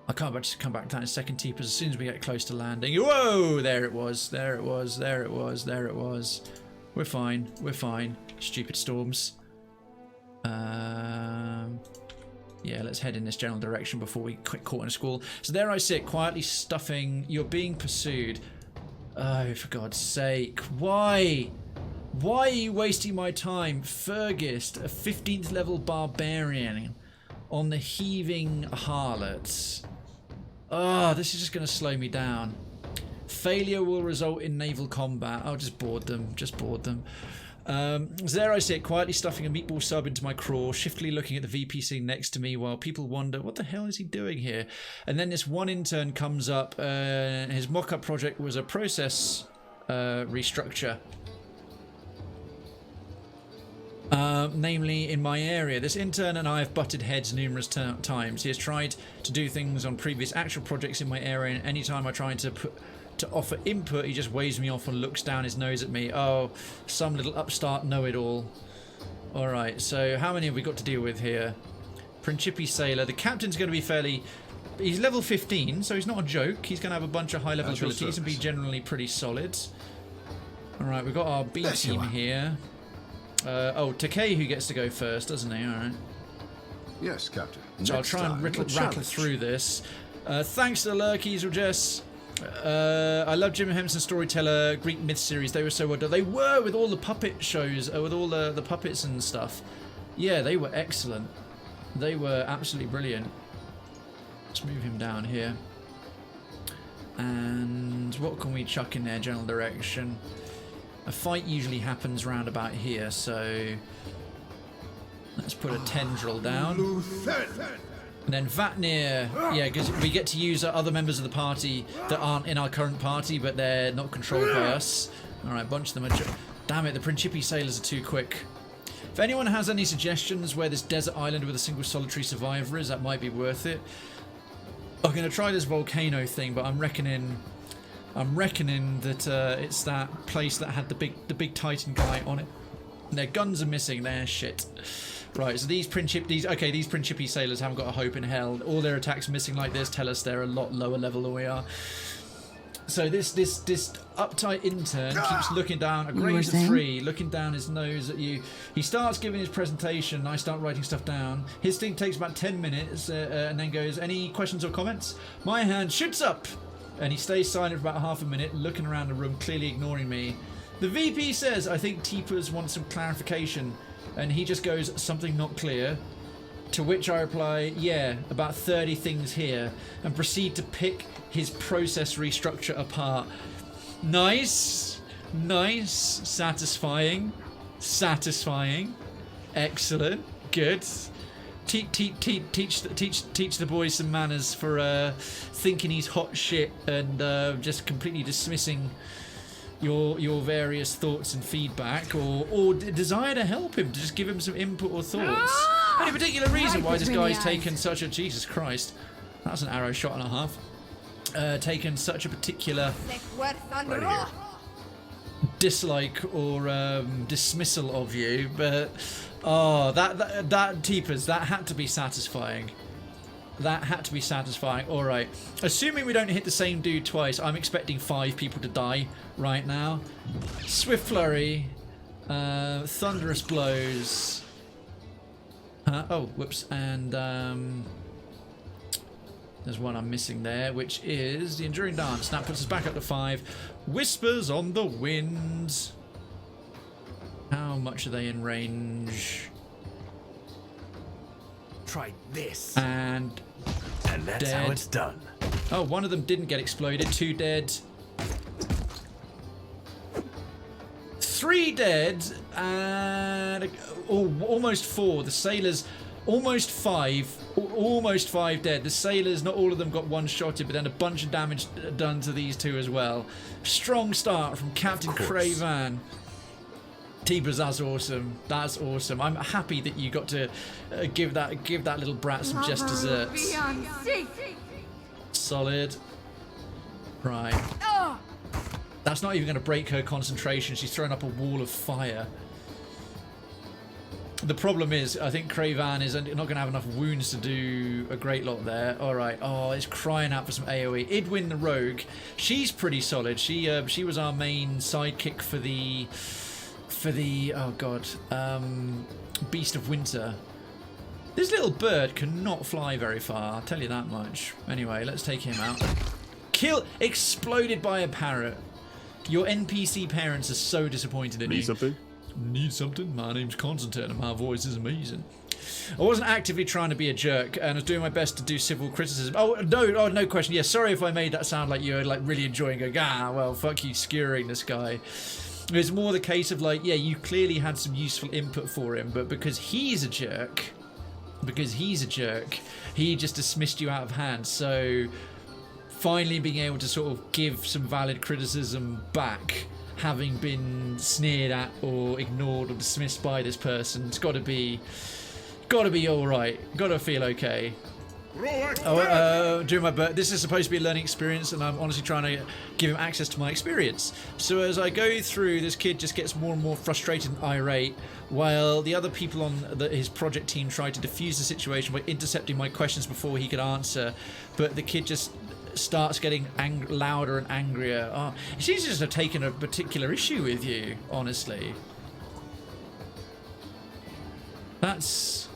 I can't just come back down in second Teepers as soon as we get close to landing. Whoa! There it was. There it was. There it was. There it was. We're fine. We're fine. Stupid storms. Yeah, let's head in this general direction before we get caught in a squall. So there I sit, quietly stuffing. You're being pursued. Oh, for God's sake. Why? Why are you wasting my time? Fergus, a 15th level barbarian on the heaving harlots. Oh, this is just going to slow me down. Failure will result in naval combat. I'll just board them. Just board them. So there I sit, quietly stuffing a meatball sub into my craw, shiftily looking at the VP sitting next to me while people wonder, what the hell is he doing here? And then this one intern comes up. His mock-up project was a process restructure. Namely in my area. This intern and I have butted heads numerous times. He has tried to do things on previous actual projects in my area, and anytime I try to offer input, he just waves me off and looks down his nose at me. Oh, some little upstart know-it-all. Alright, so how many have we got to deal with here? Principi Sailor. The captain's going to be fairly... He's level 15, so he's not a joke. He's going to have a bunch of high-level abilities and be generally pretty solid. Alright, we've got our B team here. Takei who gets to go first, doesn't he? Alright. Yes, Captain. So I'll try and rattle through this. Thanks to the Lurkies, or Jess. I love Jim Henson's Storyteller Greek Myth series. They were so well done. They were, with all the puppet shows, with all the puppets and stuff. Yeah, they were excellent. They were absolutely brilliant. Let's move him down here. And what can we chuck in there, general direction? A fight usually happens round about here, so let's put a tendril down. And then Vatnir, yeah, because we get to use other members of the party that aren't in our current party, but they're not controlled by us. Alright, bunch of them are... Damn it, the Principi Sailors are too quick. If anyone has any suggestions where this desert island with a single solitary survivor is, that might be worth it. I'm going to try this volcano thing, but I'm reckoning that it's that place that had the big Titan guy on it. Their guns are missing. They're shit. Right, so these Principi Sailors haven't got a hope in hell. All their attacks missing like this tell us they're a lot lower level than we are. So this uptight intern keeps looking down, a grade of 3, looking down his nose at you. He starts giving his presentation. I start writing stuff down. His thing takes about 10 minutes and then goes, any questions or comments? My hand shoots up. And he stays silent for about half a minute, looking around the room, clearly ignoring me. The VP says, I think Teepers wants some clarification. And he just goes, something not clear. To which I reply, yeah, about 30 things here. And proceed to pick his process restructure apart. Nice. Nice. Satisfying. Satisfying. Excellent. Good. Teach the boys some manners for thinking he's hot shit and just completely dismissing your various thoughts and feedback, or desire to help him, to just give him some input or thoughts. Any particular reason why this guy's taken such a... Jesus Christ, that's an arrow shot and a half. taken such a particular dislike or dismissal of you, but that Teepers, that had to be satisfying. That had to be satisfying. All right, assuming we don't hit the same dude twice, I'm expecting 5 people to die right now. Swift flurry, thunderous blows. Oh, whoops, and there's one I'm missing there, which is the enduring dance. That puts us back up to 5. Whispers on the wind. How much are they in range? Try this. And that's dead. how it's done. Oh, one of them didn't get exploded. 2 dead. 3 dead. And almost 4. The sailors, almost 5. Almost 5 dead. The sailors, not all of them got one-shotted, but then a bunch of damage done to these 2 as well. Strong start from Captain Krayven. Teepers, that's awesome. That's awesome. I'm happy that you got to give that little brat some just desserts. Solid. Right. That's not even going to break her concentration. She's thrown up a wall of fire. The problem is, I think Krayven is not going to have enough wounds to do a great lot there. All right. Oh, it's crying out for some AoE. Idwin the rogue, she's pretty solid. She was our main sidekick for the oh god, Beast of Winter. This little bird cannot fly very far, I'll tell you that much. Anyway, let's take him out. Exploded by a parrot. Your NPC parents are so disappointed in you. Need something? Need something? My name's Constantine and my voice is amazing. I wasn't actively trying to be a jerk, and I was doing my best to do civil criticism. Oh, no question. Yeah, sorry if I made that sound like you were like really enjoying going, well, fuck you, skewering this guy. It's more the case of like, yeah, you clearly had some useful input for him, but because he's a jerk, he just dismissed you out of hand. So finally being able to sort of give some valid criticism back, having been sneered at or ignored or dismissed by this person, it's got to be all right. Got to feel okay. During my birth, this is supposed to be a learning experience, and I'm honestly trying to give him access to my experience. So as I go through, this kid just gets more and more frustrated and irate, while the other people on his project team try to defuse the situation by intercepting my questions before he could answer. But the kid just starts getting louder and angrier. Oh, he seems to just have taken a particular issue with you, honestly. That's...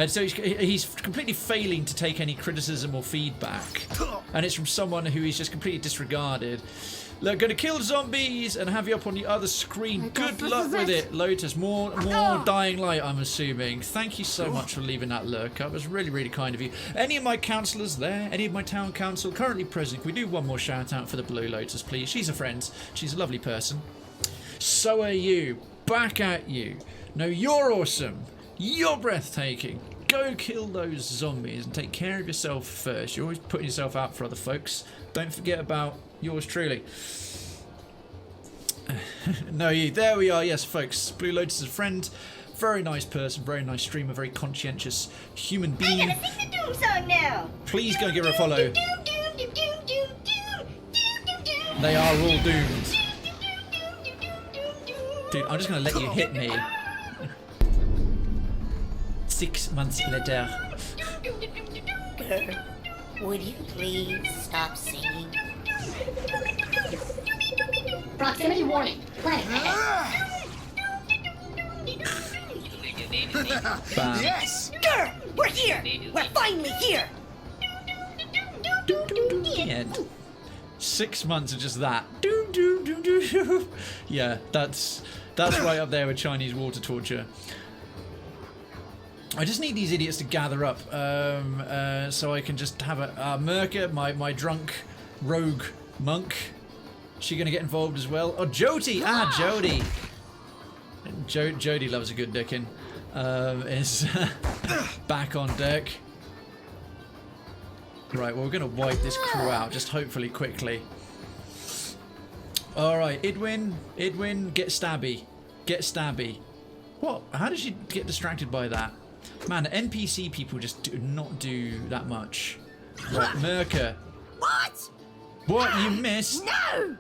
so he's completely failing to take any criticism or feedback, and it's from someone who he's just completely disregarded. Look, gonna kill zombies and have you up on the other screen. Good luck with it, Lotus. More dying light, I'm assuming. Thank you so much for leaving that lurk. That was really, really kind of you. Any of my councillors there? Any of my town council currently present? Can we do one more shout out for the Blue Lotus, please? She's a friend. She's a lovely person. So are you. Back at you. No, you're awesome. You're breathtaking. Go kill those zombies and take care of yourself first. You're always putting yourself out for other folks. Don't forget about yours truly. No, you. There we are. Yes, folks. Blue Lotus is a friend. Very nice person. Very nice streamer. Very conscientious human being. I gotta sing the Doom song now. Please go give her a follow. They are all doomed. Dude, I'm just going to let you hit me. 6 months later. Would you please stop singing? Proximity warning. Planet ahead. Yes! Grr! We're here! We're finally here! And 6 months of just that. Yeah, that's right up there with Chinese water torture. I just need these idiots to gather up so I can just have a Merca, my drunk rogue monk. She gonna get involved as well? Oh, Jody! Ah, Jody! Jody loves a good dicking. Is back on deck. Right, well, we're gonna wipe this crew out, just hopefully quickly. Alright, Idwin, get stabby. Get stabby. What? How did she get distracted by that? Man, NPC people just do not do that much. Right, Merca. What? What, you missed? No!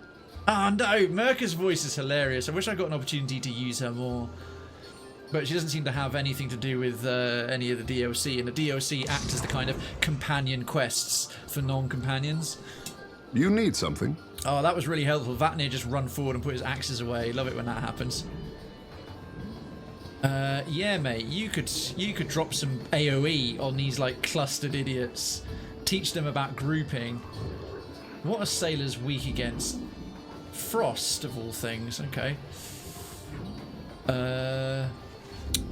Oh no, Merca's voice is hilarious. I wish I got an opportunity to use her more. But she doesn't seem to have anything to do with any of the DLC, and the DLC act as the kind of companion quests for non-companions. You need something. Oh, that was really helpful. Vatnir just run forward and put his axes away. Love it when that happens. Yeah, mate, you could drop some AoE on these like clustered idiots. Teach them about grouping. What are sailors weak against? Frost, of all things. Okay.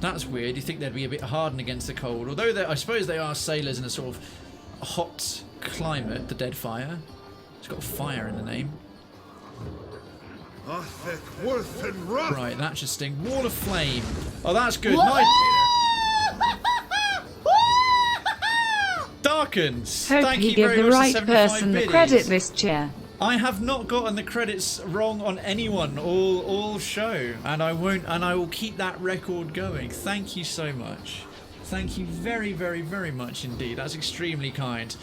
That's weird. You think they'd be a bit hardened against the cold, although I suppose they are sailors in a sort of hot climate. The Deadfire. It's got fire in the name. Right, that should sting. Wall of Flame. Oh, that's good. Darkens. Hope Thank you you give very the much right for 75 person the biddies. credit this chair. I have not gotten the credits wrong on anyone all show, and I won't, and I will keep that record going. Thank you so much. Thank you very, very, very much indeed. That's extremely kind.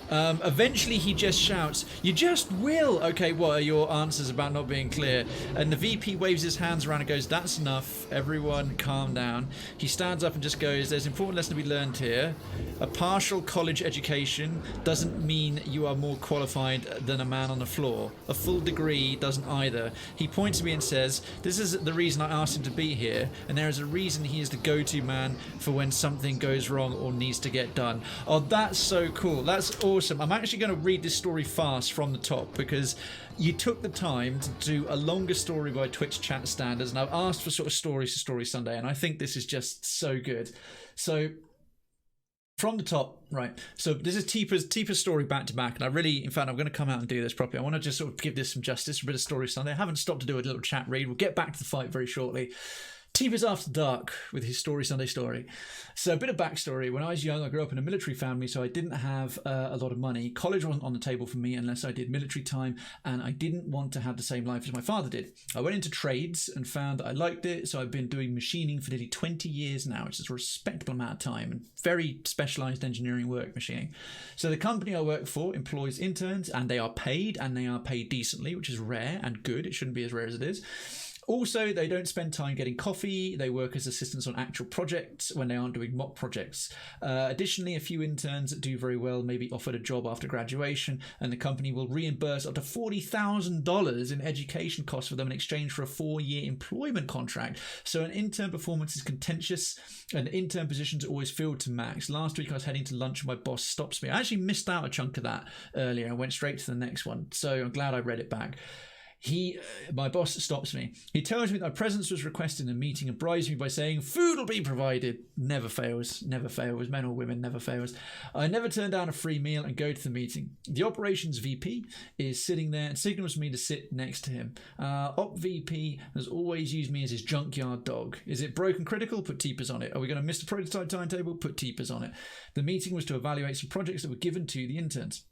Eventually he just shouts, "You just will!" Okay, what are your answers about not being clear? And the VP waves his hands around and goes, "That's enough. Everyone calm down." He stands up and just goes, "There's an important lesson to be learned here. A partial college education doesn't mean you are more qualified than a man on the floor. A full degree doesn't either." He points to me and says, "This is the reason I asked him to be here, and there is a reason he is the go-to man for when something goes wrong or needs to get done." Oh, that's so cool. That's awesome. I'm actually going to read this story fast from the top because you took the time to do a longer story by Twitch chat standards, and I've asked for sort of stories to Story Sunday, and I think this is just so good. So from the top, right, so this is Tipa's story back to back, and I really, in fact, I'm going to come out and do this properly. I want to just sort of give this some justice, a bit of Story Sunday. I haven't stopped to do a little chat read. We'll get back to the fight very shortly. Tipa's After Dark with his Story Sunday story. So a bit of backstory. When I was young, I grew up in a military family, so I didn't have a lot of money. College wasn't on the table for me unless I did military time, and I didn't want to have the same life as my father did. I went into trades and found that I liked it, so I've been doing machining for nearly 20 years now, which is a respectable amount of time, and very specialised engineering work, machining. So the company I work for employs interns, and they are paid decently, which is rare and good. It shouldn't be as rare as it is. Also, they don't spend time getting coffee. They work as assistants on actual projects when they aren't doing mock projects. Additionally, a few interns that do very well may be offered a job after graduation, and the company will reimburse up to $40,000 in education costs for them in exchange for a 4-year employment contract. So an intern performance is contentious, and intern positions are always filled to max. Last week I was heading to lunch and my boss stops me. I actually missed out a chunk of that earlier. I went straight to the next one, so I'm glad I read it back. My boss stops me. He tells me that my presence was requested in a meeting and bribes me by saying food will be provided. Never fails. Never fails. Men or women, never fails. I never turn down a free meal and go to the meeting. The operations VP is sitting there and signals me to sit next to him. Op VP has always used me as his junkyard dog. Is it broken critical? Put Teepers on it. Are we going to miss the prototype timetable? Put Teepers on it. The meeting was to evaluate some projects that were given to the interns.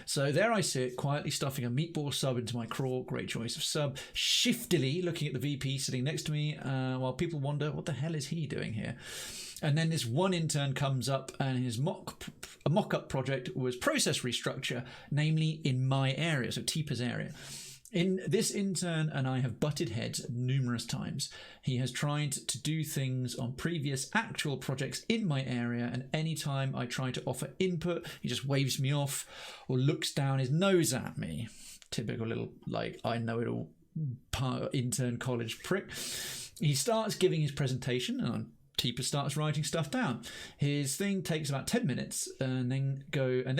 So there I sit, quietly stuffing a meatball sub into my craw, great choice of sub, shiftily looking at the VP sitting next to me, while people wonder, what the hell is he doing here? And then this one intern comes up, and his mock-up project was process restructure, namely in my area, so Teepa's area. In this intern and I have butted heads numerous times. He has tried to do things on previous actual projects in my area, and anytime I try to offer input, he just waves me off or looks down his nose at me. Typical little, like, I know it all intern college prick. He starts giving his presentation, and Teepa starts writing stuff down. His thing takes about 10 minutes, and then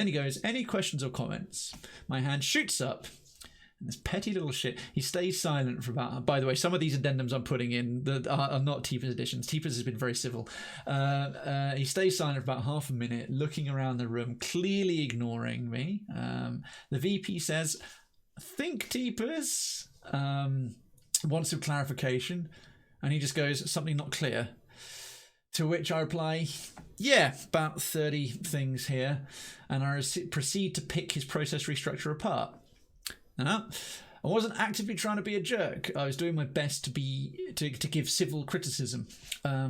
he goes, "Any questions or comments?" My hand shoots up. This petty little shit. He stays silent for about... By the way, some of these addendums I'm putting in that are not Teepa's editions. Teepa's has been very civil. He stays silent for about half a minute, looking around the room, clearly ignoring me. The VP says, "Think, Teepa's," wants some clarification. And he just goes, "Something not clear." To which I reply, "Yeah, about 30 things here." And I proceed to pick his process restructure apart. I wasn't actively trying to be a jerk. I was doing my best to give civil criticism.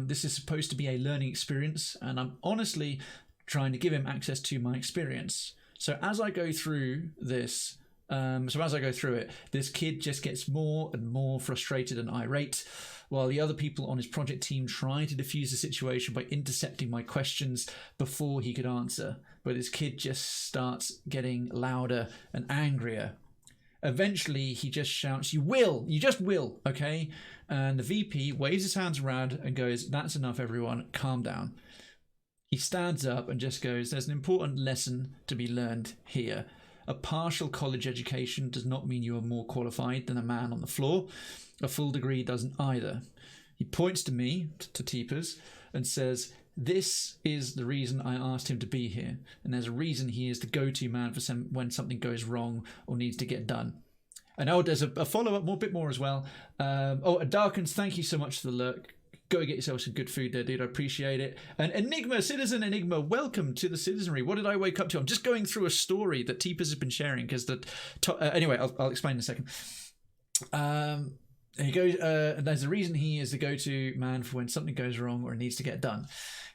This is supposed to be a learning experience, and I'm honestly trying to give him access to my experience. So as I go through this, this kid just gets more and more frustrated and irate, while the other people on his project team try to defuse the situation by intercepting my questions before he could answer. But this kid just starts getting louder and angrier. Eventually, he just shouts, you just will, okay? And the VP waves his hands around and goes, that's enough, everyone, calm down. He stands up and just goes, there's an important lesson to be learned here. A partial college education does not mean you are more qualified than a man on the floor. A full degree doesn't either. He points to me, to Teepers, and says, this is the reason I asked him to be here, and there's a reason he is the go-to man for when something goes wrong or needs to get done. And there's a follow-up, bit more as well. Darkens, thank you so much for the lurk. Go get yourself some good food there, dude. I appreciate it. And Enigma, Citizen Enigma, welcome to the citizenry. What did I wake up to? I'm just going through a story that Teepers has been sharing because anyway, I'll explain in a second. He goes, there's a reason he is the go-to man for when something goes wrong or needs to get done.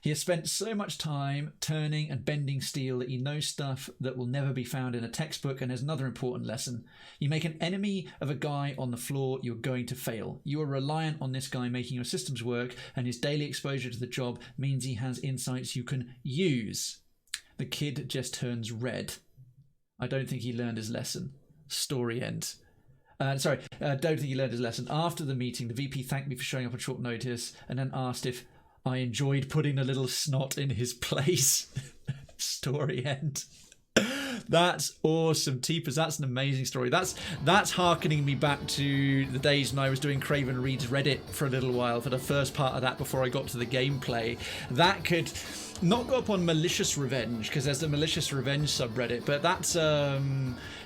He has spent so much time turning and bending steel that he knows stuff that will never be found in a textbook. And there's another important lesson. You make an enemy of a guy on the floor, you're going to fail. You are reliant on this guy making your systems work, and his daily exposure to the job means he has insights you can use. The kid just turns red. I don't think he learned his lesson. Story end. Don't think he learned his lesson. After the meeting, the VP thanked me for showing up on short notice and then asked if I enjoyed putting a little snot in his place. Story end. That's awesome, Teepers. That's an amazing story. That's hearkening me back to the days when I was doing Krayven Reads Reddit for a little while, for the first part of that before I got to the gameplay. That could not go up on Malicious Revenge, because there's the Malicious Revenge subreddit, but that's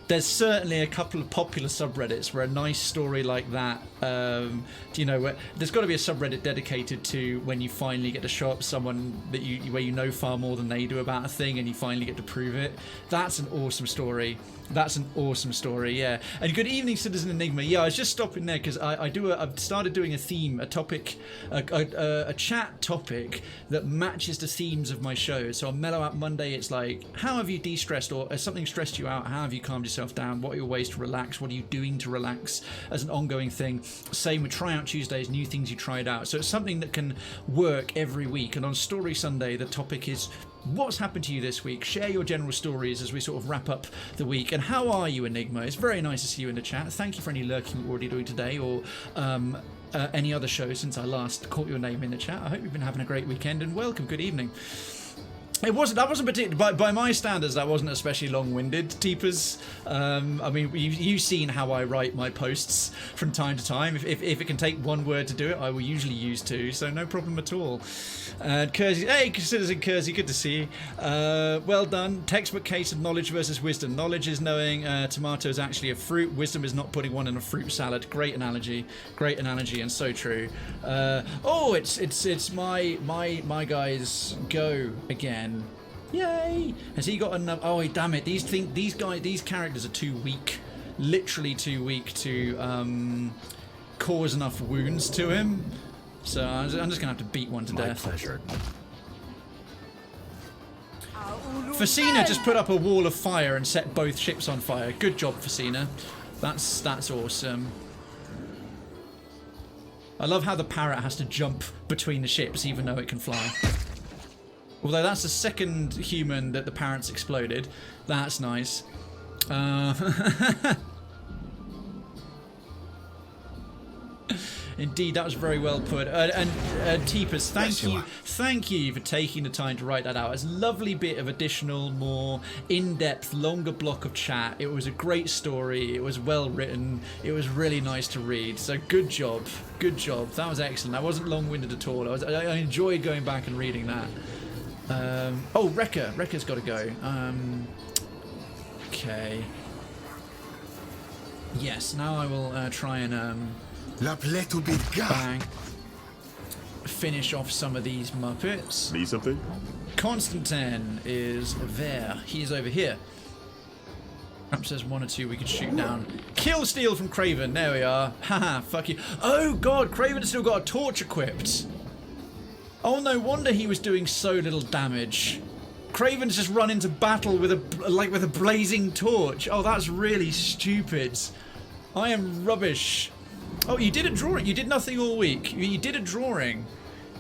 there's certainly a couple of popular subreddits where a nice story like that, there's got to be a subreddit dedicated to when you finally get to show up someone that where you know far more than they do about a thing and you finally get to prove it. That's an awesome story. That's an awesome story, yeah. And good evening, Citizen Enigma. Yeah, I was just stopping there because I've started doing a theme, a topic, a chat topic that matches the themes of my show. So on Mellow Out Monday, it's like, how have you de-stressed, or has something stressed you out? How have you calmed yourself down? What are your ways to relax? What are you doing to relax as an ongoing thing? Same with Tryout Tuesdays, new things you tried out. So it's something that can work every week. And on Story Sunday, the topic is, what's happened to you this week? Share your general stories as we sort of wrap up the week. And how are you, Enigma? It's very nice to see you in the chat. Thank you for any lurking you're already doing today, or any other show since I last caught your name in the chat. I hope you've been having a great weekend, and welcome. Good evening. That wasn't particularly, by my standards, that wasn't especially long-winded, Teepers. I mean, you've seen how I write my posts from time to time. If it can take one word to do it, I will usually use two, so no problem at all. Kersey, hey, Citizen Kersey, good to see you. Well done. Textbook case of knowledge versus wisdom. Knowledge is knowing tomato is actually a fruit. Wisdom is not putting one in a fruit salad. Great analogy, and so true. It's my guy's go again. Yay! Has he got enough? Oh, damn it! These characters are too weak, literally too weak to cause enough wounds to him. So I'm just gonna have to beat one to death. My pleasure. Facina just put up a wall of fire and set both ships on fire. Good job, Facina. That's awesome. I love how the parrot has to jump between the ships even though it can fly. Although that's the second human that the parrots exploded. That's nice. Indeed, that was very well put. And Teepers, thank you for taking the time to write that out. It's a lovely bit of additional, more in-depth, longer block of chat. It was a great story. It was well written. It was really nice to read. So good job. Good job. That was excellent. I wasn't long-winded at all. I enjoyed going back and reading that. Rekka's got to go. Okay. Yes, now I will try and bang. Finish off some of these Muppets. Need something? Constantine is there. He's over here. Perhaps there's one or two we could shoot down. Kill steal from Krayven. There we are. Haha, fuck you. Oh god, Krayven's still got a torch equipped. Oh, no wonder he was doing so little damage. Krayven's just run into battle with a blazing torch. Oh, that's really stupid. I am rubbish. Oh, you did a drawing. You did nothing all week. You did a drawing.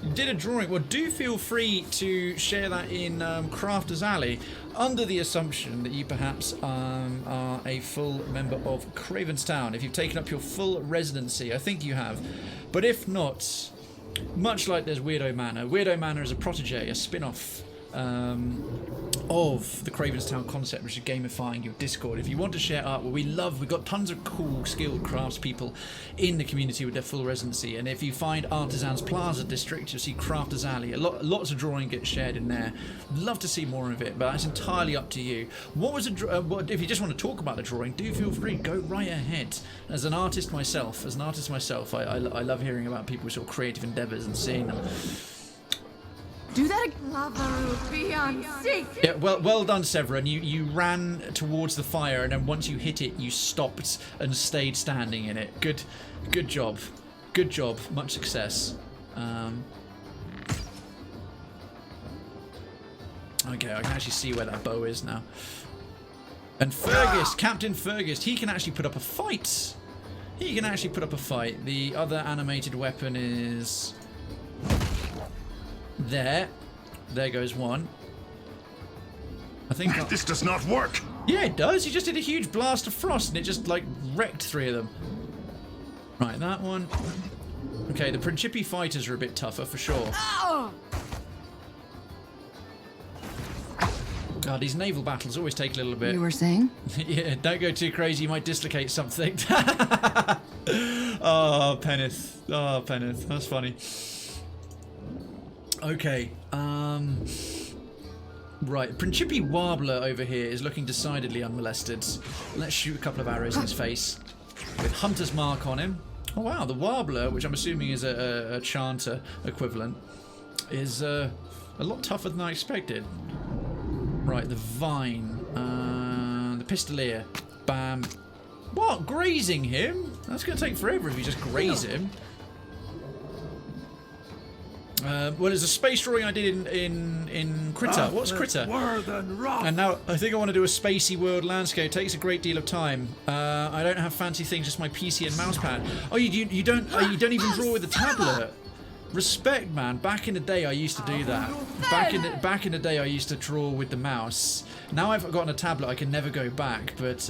You did a drawing. Well, do feel free to share that in Crafter's Alley, under the assumption that you perhaps are a full member of Krayven's Town. If you've taken up your full residency, I think you have. But if not, much like there's Weirdo Manor is a protege, a spin-off of the Krayven's Town concept, which is gamifying your Discord. If you want to share art, well, we've got tons of cool, skilled craftspeople in the community with their full residency. And if you find Artisans Plaza District, you'll see Crafter's Alley. Lots of drawing gets shared in there. Love to see more of it, but that's entirely up to you. What was if you just want to talk about the drawing, do feel free, go right ahead. As an artist myself, I love hearing about people's sort of creative endeavors and seeing them. Do that again. Lavaru, be on sync. Yeah, well done, Severin. You ran towards the fire, and then once you hit it, you stopped and stayed standing in it. Good job. Good job. Much success. Okay, I can actually see where that bow is now. And Fergus, Captain Fergus, he can actually put up a fight. The other animated weapon is there. There goes one. I think this does not work. Yeah, it does. You just did a huge blast of frost and it just like wrecked 3 of them. Right, that one. Okay, the Principi fighters are a bit tougher for sure. God, these naval battles always take a little bit. You were saying? Yeah, don't go too crazy. You might dislocate something. Oh, Penneth. Oh, Penneth. That's funny. Okay. Right. Principi Warbler over here is looking decidedly unmolested. Let's shoot a couple of arrows in his face with Hunter's Mark on him. Oh, wow. The Warbler, which I'm assuming is a Chanter equivalent, is a lot tougher than I expected. Right, the Vine. The Pistolier. Bam. What? Grazing him? That's going to take forever if you just graze him. Well, there's a space drawing I did in Critter. What's Critter? And now I think I want to do a spacey world landscape. It takes a great deal of time. I don't have fancy things, just my PC and mousepad. Oh, you don't even draw with a tablet. Respect, man. Back in the day, I used to do that. Back in the day, I used to draw with the mouse. Now I've gotten a tablet, I can never go back. But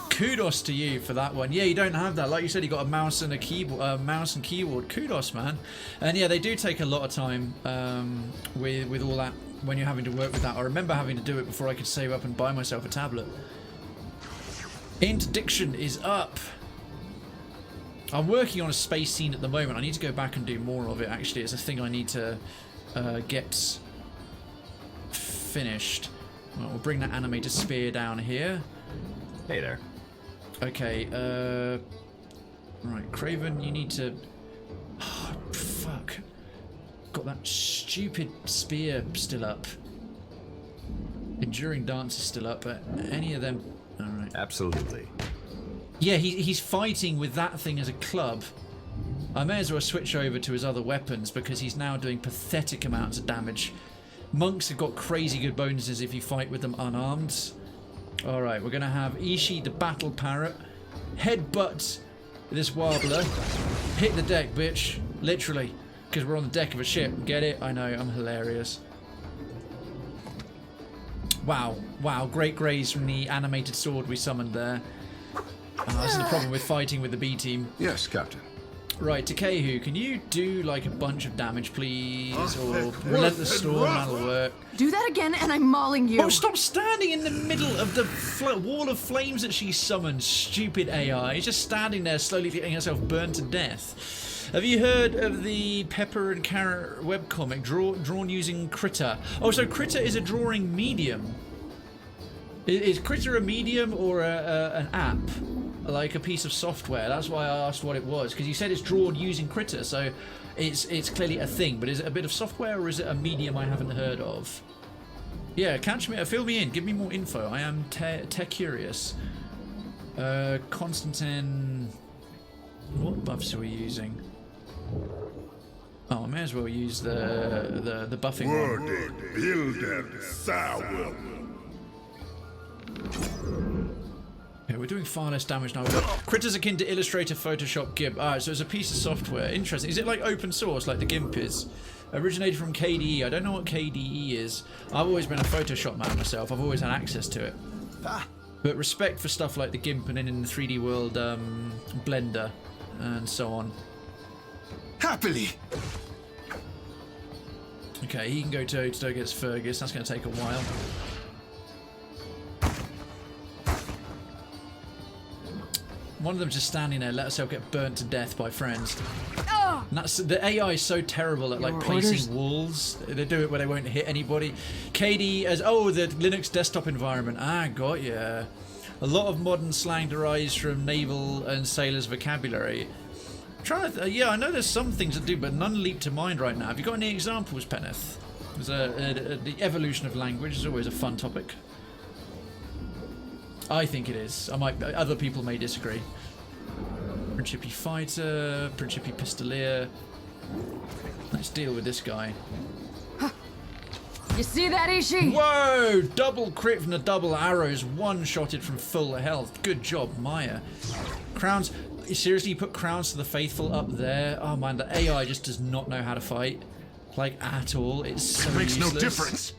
kudos to you for that one. Yeah, you don't have that. Like you said, you got a mouse and a keyboard. Mouse and keyboard. Kudos, man. And yeah, they do take a lot of time with all that when you're having to work with that. I remember having to do it before I could save up and buy myself a tablet. Interdiction is up. I'm working on a space scene at the moment. I need to go back and do more of it, actually. It's a thing I need to get finished. Well, we'll bring that animated spear down here. Hey there. Okay, right, Krayven, you need to... Oh, fuck. Got that stupid spear still up. Enduring Dance is still up, but any of them... Alright. Absolutely. Yeah, he's fighting with that thing as a club. I may as well switch over to his other weapons because he's now doing pathetic amounts of damage. Monks have got crazy good bonuses if you fight with them unarmed. Alright, we're going to have Ishi the Battle Parrot. Headbutt this Warbler. Hit the deck, bitch. Literally. Because we're on the deck of a ship. Get it? I know, I'm hilarious. Wow. Wow, great graze from the animated sword we summoned there. This is the problem with fighting with the B team. Yes, Captain. Right, Takehu, can you do like a bunch of damage, please? Or Relentless Storm, that'll work. Do that again and I'm mauling you. Oh, stop standing in the middle of the wall of flames that she summoned, stupid AI. Just standing there slowly getting herself burned to death. Have you heard of the Pepper and Carrot webcomic drawn using Critter? Oh, so Critter is a drawing medium. Is Critter a medium or an app? Like a piece of software? That's why I asked what it was, because you said it's drawn using Critter, so it's clearly a thing. But is it a bit of software or is it a medium I haven't heard of? Yeah, fill me in. Give me more info. I am tech curious. Constantine. What buffs are we using? Oh, I may as well use the buffing one. Worded, builded, sour. Okay, we're doing far less damage now. We've got critters akin to Illustrator, Photoshop, GIMP. Ah, so it's a piece of software. Interesting. Is it like open source, like the GIMP is? Originated from KDE. I don't know what KDE is. I've always been a Photoshop man myself. I've always had access to it. But respect for stuff like the GIMP and then in the 3D world, Blender and so on. Happily. Okay, he can go toe-to-toe against Fergus. That's going to take a while. One of them's just standing there, let herself get burnt to death by friends. And that's, the AI is so terrible at like placing walls. They do it where they won't hit anybody. KD as, oh, the Linux desktop environment. Ah, got ya. A lot of modern slang derives from naval and sailors' vocabulary. Trying to, yeah, I know there's some things that do, but none leap to mind right now. Have you got any examples, Penneth? The evolution of language is always a fun topic. I think it is. Other people may disagree. Principi fighter, Principi pistolier. Let's deal with this guy. You see that, Ishi? Whoa! Double crit from the double arrows, one-shotted from full health. Good job, Maya. Crowns. Seriously, you put crowns to the faithful up there? Oh man, the AI just does not know how to fight. Like, at all. It's so Makes useless. no difference.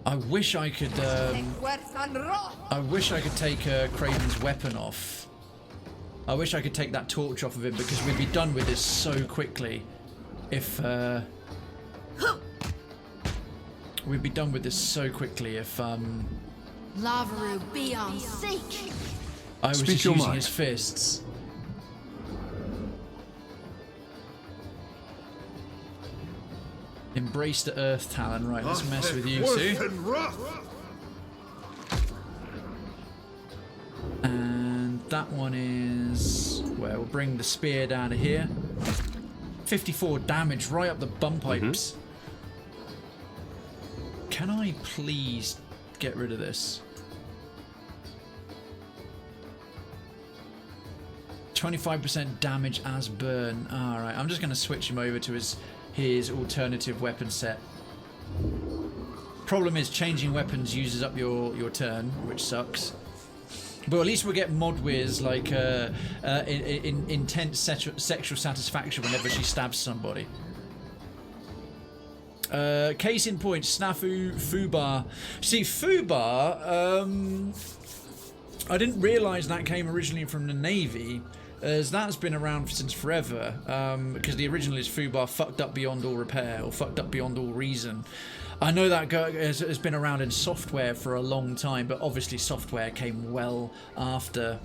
I wish I could. I wish I could take Krayven's weapon off. I wish I could take that torch off of him because we'd be done with this so quickly. If we'd be done with this so quickly if Lavaru, be on seek. I was just using his fists. Embrace the Earth Talon. Right, let's mess with you too. And that one is... well, we'll bring the spear down to here. 54 damage right up the bum pipes. Can I please get rid of this? 25% damage as burn. Alright, I'm just going to switch him over to his alternative weapon set. Problem is, changing weapons uses up your turn, which sucks. But at least we'll get Mod Wiz like intense sexual satisfaction whenever she stabs somebody. Case in point, Snafu Fubar. See, Fubar, I didn't realise that came originally from the Navy, as that's been around since forever, because the original is Fubar, fucked up beyond all repair, or fucked up beyond all reason. I know that has been around in software for a long time, but obviously software came well after.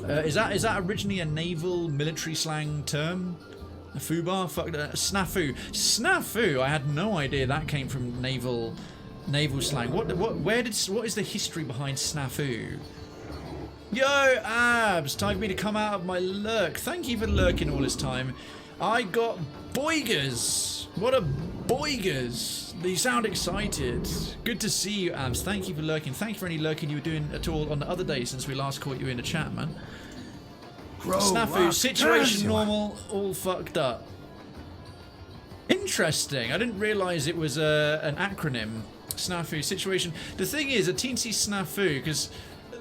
Is that originally a naval military slang term? Fubar? Snafu. Snafu! I had no idea that came from naval slang. What is the history behind Snafu? Yo, Abs! Time for me to come out of my lurk. Thank you for lurking all this time. I got boigers. What a boigers. You sound excited. Good to see you, Abs. Thank you for lurking. Thank you for any lurking you were doing at all on the other day since we last caught you in the chat, man. Snafu, situation normal, all fucked up. Interesting. I didn't realise it was an acronym. Snafu, situation. The thing is, a teensy snafu, because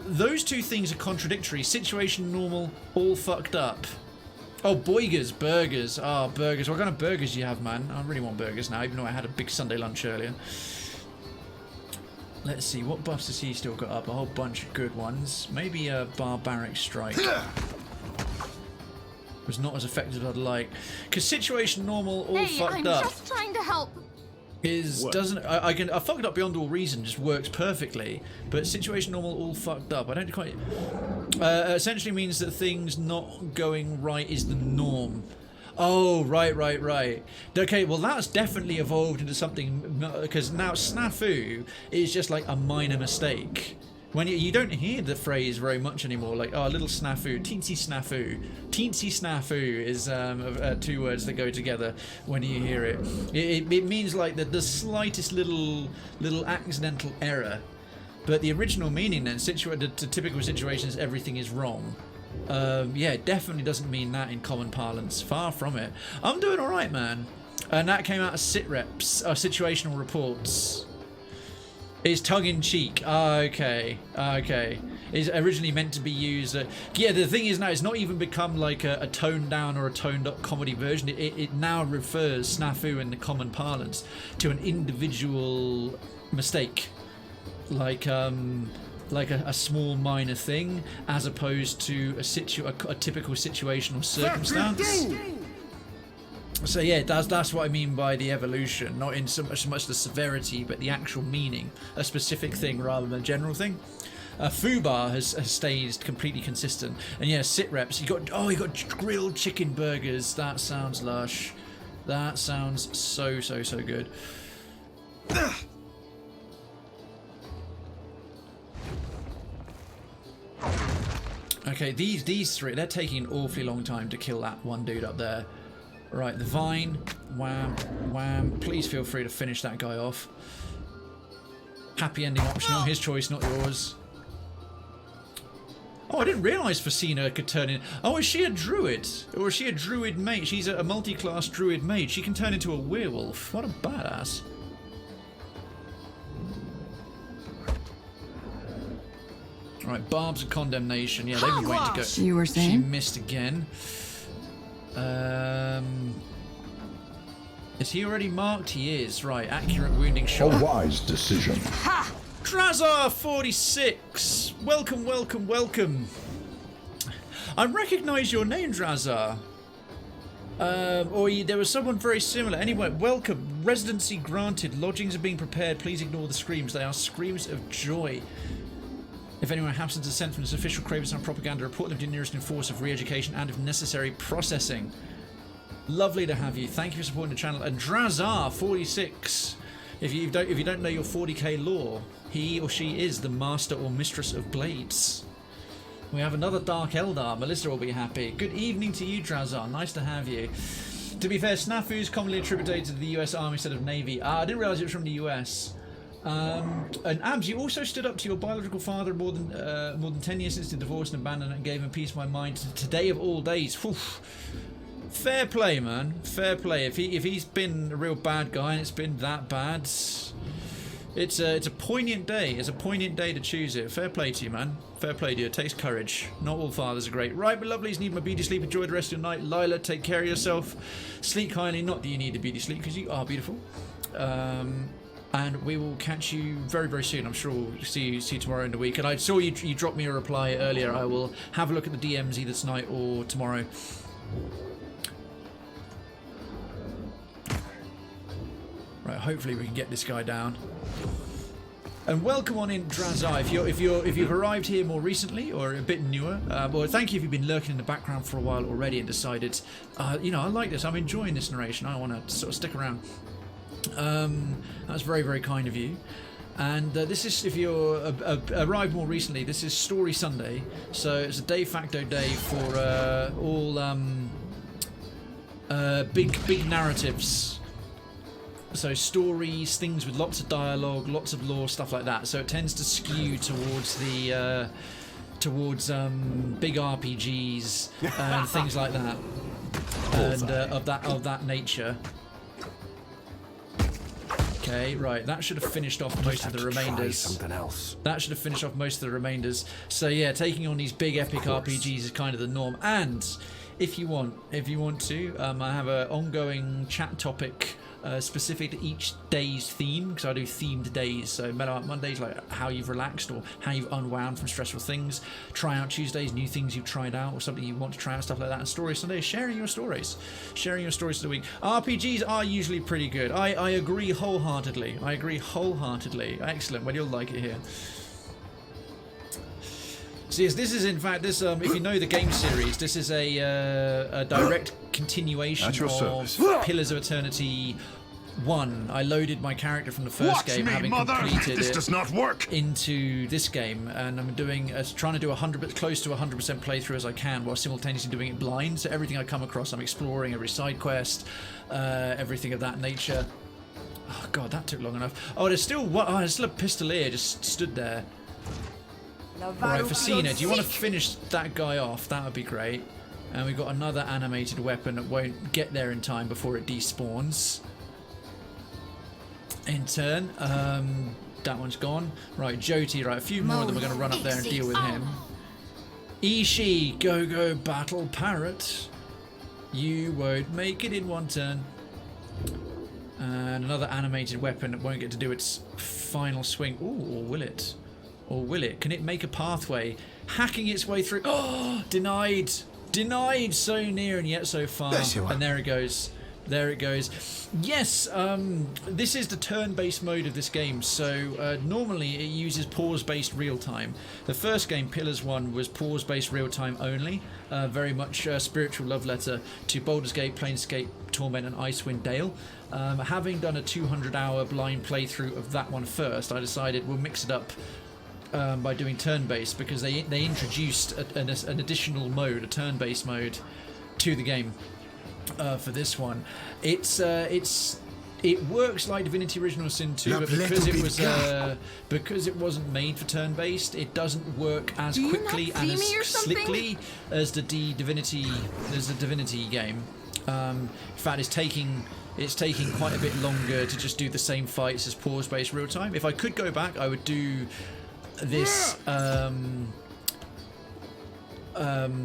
those two things are contradictory. Situation normal, all fucked up. Oh, boigers, burgers. Ah, burgers. What kind of burgers do you have, man? I really want burgers now, even though I had a big Sunday lunch earlier. Let's see, what buffs has he still got up? A whole bunch of good ones. Maybe a barbaric strike. Was not as effective as I'd like. Because situation normal, all fucked up. I'm just trying to help. I fucked up beyond all reason just works perfectly, but situation normal all fucked up. I don't quite. Essentially means that things not going right is the norm. Oh, right. Okay, well that's definitely evolved into something, because now snafu is just like a minor mistake. When you don't hear the phrase very much anymore, like, oh, a little snafu, teensy snafu. Teensy snafu is two words that go together when you hear it. It means like the slightest little accidental error But the original meaning then, the typical situations, everything is wrong. Yeah, it definitely doesn't mean that in common parlance. Far from it. I'm doing all right, man. And that came out of SITREPs, situational reports. It's tongue-in-cheek. Okay. It's originally meant to be used. Yeah, the thing is now, it's not even become like a toned-down or a toned-up comedy version. It now refers, snafu in the common parlance, to an individual mistake. Like a small minor thing, as opposed to a typical situational circumstance. So yeah, that's what I mean by the evolution, not in so much the severity, but the actual meaning, a specific thing rather than a general thing. Fubar has stayed completely consistent, and yeah, SITREPs. You got grilled chicken burgers. That sounds lush. That sounds so good. Okay, these three, they're taking an awfully long time to kill that one dude up there. Right, the vine, wham, wham. Please feel free to finish that guy off. Happy ending optional, his choice, not yours. Oh, I didn't realise Facina could turn in. Oh, is she a druid? Or is she a druid mage? She's a multi-class druid mage. She can turn into a werewolf. What a badass. Right, Barbs of Condemnation. Yeah, they've been waiting to go. You were saying? She missed again. Is he already marked? He is. Right, accurate wounding shot. A wise decision. Ha! Drazar 46. Welcome. I recognise your name, Drazar. There was someone very similar. Anyway, welcome. Residency granted. Lodgings are being prepared. Please ignore the screams. They are screams of joy. If anyone happens to send from this official Krayven propaganda, report them to the nearest enforcer of re-education and, if necessary, processing. Lovely to have you. Thank you for supporting the channel. And Drazar 46. If you don't know your 40k lore, he or she is the master or mistress of blades. We have another Dark Eldar. Melissa will be happy. Good evening to you, Drazar. Nice to have you. To be fair, snafu is commonly attributed to the US Army instead of Navy. I didn't realise it was from the US. And Abs, you also stood up to your biological father more than 10 years since the divorce and abandonment, and gave him peace of my mind today of all days. Whew. Fair play, man. Fair play. If he's been a real bad guy and it's been that bad, it's a poignant day. It's a poignant day to choose it. Fair play to you, man. Fair play to you. It takes courage. Not all fathers are great. Right, but lovelies, need my beauty sleep. Enjoy the rest of your night. Lila, take care of yourself. Sleep kindly. Not that you need a beauty sleep, because you are beautiful. And we will catch you very, very soon. I'm sure we'll see you tomorrow in the week. And I saw you dropped me a reply earlier. I will have a look at the DMs either tonight or tomorrow. Right, hopefully we can get this guy down. And welcome on in, Drazar. If you've arrived here more recently or a bit newer, well, thank you if you've been lurking in the background for a while already and decided, I like this. I'm enjoying this narration. I want to sort of stick around. That's very, very kind of you. And this is, if you're arrived more recently, this is Story Sunday, so it's a de facto day for all big narratives. So stories, things with lots of dialogue, lots of lore, stuff like that. So it tends to skew towards the big RPGs and things like that, and of that nature. Okay, right. That should have finished off most of the remainders. Something else. That should have finished off most of the remainders. So yeah, taking on these big epic RPGs is kind of the norm. And if you want to, I have an ongoing chat topic specific to each day's theme, because I do themed days. So Mellow Out Mondays, like how you've relaxed or how you've unwound from stressful things. Try Out Tuesdays, new things you've tried out or something you want to try out, stuff like that. And Story Sunday, sharing your stories of the week. RPGs are usually pretty good. I agree wholeheartedly. Excellent. Well, you'll like it here. So yes, this is in fact this. If you know the game series, this is a direct continuation of Pillars of Eternity 1. I loaded my character from the first game, having completed this does not work. into this game, and I'm trying to do close to 100% playthrough as I can, while simultaneously doing it blind. So everything I come across, I'm exploring every side quest, everything of that nature. Oh god, that took long enough. Oh, there's still one. Oh, there's still a pistolier just stood there. Right, Facina, do you want to finish that guy off? That would be great. And we've got another animated weapon that won't get there in time before it despawns. In turn, that one's gone. Right, Jyoti, right, a few more of them are going to run up there and deal with him. Ishi, go battle parrot. You won't make it in one turn. And another animated weapon that won't get to do its final swing. Ooh, or will it? Or will it? Can it make a pathway? Hacking its way through. Oh, denied. Denied. So near and yet so far. And there it goes. There it goes. Yes, this is the turn-based mode of this game. So normally it uses pause-based real-time. The first game, Pillars 1, was pause-based real-time only. Very much spiritual love letter to Baldur's Gate, Planescape, Torment, and Icewind Dale. Having done a 200-hour blind playthrough of that one first, I decided we'll mix it up by doing turn-based, because they introduced an additional mode, a turn-based mode, to the game. For this one, it works like Divinity Original Sin 2, but because it wasn't made for turn-based, it doesn't work as quickly and as slickly as the Divinity game. In fact, it's taking quite a bit longer to just do the same fights as pause-based real time. If I could go back, I would do this.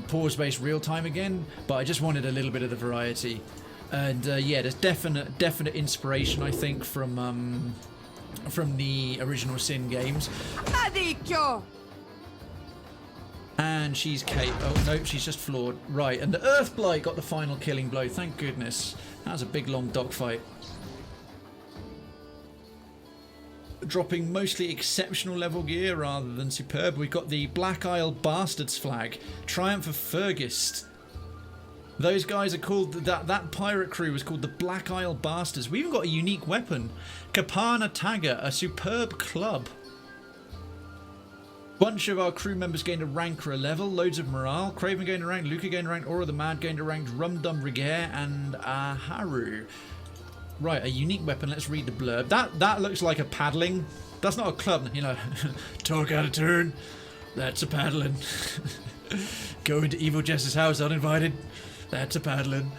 Pause-based real-time again, but I just wanted a little bit of the variety. And yeah, there's definite inspiration, I think, from the original Sin games. And she's Kate. Oh no, she's just floored. Right, and the Earthblight got the final killing blow. Thank goodness. That was a big long dogfight. Dropping mostly exceptional level gear rather than superb. We've got the Black Isle Bastards flag. Triumph of Fergus. Those guys are called, that pirate crew was called the Black Isle Bastards. We even got a unique weapon. Kapana Tagger, a superb club. Bunch of our crew members gained a rank or a level. Loads of morale. Krayven gained a rank. Luca gained a rank. Aura the Mad gained a rank. Rum Dum Rigere and Haru. Right, a unique weapon. Let's read the blurb. That looks like a paddling. That's not a club, you know. Talk out of turn. That's a paddling. Go into Evil Jess's house uninvited. That's a paddling.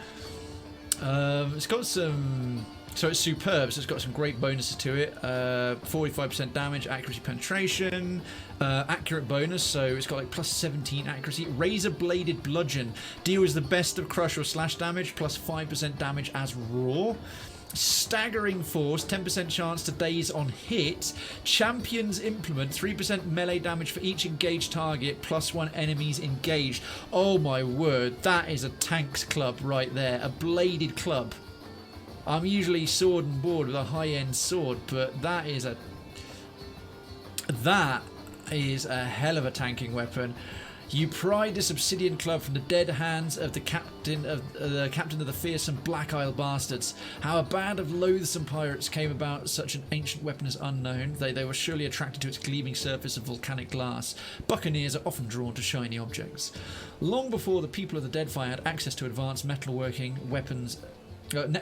It's got some... So it's superb, so it's got some great bonuses to it. 45% damage, accuracy, penetration, accurate bonus, so it's got like plus 17 accuracy. Razor bladed bludgeon deals the best of crush or slash damage, plus 5% damage as raw. Staggering force, 10% chance to daze on hit. Champion's implement, 3% melee damage for each engaged target, plus 1 enemies engaged. Oh my word, that is a tank's club right there, a bladed club. I'm usually sword and board with a high-end sword, but that is a hell of a tanking weapon. You pried this obsidian club from the dead hands of the captain of the fearsome Black Isle Bastards. How a band of loathsome pirates came about such an ancient weapon is unknown. They were surely attracted to its gleaming surface of volcanic glass. Buccaneers are often drawn to shiny objects. Long before the people of the Deadfire had access to advanced metalworking, weapons and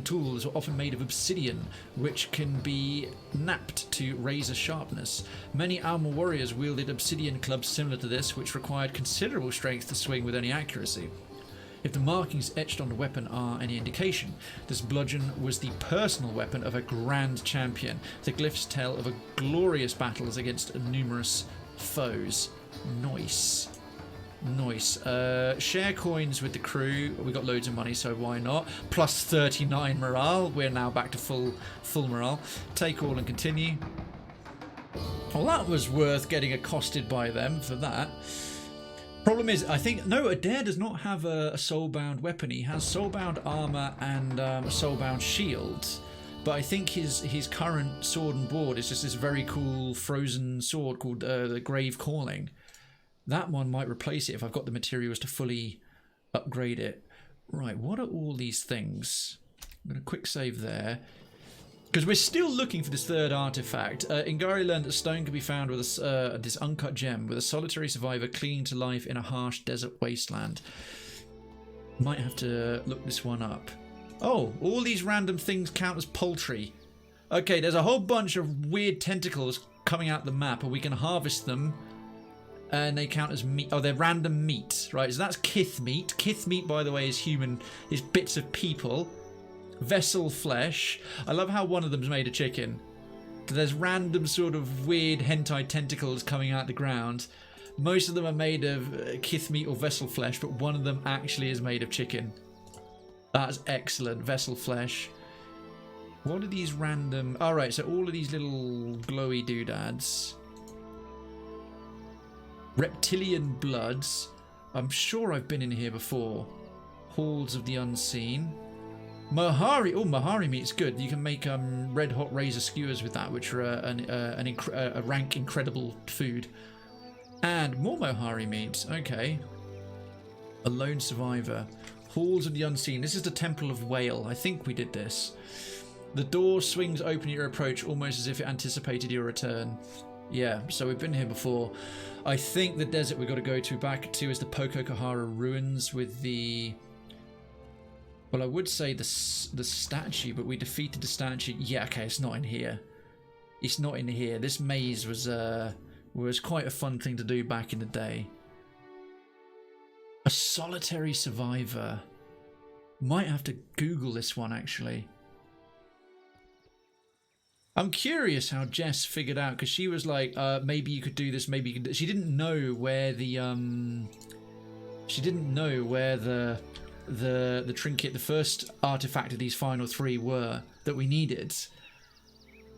tools were often made of obsidian, which can be knapped to razor sharpness. Many Alma warriors wielded obsidian clubs similar to this, which required considerable strength to swing with any accuracy. If the markings etched on the weapon are any indication, this bludgeon was the personal weapon of a grand champion. The glyphs tell of a glorious battles against numerous foes. Nice. Nice. Share coins with the crew. We got loads of money, so why not? Plus 39 morale. We're now back to full morale. Take all and continue. Well, that was worth getting accosted by them for that. Problem is, I think no, Adair does not have a soulbound weapon. He has soulbound armor and a soulbound shield. But I think his current sword and board is just this very cool frozen sword called the Grave Calling. That one might replace it if I've got the materials to fully upgrade it. Right, what are all these things? I'm going to quick save there. Because we're still looking for this third artifact. Ingari learned that stone can be found with this uncut gem, with a solitary survivor clinging to life in a harsh desert wasteland. Might have to look this one up. Oh, all these random things count as poultry. Okay, there's a whole bunch of weird tentacles coming out the map, and we can harvest them. And they count as meat. Oh, they're random meat, right? So that's kith meat. Kith meat, by the way, is human, is bits of people. Vessel flesh. I love how one of them's made of chicken. There's random sort of weird hentai tentacles coming out the ground. Most of them are made of kith meat or vessel flesh, but one of them actually is made of chicken. That's excellent. Vessel flesh. What are these random... Alright, so all of these little glowy doodads. Reptilian bloods. I'm sure I've been in here before. Halls of the Unseen. Mohari. Oh, Mohari meat's good. You can make red hot razor skewers with that, which are a rank incredible food. And more Mohari meat. Okay. A lone survivor. Halls of the Unseen. This is the Temple of Whale. I think we did this. The door swings open at your approach, almost as if it anticipated your return. Yeah, so we've been here before. I think the desert we've got to go back to is the Pokokahara ruins with the... Well, I would say the statue, but we defeated the statue. Yeah, okay, it's not in here. It's not in here. This maze was quite a fun thing to do back in the day. A solitary survivor. Might have to Google this one, actually. I'm curious how Jess figured out, because she was like, maybe you could do this, maybe you could... She didn't know where the the trinket, the first artifact of these final three were that we needed.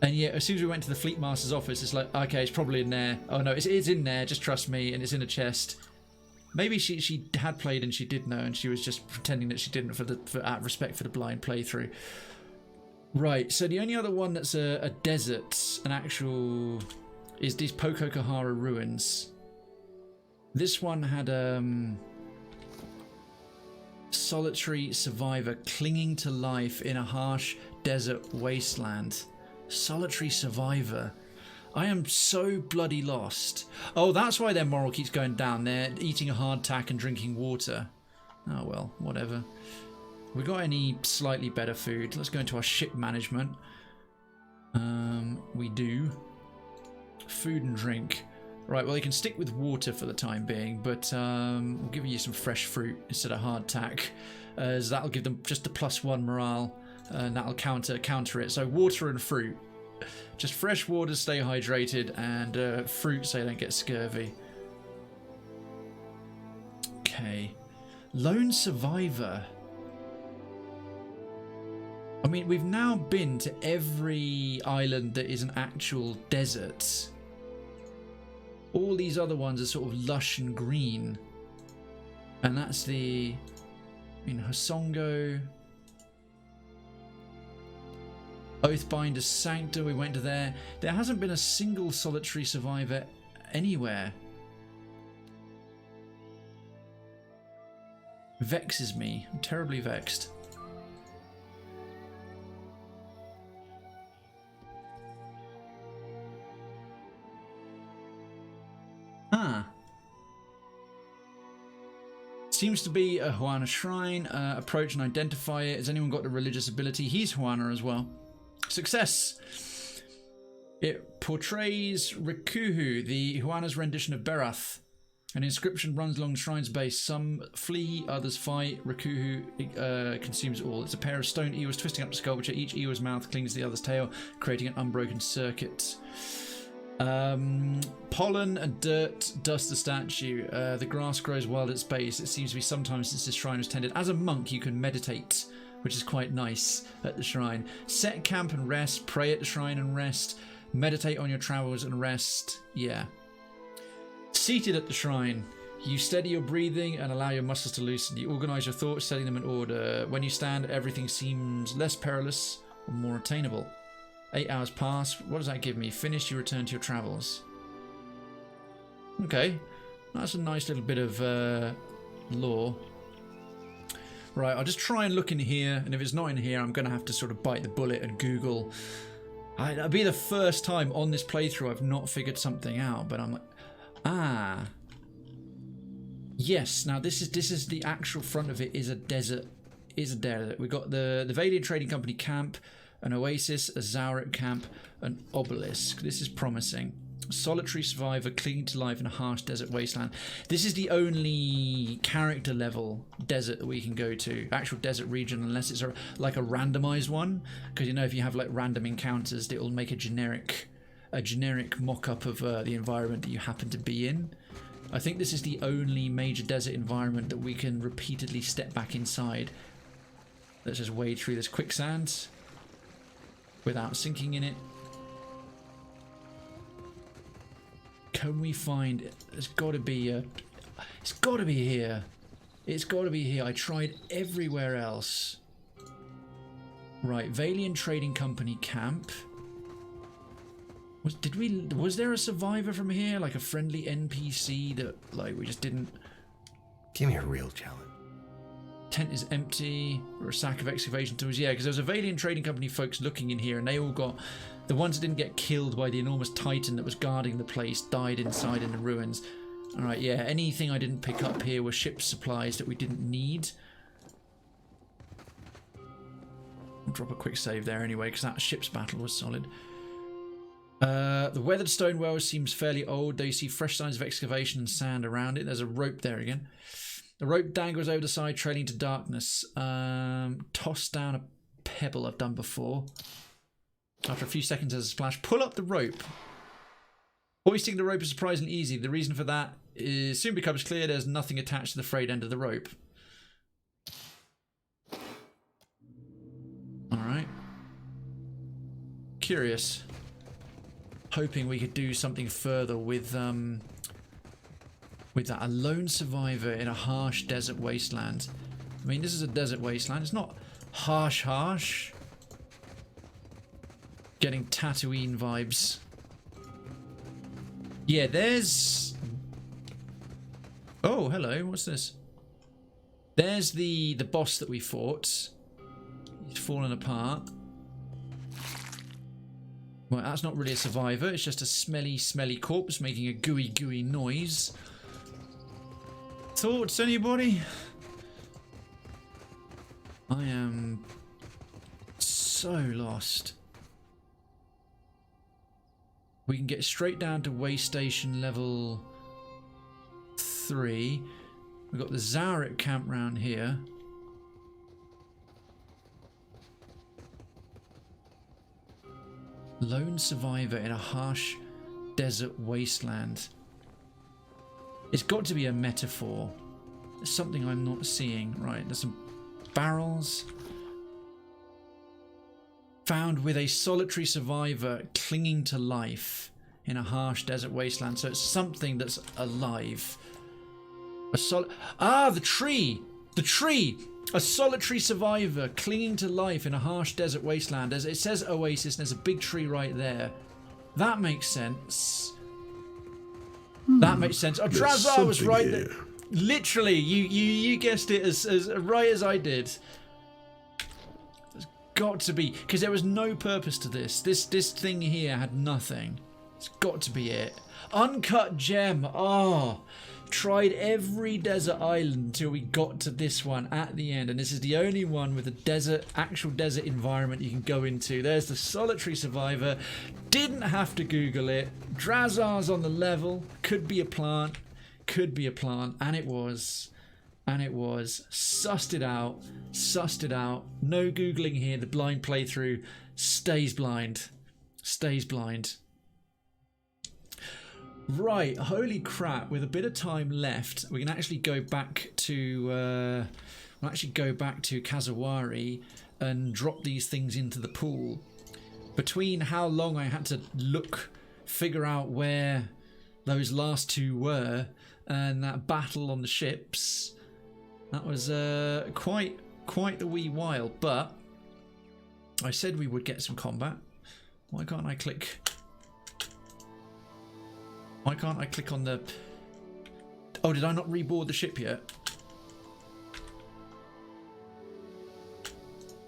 And yet, as soon as we went to the Fleetmasters Office, it's like, okay, it's probably in there. Oh no, it's in there, just trust me, and it's in a chest. Maybe she had played and she did know, and she was just pretending that she didn't for out of respect for the blind playthrough. Right, so the only other one that's a desert, an actual, is these Pokokahara ruins. This one had solitary survivor clinging to life in a harsh desert wasteland. Solitary survivor. I am so bloody lost. Oh, that's why their moral keeps going down. They're eating a hardtack and drinking water. Oh well, whatever. We got any slightly better food? Let's go into our ship management. We do. Food and drink. Right, well, they can stick with water for the time being, but we'll give you some fresh fruit instead of hardtack, as that'll give them just a +1 morale, and that'll counter it. So water and fruit. Just fresh water, stay hydrated, and fruit so they don't get scurvy. Okay. Lone survivor. I mean, we've now been to every island that is an actual desert. All these other ones are sort of lush and green. And that's the... I mean, Hosongo. Oathbinder's Sanctum, we went to there. There hasn't been a single solitary survivor anywhere. Vexes me. I'm terribly vexed. Seems to be a Huana shrine. Approach and identify it. Has anyone got the religious ability? He's Huana as well. Success. It portrays Rikuhu, the Huana's rendition of Berath. An inscription runs along the shrine's base. Some flee, others fight. Rikuhu consumes all. It's a pair of stone eels twisting up the sculpture. Each eel's mouth clings to the other's tail, creating an unbroken circuit. Pollen and dirt dust the statue. The grass grows wild at its base. It seems to be sometimes since this shrine was tended. As a monk, you can meditate, which is quite nice at the shrine. Set camp and rest. Pray at the shrine and rest. Meditate on your travels and rest. Yeah. Seated at the shrine, you steady your breathing and allow your muscles to loosen. You organize your thoughts, setting them in order. When you stand, everything seems less perilous or more attainable. 8 hours pass. What does that give me? Finish, you return to your travels. Okay. That's a nice little bit of lore. Right, I'll just try and look in here, and if it's not in here, I'm going to have to sort of bite the bullet and Google. That'll be the first time on this playthrough I've not figured something out, but I'm like, yes, now this is the actual front of it is a desert is a desert. We've got the Valiant Trading Company camp, an oasis, a Zauric camp, an obelisk. This is promising. Solitary survivor clinging to life in a harsh desert wasteland. This is the only character level desert that we can go to, actual desert region, unless it's like a randomized one, because you know if you have like random encounters, it will make a generic mock-up of the environment that you happen to be in. I think this is the only major desert environment that we can repeatedly step back inside. Let's just wade through this quicksand without sinking in it. Can we find it? There's got to be a... It's got to be here. It's got to be here. I tried everywhere else. Right, Valiant Trading Company camp. Was there a survivor from here? Like a friendly NPC that like we just didn't... Give me a real challenge. Tent is empty. Or a sack of excavation tools. Yeah, because there was a Valiant Trading Company folks looking in here and they all got... The ones that didn't get killed by the enormous titan that was guarding the place died inside in the ruins. Alright, yeah, anything I didn't pick up here were ship supplies that we didn't need. I'll drop a quick save there anyway, because that ship's battle was solid. The weathered stone well seems fairly old, though you see fresh signs of excavation and sand around it. There's a rope there again. The rope dangles over the side, trailing to darkness. Toss down a pebble I've done before. After a few seconds there's a splash. Pull up the rope. Hoisting the rope is surprisingly easy. The reason for that is soon becomes clear. There's nothing attached to the frayed end of the rope. Alright. Curious. Hoping we could do something further with that. A lone survivor in a harsh desert wasteland. I mean, this is a desert wasteland. It's not harsh. Getting Tatooine vibes. Yeah, there's... Oh, hello. What's this? There's the boss that we fought. He's fallen apart. Well, that's not really a survivor. It's just a smelly corpse making a gooey noise. Thoughts, anybody? I am so lost. We can get straight down to way station level 3. We've got the Zauric camp round here. Lone survivor in a harsh desert wasteland. It's got to be a metaphor. There's something I'm not seeing. Right, there's some barrels. Found with a solitary survivor clinging to life in a harsh desert wasteland. So it's something that's alive. The tree! The tree! A solitary survivor clinging to life in a harsh desert wasteland. As it says oasis, and there's a big tree right there. That makes sense. That makes sense. Oh, Drazar was right there. Literally, you guessed it as right as I did. There's got to be, because there was no purpose to this. This thing here had nothing. It's got to be it. Uncut gem. Oh, tried every desert island until we got to this one at the end, and this is the only one with a actual desert environment you can go into. There's the solitary survivor. Didn't have to Google it. Drazar's on the level. Could be a plant, and it was. Sussed it out. No Googling here. The blind playthrough stays blind. Right, holy crap! With a bit of time left, we can actually go back to Kazawari and drop these things into the pool. Between how long I had to figure out where those last two were, and that battle on the ships, that was quite the wee while. But I said we would get some combat. Why can't I click? Why can't I click on the... Oh, did I not reboard the ship yet?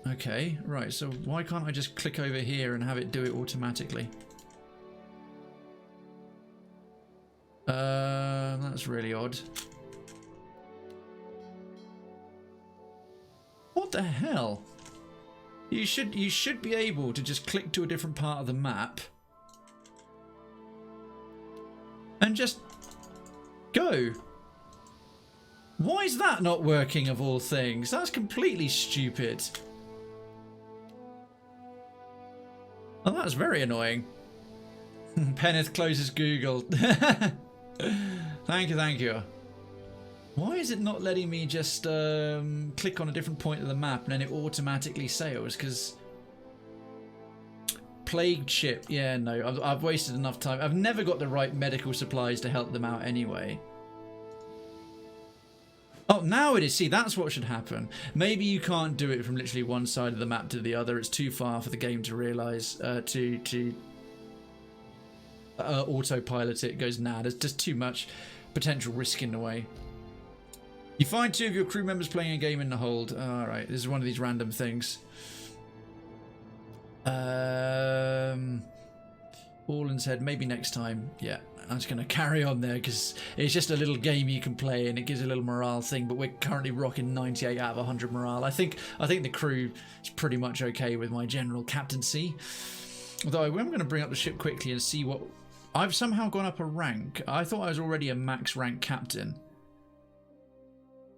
Okay, right, so why can't I just click over here and have it do it automatically? That's really odd. What What the hell? You should be able to just click to a different part of the map and just go. Why is that not working of all things? That's completely stupid. Oh, that's very annoying. Penneth closes Google. Thank you. Why is it not letting me just click on a different point of the map and then it automatically sails? Because plagued ship. Yeah, no, I've wasted enough time. I've never got the right medical supplies to help them out anyway. Oh, now it is. See, that's what should happen. Maybe you can't do it from literally one side of the map to the other. It's too far for the game to realise, to autopilot it. It goes, nah, there's just too much potential risk in the way. You find 2 of your crew members playing a game in the hold. Alright, this is one of these random things. Orland said, maybe next time. Yeah. I'm just going to carry on there because it's just a little game you can play and it gives a little morale thing, but we're currently rocking 98 out of 100 morale. I think the crew is pretty much okay with my general captaincy. Although I'm going to bring up the ship quickly and see what... I've somehow gone up a rank. I thought I was already a max rank captain.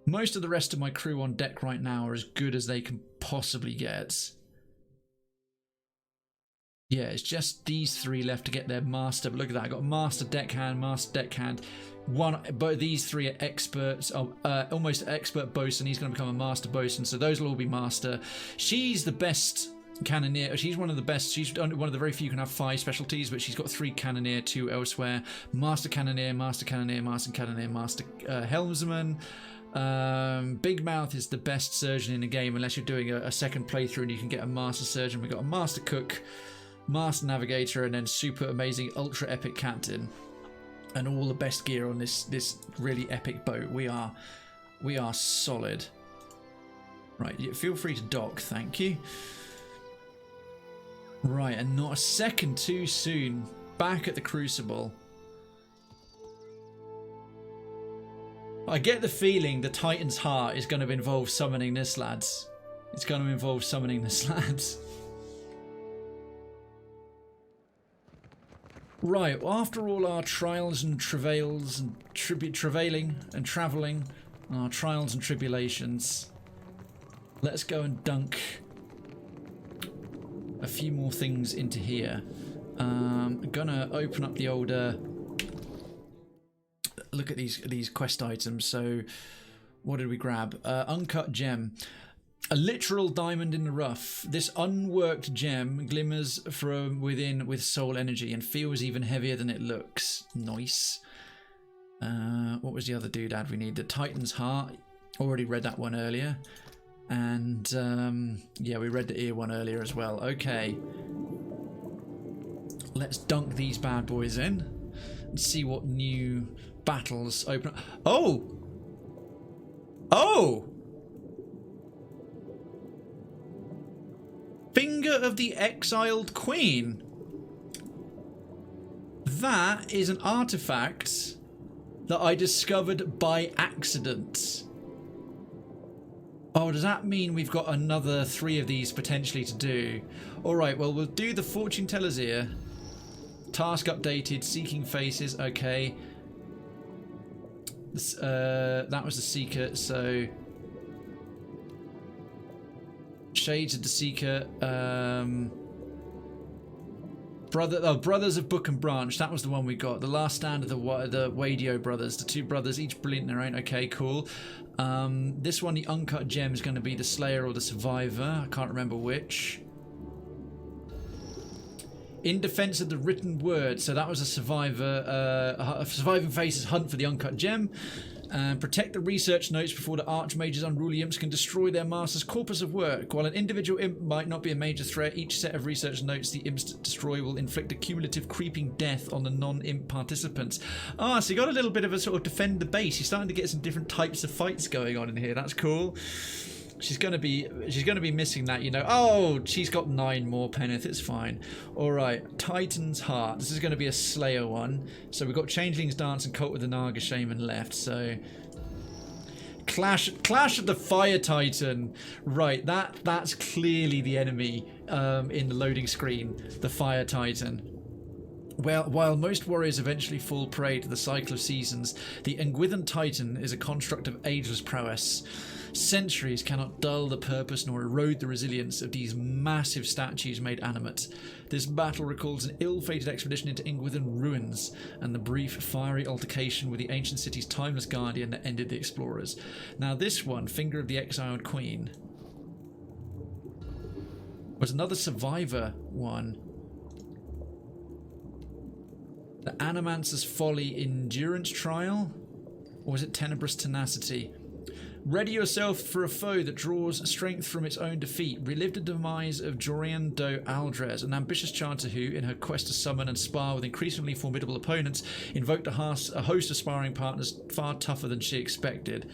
Most of the rest of my crew on deck right now are as good as they can possibly get. Yeah, it's just these 3 left to get their master. But look at that. I got master deckhand, but these 3 are experts. Almost expert bosun. He's going to become a master bosun. So those will all be master. She's the best cannoneer. She's one of the best. She's one of the very few who can have 5 specialties, but she's got 3 cannoneer, 2 elsewhere. Master cannoneer, master cannoneer, master cannoneer, master helmsman. Big Mouth is the best surgeon in the game unless you're doing a second playthrough and you can get a master surgeon. We've got a master cook, master navigator, and then super amazing ultra epic captain, and all the best gear on this really epic boat. We are solid. Right, feel free to dock, thank you. Right, and not a second too soon, back at the Crucible. I get the feeling the Titan's Heart is going to involve summoning this, lads. It's going to involve summoning this, lads. Right, after all our trials and travails and travailing and travelling, our trials and tribulations, let's go and dunk a few more things into here. I'm gonna open up the older... Look at these quest items. So, what did we grab? Uncut gem. A literal diamond in the rough. This unworked gem glimmers from within with soul energy and feels even heavier than it looks. Nice. What was the other doodad we need? The Titan's Heart. Already read that one earlier. And yeah, we read the ear one earlier as well. Okay. Let's dunk these bad boys in and see what new battles open up. Oh! Oh! Finger of the Exiled Queen. That is an artifact that I discovered by accident. Oh, does that mean we've got another 3 of these potentially to do? Alright, well, we'll do the Fortune Teller's Ear. Task updated, Seeking Faces, okay. This, that was the Seeker, so... Shades of the Seeker, Brothers of Book and Branch, that was the one we got. The Last Stand of the Wadio brothers, the 2 brothers, each brilliant in their own. Okay, cool. This one, the Uncut Gem, is going to be the Slayer or the Survivor. I can't remember which. In Defense of the Written Word, so that was a Survivor. Surviving Faces hunt for the Uncut Gem. Protect the research notes before the Archmage's unruly imps can destroy their master's corpus of work. While an individual imp might not be a major threat, each set of research notes the imps destroy will inflict a cumulative creeping death on the non-imp participants. Ah, so you got a little bit of a sort of defend the base. You're starting to get some different types of fights going on in here. That's cool. She's gonna be missing that, you know. Oh, she's got 9 more, Penneth. It's fine. All right, Titan's Heart. This is going to be a Slayer one. So we've got Changeling's Dance and Cult with the Naga Shaman left. So Clash of the Fire Titan. Right, that's clearly the enemy in the loading screen, the Fire Titan. Well, while most warriors eventually fall prey to the cycle of seasons, the Engwithan Titan is a construct of ageless prowess. Centuries cannot dull the purpose nor erode the resilience of these massive statues made animate. This battle recalls an ill-fated expedition into Engwithan ruins and the brief, fiery altercation with the ancient city's timeless guardian that ended the explorers. Now this one, Finger of the Exiled Queen, was another survivor one. The Animancer's Folly Endurance Trial? Or was it Tenebrous Tenacity? Ready yourself for a foe that draws strength from its own defeat. Relive the demise of Jorian Do Aldrez, an ambitious chanter who, in her quest to summon and spar with increasingly formidable opponents, invoked a host of sparring partners far tougher than she expected.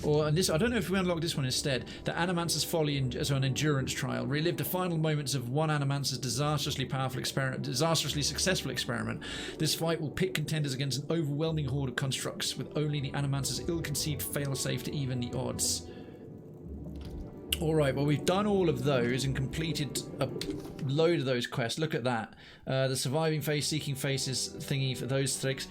And this, I don't know if we unlock this one instead. The Animancer's Folly as an endurance trial. Relive the final moments of one Animancer's disastrously successful experiment. This fight will pit contenders against an overwhelming horde of constructs, with only the Animancer's ill-conceived failsafe to even the odds. Alright, well, we've done all of those and completed a load of those quests. Look at that. The surviving face, seeking faces thingy for those tricks.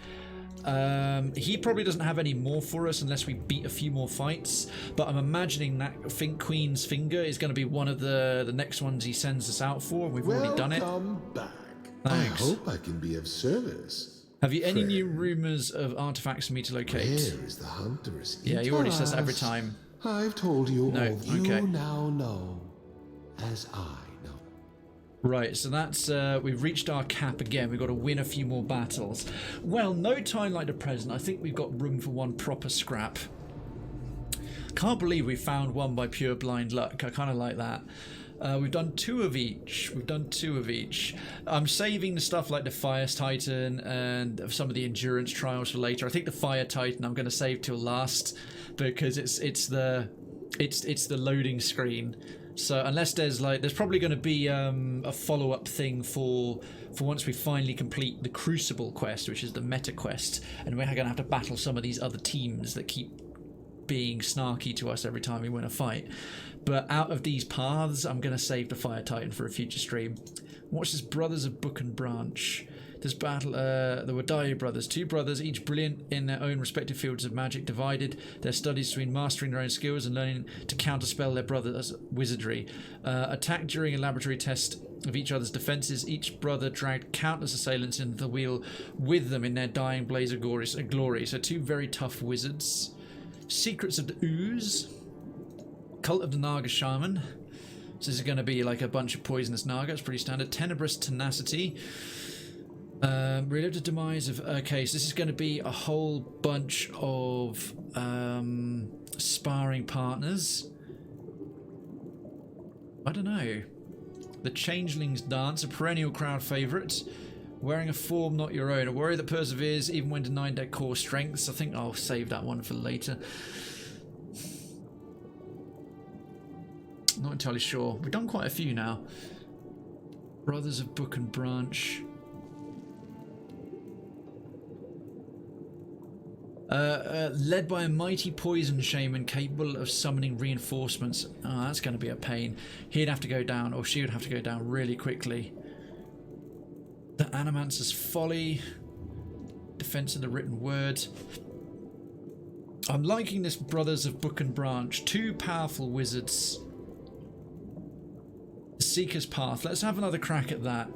He probably doesn't have any more for us unless we beat a few more fights, but I'm imagining that Queen's Finger is going to be one of the next ones he sends us out for. We've already done it. Welcome back. Thanks. I hope I can be of service. Have you any new rumours of artifacts for me to locate? Where is the hunter's Yeah, he already says that every time. I've told you all okay. you now know, as I know. Right, so that's, we've reached our cap again. We've got to win a few more battles. Well, no time like the present. I think we've got room for one proper scrap. Can't believe we found one by pure blind luck. I kind of like that. We've done two of each. I'm saving the stuff like the Fire Titan and some of the endurance trials for later. I think the Fire Titan I'm going to save till last because it's the loading screen. So unless there's probably going to be a follow-up thing for once we finally complete the Crucible quest, which is the meta quest, and we're going to have to battle some of these other teams that keep being snarky to us every time we win a fight. But out of these paths, I'm going to save the Fire Titan for a future stream. Watch this Brothers of Book and Branch. This battle, the Wadayu brothers, two brothers, each brilliant in their own respective fields of magic, divided their studies between mastering their own skills and learning to counterspell their brother's wizardry. Attacked during a laboratory test of each other's defences, each brother dragged countless assailants into the wheel with them in their dying blaze of glory. So two very tough wizards. Secrets of the Ooze. Cult of the Naga Shaman. So this is going to be like a bunch of poisonous Naga. It's pretty standard. Tenebrous Tenacity. Relive the demise of... Okay, so this is going to be a whole bunch of sparring partners. I don't know. The Changeling's Dance, a perennial crowd favourite. Wearing a form not your own. A warrior that perseveres even when denied their core strengths. I think I'll save that one for later. Not entirely sure. We've done quite a few now. Brothers of Book and Branch. Led by a mighty poison shaman capable of summoning reinforcements. Oh, that's going to be a pain. He'd have to go down, or she would have to go down really quickly. The Animancer's Folly. Defense of the Written Word. I'm liking this Brothers of Book and Branch. Two powerful wizards. The Seeker's Path. Let's have another crack at that.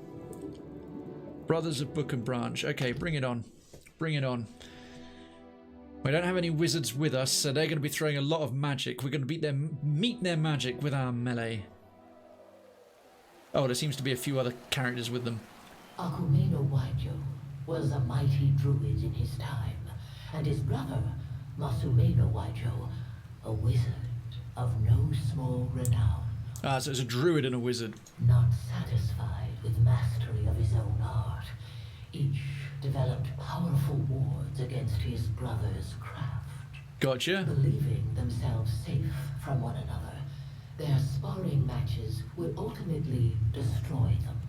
Brothers of Book and Branch. Okay, bring it on. Bring it on. We don't have any wizards with us, so they're going to be throwing a lot of magic. We're going to meet their magic with our melee. Oh, there seems to be a few other characters with them. Akumeno Waijo was a mighty druid in his time, and his brother, Masumeno Waijo, a wizard of no small renown. Ah, so it's a druid and a wizard. Not satisfied with mastery of his own art, each developed powerful wards against his brother's craft. Gotcha. Believing themselves safe from one another, their sparring matches would ultimately destroy them.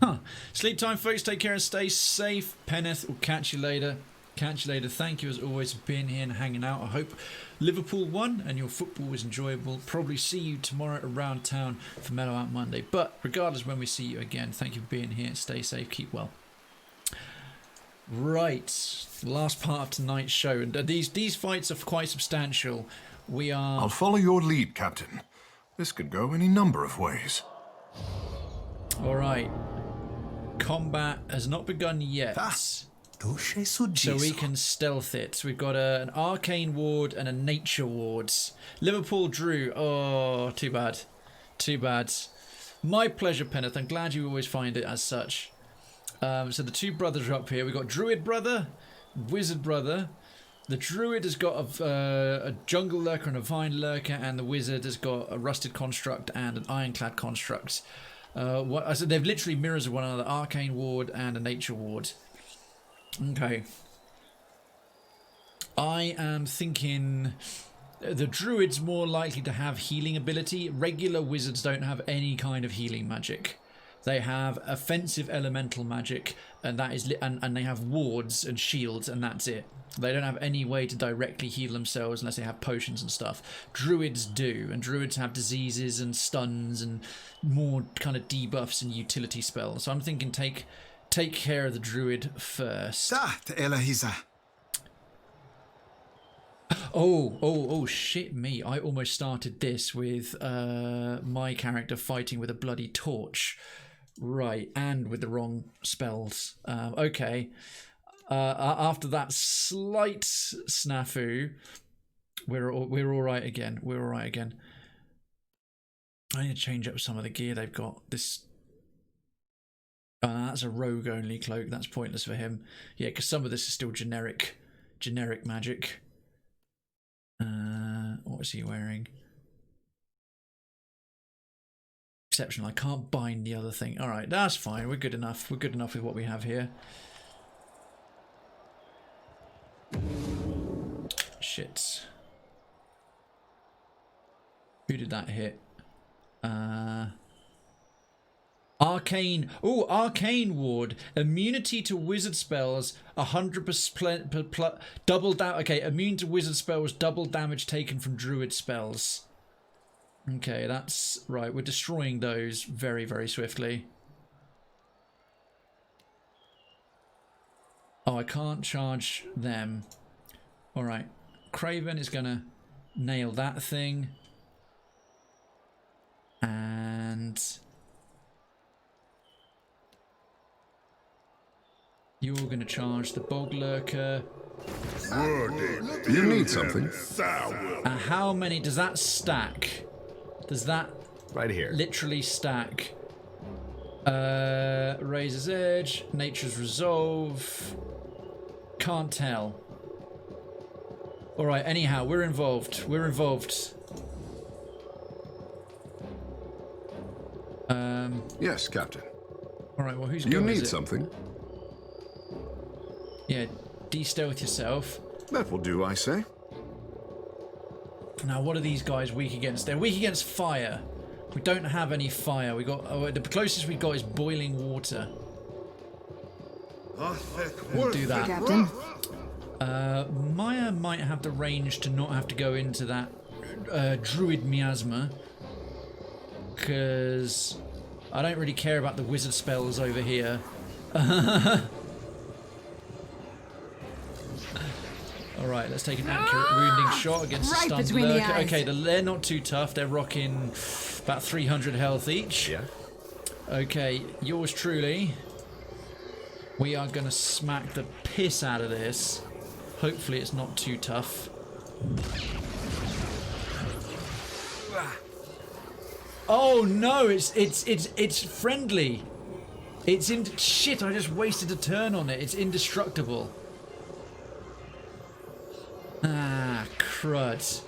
Huh. Sleep time, folks. Take care and stay safe. Penneth will catch you later. Catch you later. Thank you as always for being here and hanging out. I hope Liverpool won and your football was enjoyable. Probably see you tomorrow around town for Mellow Out Monday. But regardless, when we see you again, thank you for being here. Stay safe, keep well. Right, last part of tonight's show, and these fights are quite substantial. I'll follow your lead, Captain. This could go any number of ways. All right. Combat has not begun yet. So we can stealth it. We've got an arcane ward and a nature ward. Liverpool drew. Oh, too bad. Too bad. My pleasure, Penneth. I'm glad you always find it as such. So the two brothers are up here. We've got Druid brother, Wizard brother. The Druid has got a Jungle Lurker and a Vine Lurker, and the Wizard has got a Rusted Construct and an Ironclad Construct. I said they've literally mirrors of one another, Arcane Ward and a Nature Ward. Okay. I am thinking the Druid's more likely to have healing ability. Regular Wizards don't have any kind of healing magic. They have offensive elemental magic, and that is and they have wards and shields, and that's it. They don't have any way to directly heal themselves unless they have potions and stuff. Druids do, and Druids have diseases and stuns and more kind of debuffs and utility spells. So I'm thinking take care of the Druid first. Oh, shit me. I almost started this with my character fighting with a bloody torch. Right, and with the wrong spells. Okay. After that slight snafu, we're all right again. We're all right again. I need to change up some of the gear they've got. This. That's a rogue only cloak. That's pointless for him. Yeah, because some of this is still generic magic. What is he wearing? Exceptional. I can't bind the other thing. All right, that's fine. We're good enough. We're good enough with what we have here. Shit. Who did that hit? Arcane. Oh, Arcane Ward. Immunity to wizard spells. 100% double damage. Okay, immune to wizard spells. Double damage taken from druid spells. Okay, that's right. We're destroying those very, very swiftly. Oh, I can't charge them. All right. Krayven is going to nail that thing. And you're going to charge the Bog Lurker. You need something. And how many does that stack? Does that right here literally stack? Razor's Edge, Nature's Resolve. Can't tell. All right. Anyhow, we're involved. We're involved. Yes, Captain. All right. Well, who's you go need is it? something? Yeah. De-stealth yourself. That will do, I say. Now, what are these guys weak against? They're weak against fire. We don't have any fire. We got the closest we got is boiling water. We'll do that. Captain. Maya might have the range to not have to go into that druid miasma, because I don't really care about the wizard spells over here. Alright, let's take an accurate wounding shot against the stunned lurker. Okay, they're not too tough. They're rocking about 300 health each. Yeah. Okay, yours truly. We are going to smack the piss out of this. Hopefully it's not too tough. Oh no, it's friendly. It's in shit, I just wasted a turn on it. It's indestructible. Ah, crud.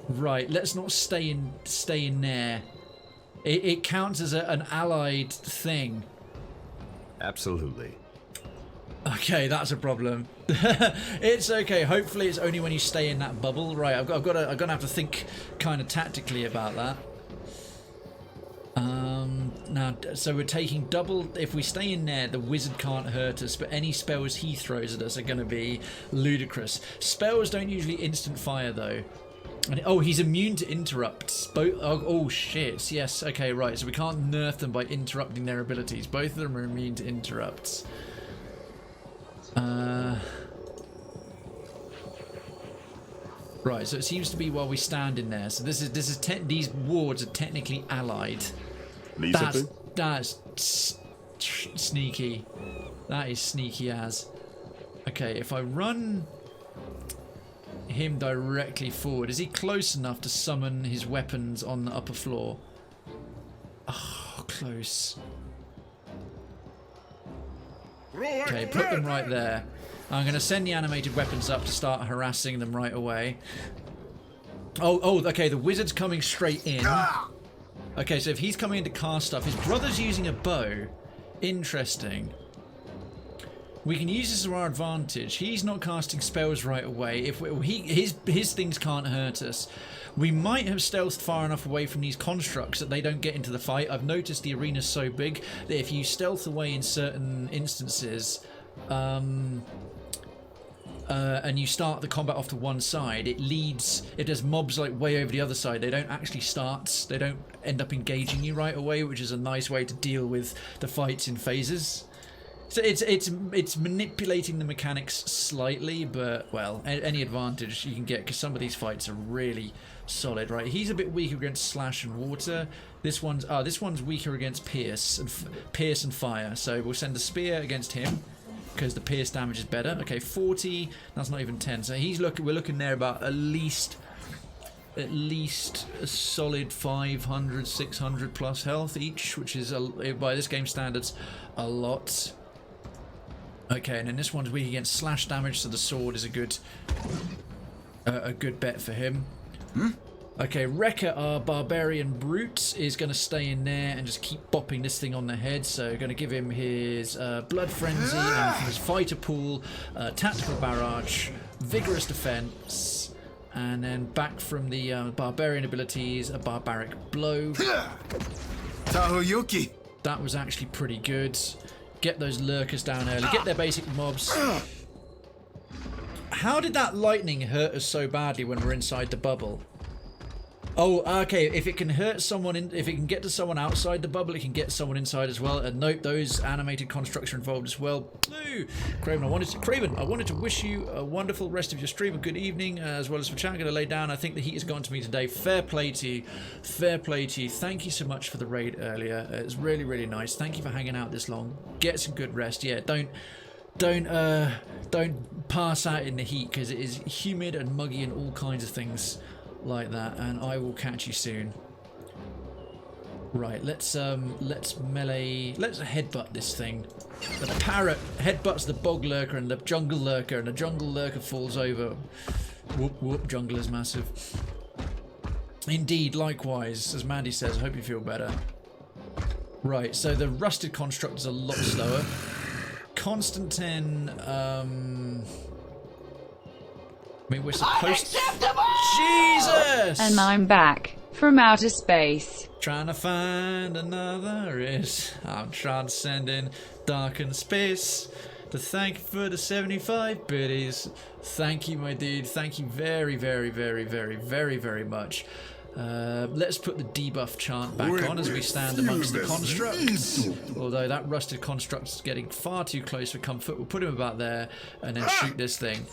Right, let's not stay in there. It counts as an allied thing. Absolutely. Okay, that's a problem. It's okay. Hopefully, it's only when you stay in that bubble. Right, I'm gonna have to think kind of tactically about that. Now, so we're taking double. If we stay in there, the wizard can't hurt us, but any spells he throws at us are going to be ludicrous. Spells don't usually instant fire, though. And, oh, he's immune to interrupts. Oh, shit. Yes, okay, right. So we can't nerf them by interrupting their abilities. Both of them are immune to interrupts. Right, so it seems to be while we stand in there. So these wards are technically allied. That's sneaky. That is sneaky as. Okay, if I run him directly forward, is he close enough to summon his weapons on the upper floor? Oh, close. Okay, put them right there. I'm going to send the animated weapons up to start harassing them right away. Oh, okay, the wizard's coming straight in. Okay, so if he's coming in to cast stuff, his brother's using a bow. Interesting. We can use this to our advantage. He's not casting spells right away. If his things can't hurt us. We might have stealthed far enough away from these constructs that they don't get into the fight. I've noticed the arena's so big that if you stealth away in certain instances, and you start the combat off to one side, it leads, if there's mobs like way over the other side, they don't actually start, they don't end up engaging you right away, which is a nice way to deal with the fights in phases. So it's manipulating the mechanics slightly, but well, any advantage you can get, because some of these fights are really solid, right? He's a bit weaker against slash and water. This one's weaker against pierce and fire. So we'll send the spear against him, because the pierce damage is better. Okay, 40. That's not even 10. So we're looking there about at least a solid 500, 600 plus health each, which is by this game standards a lot. Okay, and then this one's weak against slash damage, so the sword is a good bet for him. Okay, Rekka, our barbarian brute, is going to stay in there and just keep bopping this thing on the head. So going to give him his blood frenzy and his fighter pool, tactical barrage, vigorous defense, and then back from the barbarian abilities, a barbaric blow. Tahoyuki. That was actually pretty good. Get those lurkers down early. Get their basic mobs. How did that lightning hurt us so badly when we're inside the bubble? Oh, okay. If it can hurt someone, if it can get to someone outside the bubble, it can get someone inside as well. And note, those animated constructs are involved as well. Blue, Krayven, I wanted to wish you a wonderful rest of your stream, a good evening, as well as for chat. I'm going to lay down. I think the heat has gone to me today. Fair play to you. Fair play to you. Thank you so much for the raid earlier. It's really, really nice. Thank you for hanging out this long. Get some good rest. Yeah, don't pass out in the heat, because it is humid and muggy and all kinds of things like that, and I will catch you soon. Right, let's melee, let's headbutt this thing. The parrot headbutts the bog lurker and the jungle lurker, and the jungle lurker falls over. Whoop whoop, jungle is massive. Indeed, likewise, as Mandy says, I hope you feel better. Right, so the rusted construct is a lot slower. Constantine, I mean, we're supposed to... Jesus! And I'm back from outer space. Trying to find another is. I'm trying to send in darkened space to thank you for the 75 biddies. Thank you, my dude. Thank you very, very, very, very, very, very much. Let's put the debuff chant back on as we stand amongst the constructs. Although that rusted construct is getting far too close for comfort. We'll put him about there and then shoot this thing.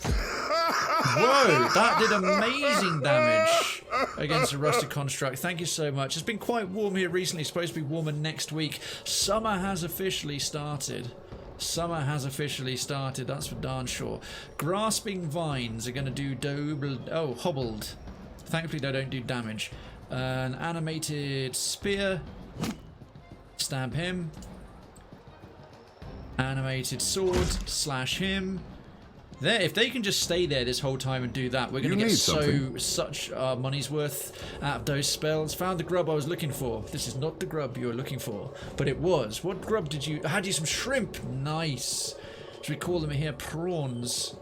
Whoa, that did amazing damage against a rusted construct. Thank you so much. It's been quite warm here recently. It's supposed to be warmer next week. Summer has officially started. Summer has officially started, that's for darn sure. Grasping vines are going to do hobbled. Thankfully they don't do damage. An animated spear. Stab him. Animated sword. Slash him. There, if they can just stay there this whole time and do that, we're going to get such money's worth out of those spells. Found the grub I was looking for. This is not the grub you were looking for, but it was. What grub did you... I had you some shrimp. Nice. Should we call them here prawns?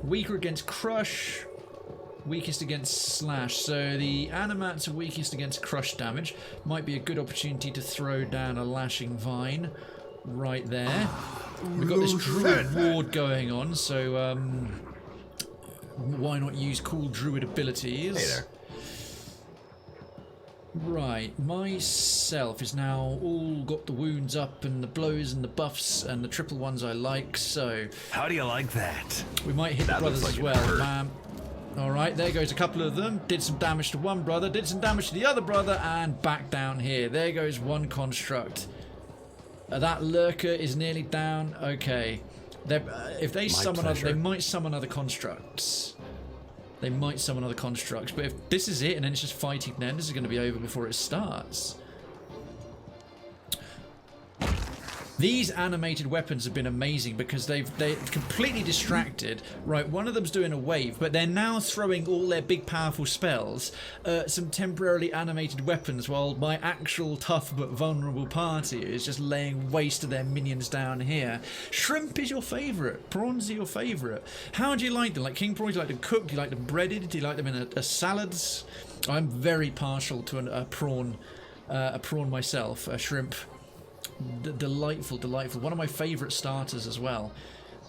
Weaker against crush. Weakest against slash. So the animats are weakest against crush damage. Might be a good opportunity to throw down a lashing vine right there. We've got this druid ward going on, so why not use cool druid abilities? Hey there. Right, myself is now all got the wounds up and the blows and the buffs and the triple ones I like, so... How do you like that? We might hit the brothers as well, bam. Alright, there goes a couple of them. Did some damage to one brother, did some damage to the other brother, and back down here. There goes one construct. That lurker is nearly down. Okay. If they summon other, they might summon other constructs. They might summon other constructs, but if this is it and then it's just fighting, then this is going to be over before it starts. These animated weapons have been amazing because they're completely distracted. Right, one of them's doing a wave, but they're now throwing all their big powerful spells at some temporarily animated weapons while my actual tough but vulnerable party is just laying waste to their minions down here. Shrimp is your favourite. Prawns are your favourite. How do you like them? Like king prawns, do you like them cooked? Do you like them breaded? Do you like them in a salads? I'm very partial to a prawn myself, a shrimp. Delightful, delightful. One of my favourite starters as well.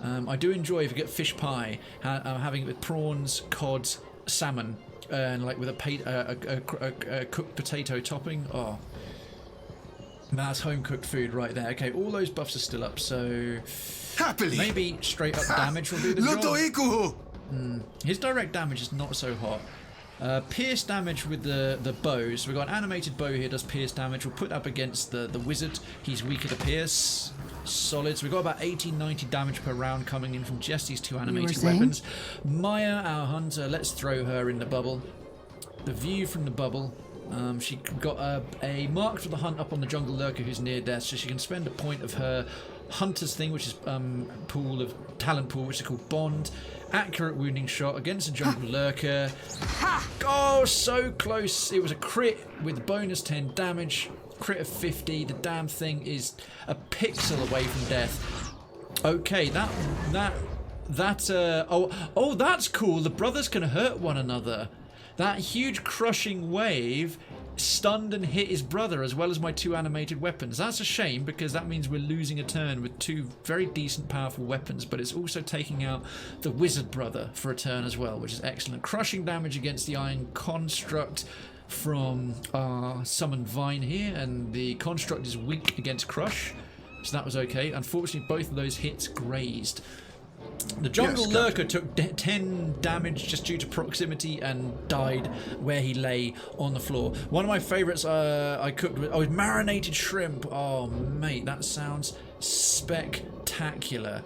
I do enjoy, if you get fish pie, having it with prawns, cod, salmon, and like with a cooked potato topping. Oh, that's home cooked food right there. Okay, all those buffs are still up, so happily maybe straight up damage will do the job. His direct damage is not so hot. Pierce damage with the bows. So we've got an animated bow here, does pierce damage. We'll put up against the wizard. He's weaker to pierce. Solid. So we've got about 18-90 damage per round coming in from just these two animated weapons. Maya, our hunter, let's throw her in the bubble. The view from the bubble. She got a mark for the hunt up on the jungle lurker who's near death, so she can spend a point of her hunter's thing, which is talent pool, which is called bond. Accurate wounding shot against a jungle lurker. Oh, so close. It was a crit with bonus 10 damage. Crit of 50. The damn thing is a pixel away from death. Okay, that's cool. The brothers can hurt one another. That huge crushing wave stunned and hit his brother as well as my two animated weapons. That's a shame because that means we're losing a turn with two very decent powerful weapons, but it's also taking out the wizard brother for a turn as well, which is excellent. Crushing damage against the iron construct from our summoned vine here, and the construct is weak against crush, so that was okay. Unfortunately, both of those hits grazed. The jungle lurker took 10 damage just due to proximity and died where he lay on the floor. One of my favourites I cooked with marinated shrimp. Oh mate, that sounds spectacular.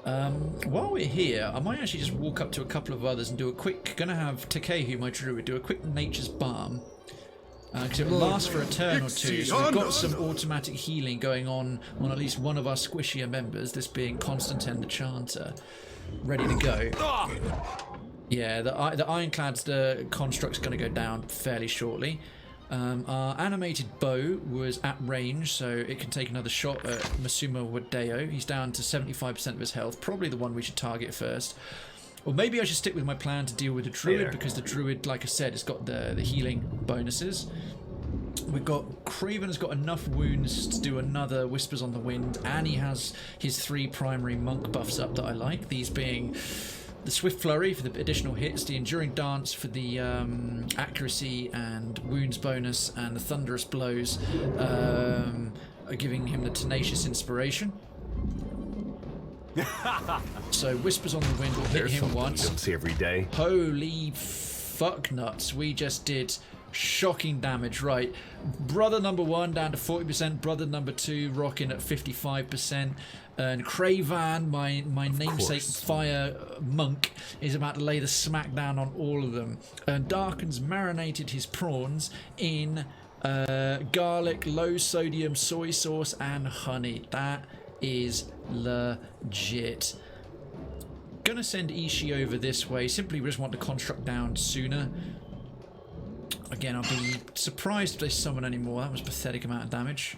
While we're here, I might actually just walk up to a couple of others and do a quick, gonna have Takehu, my druid, do a quick nature's balm. Because it will last for a turn or two, so we've got some automatic healing going on at least one of our squishier members, this being Constantine the Chanter, ready to go. Yeah, the Ironclad's the construct's going to go down fairly shortly. Our animated bow was at range, so it can take another shot at Masuma Wadeo. He's down to 75% of his health, probably the one we should target first. Or maybe I should stick with my plan to deal with the druid, because the druid, like I said, has got the healing bonuses. We've got Krayven has got enough wounds to do another Whispers on the Wind, and he has his 3 primary monk buffs up that I like. These being the Swift Flurry for the additional hits, the Enduring Dance for the accuracy and wounds bonus, and the Thunderous Blows are giving him the Tenacious Inspiration. So Whispers on the Wind will hit him once. You don't see every day. Holy fuck nuts, we just did shocking damage. Right, brother number 1 down to 40%, brother number 2 rocking at 55%, and Krayven, my namesake fire monk, is about to lay the smack down on all of them. And Darken's marinated his prawns in garlic, low sodium soy sauce and honey. That is legit. Gonna send Ishii over this way. Simply we just want the construct down sooner. Again, I'll be surprised if they summon any more. That was a pathetic amount of damage.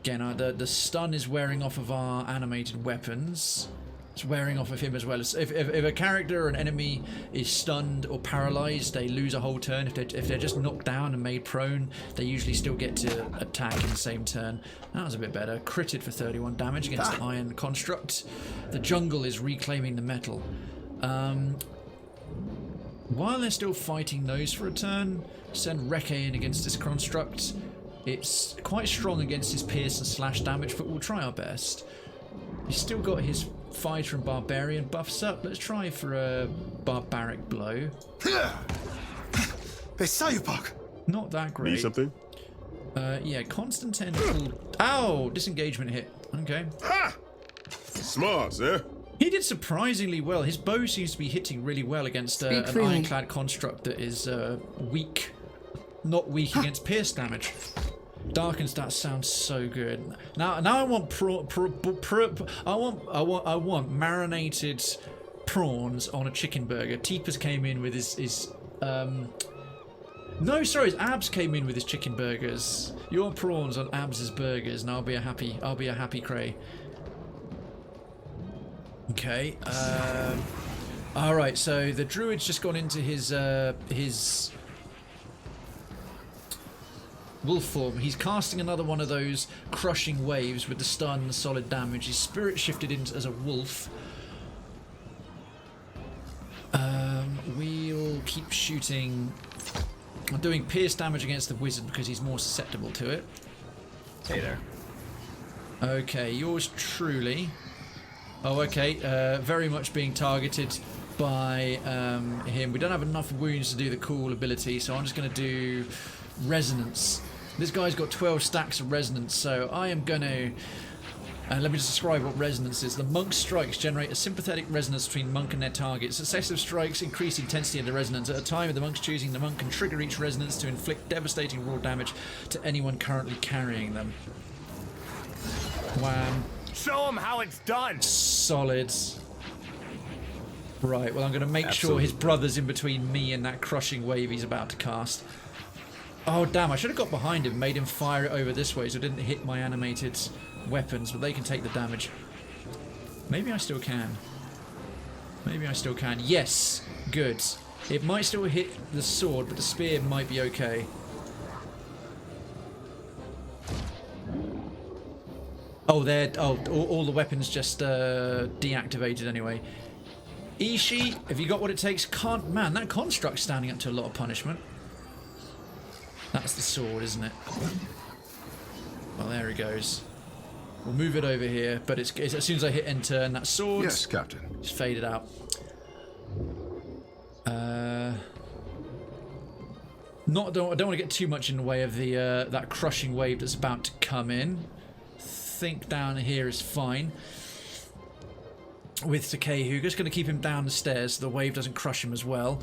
Again, the stun is wearing off of our animated weapons. It's wearing off of him as well. If a character or an enemy is stunned or paralyzed, they lose a whole turn. If they're just knocked down and made prone, they usually still get to attack in the same turn. That was a bit better. Critted for 31 damage against the Iron Construct. The jungle is reclaiming the metal. While they're still fighting those for a turn, send Reke in against this construct. It's quite strong against his pierce and slash damage, but we'll try our best. He's still got his fighter and barbarian buffs up. Let's try for a barbaric blow. Not that great. Need something? Yeah, constant tentacle. Ow! Disengagement hit. Okay. Ha! Smart, sir. He did surprisingly well. His bow seems to be hitting really well against an ironclad construct that is weak. Not weak against pierce damage. Darkened stats sounds so good. Now I want I want marinated prawns on a chicken burger. Teepers came in with his no, sorry, his Abs came in with his chicken burgers. Your prawns on Abs's burgers, and I'll be a happy Cray. Okay. All right. So the druid's just gone into his wolf form. He's casting another one of those crushing waves with the stun and solid damage. His spirit shifted into as a wolf. We'll keep shooting. I'm doing pierce damage against the wizard because he's more susceptible to it. Hey there. Okay, yours truly. Oh, okay. Very much being targeted by him. We don't have enough wounds to do the cool ability, so I'm just going to do resonance. This guy's got 12 stacks of resonance, so I am going to... let me just describe what resonance is. The monk's strikes generate a sympathetic resonance between monk and their target. Successive strikes increase the intensity of the resonance. At a time of the monk's choosing, the monk can trigger each resonance to inflict devastating raw damage to anyone currently carrying them. Wham. Show him how it's done. Solid. Right, well I'm going to make sure his brother's in between me and that crushing wave he's about to cast. Oh damn, I should have got behind him, made him fire it over this way so it didn't hit my animated weapons, but they can take the damage. Maybe I still can. Maybe I still can. Yes! Good. It might still hit the sword, but the spear might be okay. Oh, all the weapons just deactivated anyway. Ishi, have you got what it takes? Man, that construct's standing up to a lot of punishment. That's the sword, isn't it? Well, there he goes. We'll move it over here, but it's as soon as I hit enter, and that sword... Yes, Captain. It's faded out. I don't want to get too much in the way of the that crushing wave that's about to come in. Think down here is fine. With Takehu, just going to keep him down the stairs so the wave doesn't crush him as well.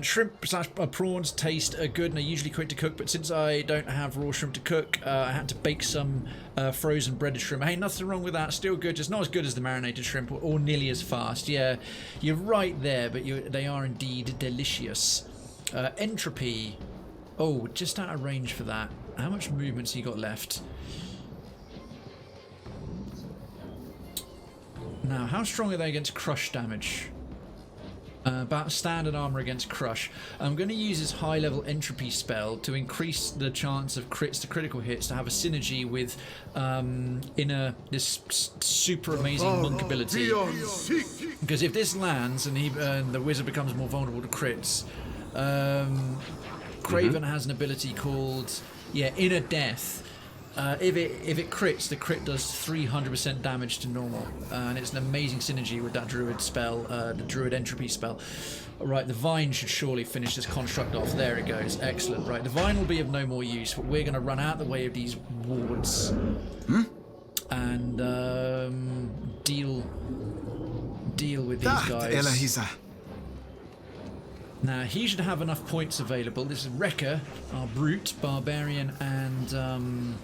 Shrimp / prawns taste good and are usually quick to cook, but since I don't have raw shrimp to cook, I had to bake some frozen breaded shrimp. Hey, nothing wrong with that. Still good, just not as good as the marinated shrimp or nearly as fast. Yeah, you're right there, but they are indeed delicious. Entropy. Oh, just out of range for that. How much movement's he got left? Now, how strong are they against crush damage? About standard armor against crush. I'm going to use his high-level entropy spell to increase the chance of crits to critical hits to have a synergy with this super amazing monk ability. Because if this lands and the wizard becomes more vulnerable to crits, Krayven has an ability called Inner Death. If it crits, the crit does 300% damage to normal, and it's an amazing synergy with that druid spell, the druid entropy spell. Right, the vine should surely finish this construct off. There it goes, excellent. Right, the vine will be of no more use, but we're going to run out the way of these wards and deal with these guys. Now, he should have enough points available. This is Rekka, our brute, barbarian, and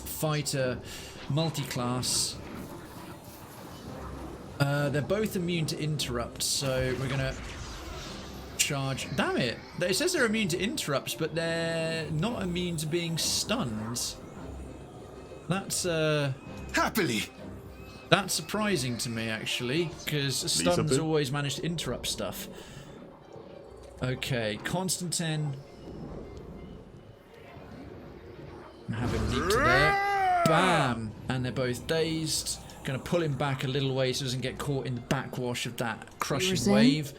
fighter, multi-class. They're both immune to interrupts, so we're going to charge. Damn it! It says they're immune to interrupts, but they're not immune to being stunned. That's, Happily! That's surprising to me, actually, because stuns always manage to interrupt stuff. Okay, Constantine. Have him leap to there. Bam! And they're both dazed. Going to pull him back a little way so he doesn't get caught in the backwash of that crushing wave.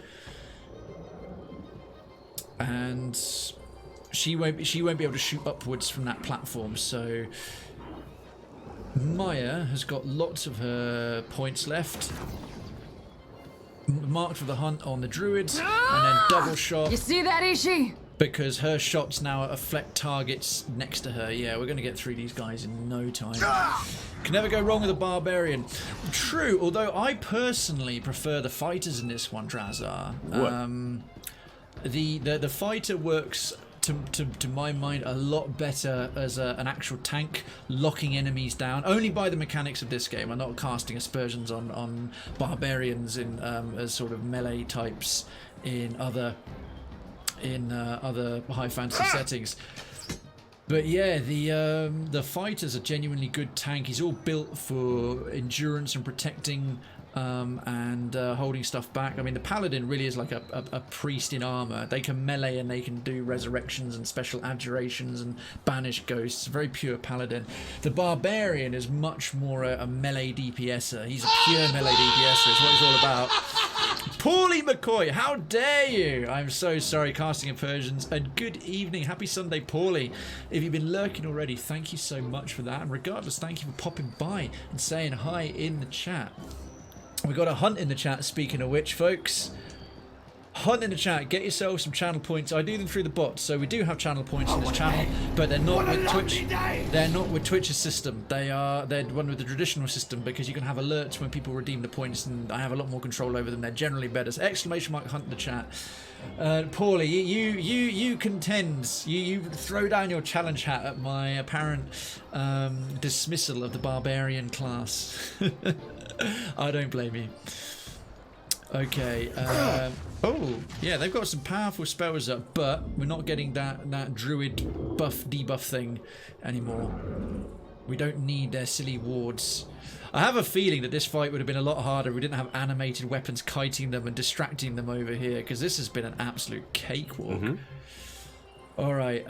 And she won't be able to shoot upwards from that platform, so Maya has got lots of her points left. Marked for the hunt on the druids, and then double shot. You see that, Ishi? Because her shots now affect targets next to her. Yeah, we're going to get through these guys in no time. Can never go wrong with a barbarian. True, although I personally prefer the fighters in this one, Drazar. The fighter works, to my mind, a lot better as an actual tank, locking enemies down. Only by the mechanics of this game. I'm not casting aspersions on barbarians in as sort of melee types in other high fantasy settings. But yeah, the fighter's a genuinely good tank. He's all built for endurance and protecting and holding stuff back. I mean, the paladin really is like a priest in armor. They can melee and they can do resurrections and special abjurations and banish ghosts. Very pure paladin. The barbarian is much more a melee DPSer. He's a pure melee DPSer. Is what he's all about. Paulie McCoy, how dare you? I'm so sorry, casting aspersions. And good evening, happy Sunday, Paulie. If you've been lurking already, thank you so much for that. And regardless, thank you for popping by and saying hi in the chat. We've got a hunt in the chat, speaking of which, folks. Hunt in the chat, get yourself some channel points. I do them through the bots, so we do have channel points in this channel, but they're not with Twitch. They're not with Twitch's system. They're one with the traditional system, because you can have alerts when people redeem the points, and I have a lot more control over them. They're generally better. So exclamation mark hunt in the chat. Paulie, you contend. You throw down your challenge hat at my apparent dismissal of the barbarian class. I don't blame you. Okay. Oh, yeah, they've got some powerful spells up, but we're not getting that druid buff debuff thing anymore. We don't need their silly wards. I have a feeling that this fight would have been a lot harder if we didn't have animated weapons kiting them and distracting them over here, because this has been an absolute cakewalk. Alright,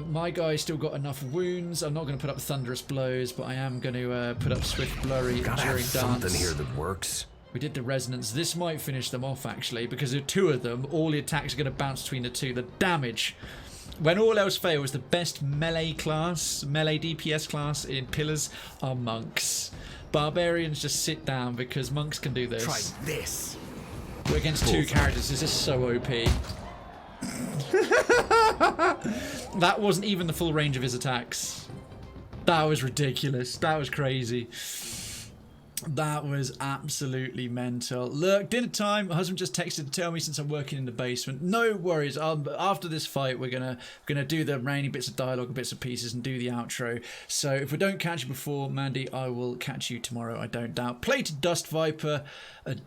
my guy's still got enough wounds. I'm not going to put up thunderous blows, but I am going to put up swift blurry during dance. Something here that works. We did the resonance. This might finish them off, actually, because there are two of them. All the attacks are going to bounce between the two. The damage, when all else fails, the best melee DPS class in Pillars are monks. Barbarians just sit down because monks can do this. Try this. We're against two characters. This is so OP. That wasn't even the full range of his attacks. That was ridiculous. That was crazy. That was absolutely mental. Look, dinner time. My husband just texted to tell me since I'm working in the basement. No worries. After this fight, we're gonna do the remaining bits of dialogue and bits of pieces and do the outro. So if we don't catch you before, Mandy, I will catch you tomorrow, I don't doubt. Plated Dust Viper,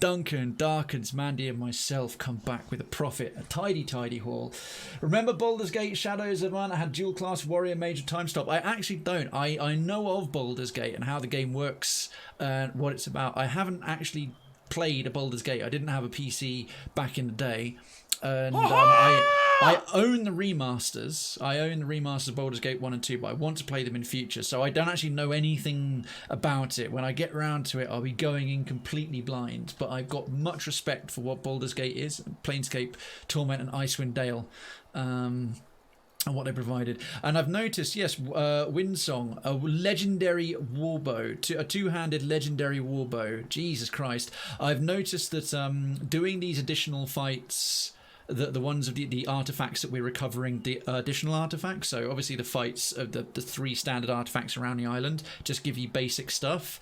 Duncan, Darkens, Mandy and myself come back with a profit, a tidy haul. Remember Baldur's Gate Shadows of Man? I had dual class warrior major time stop. I actually don't. I know of Baldur's Gate and how the game works and what it's about. I haven't actually played a Baldur's Gate. I didn't have a PC back in the day. And I own the remasters. I own the remasters of Baldur's Gate 1 and 2, but I want to play them in future. So I don't actually know anything about it. When I get around to it, I'll be going in completely blind. But I've got much respect for what Baldur's Gate is, Planescape, Torment, and Icewind Dale. And what they provided. And I've noticed, yes, Windsong, a legendary warbow, a two-handed legendary warbow. Jesus Christ. I've noticed that doing these additional fights, the ones of the artifacts that we're recovering, the additional artifacts, so obviously the fights of the three standard artifacts around the island just give you basic stuff.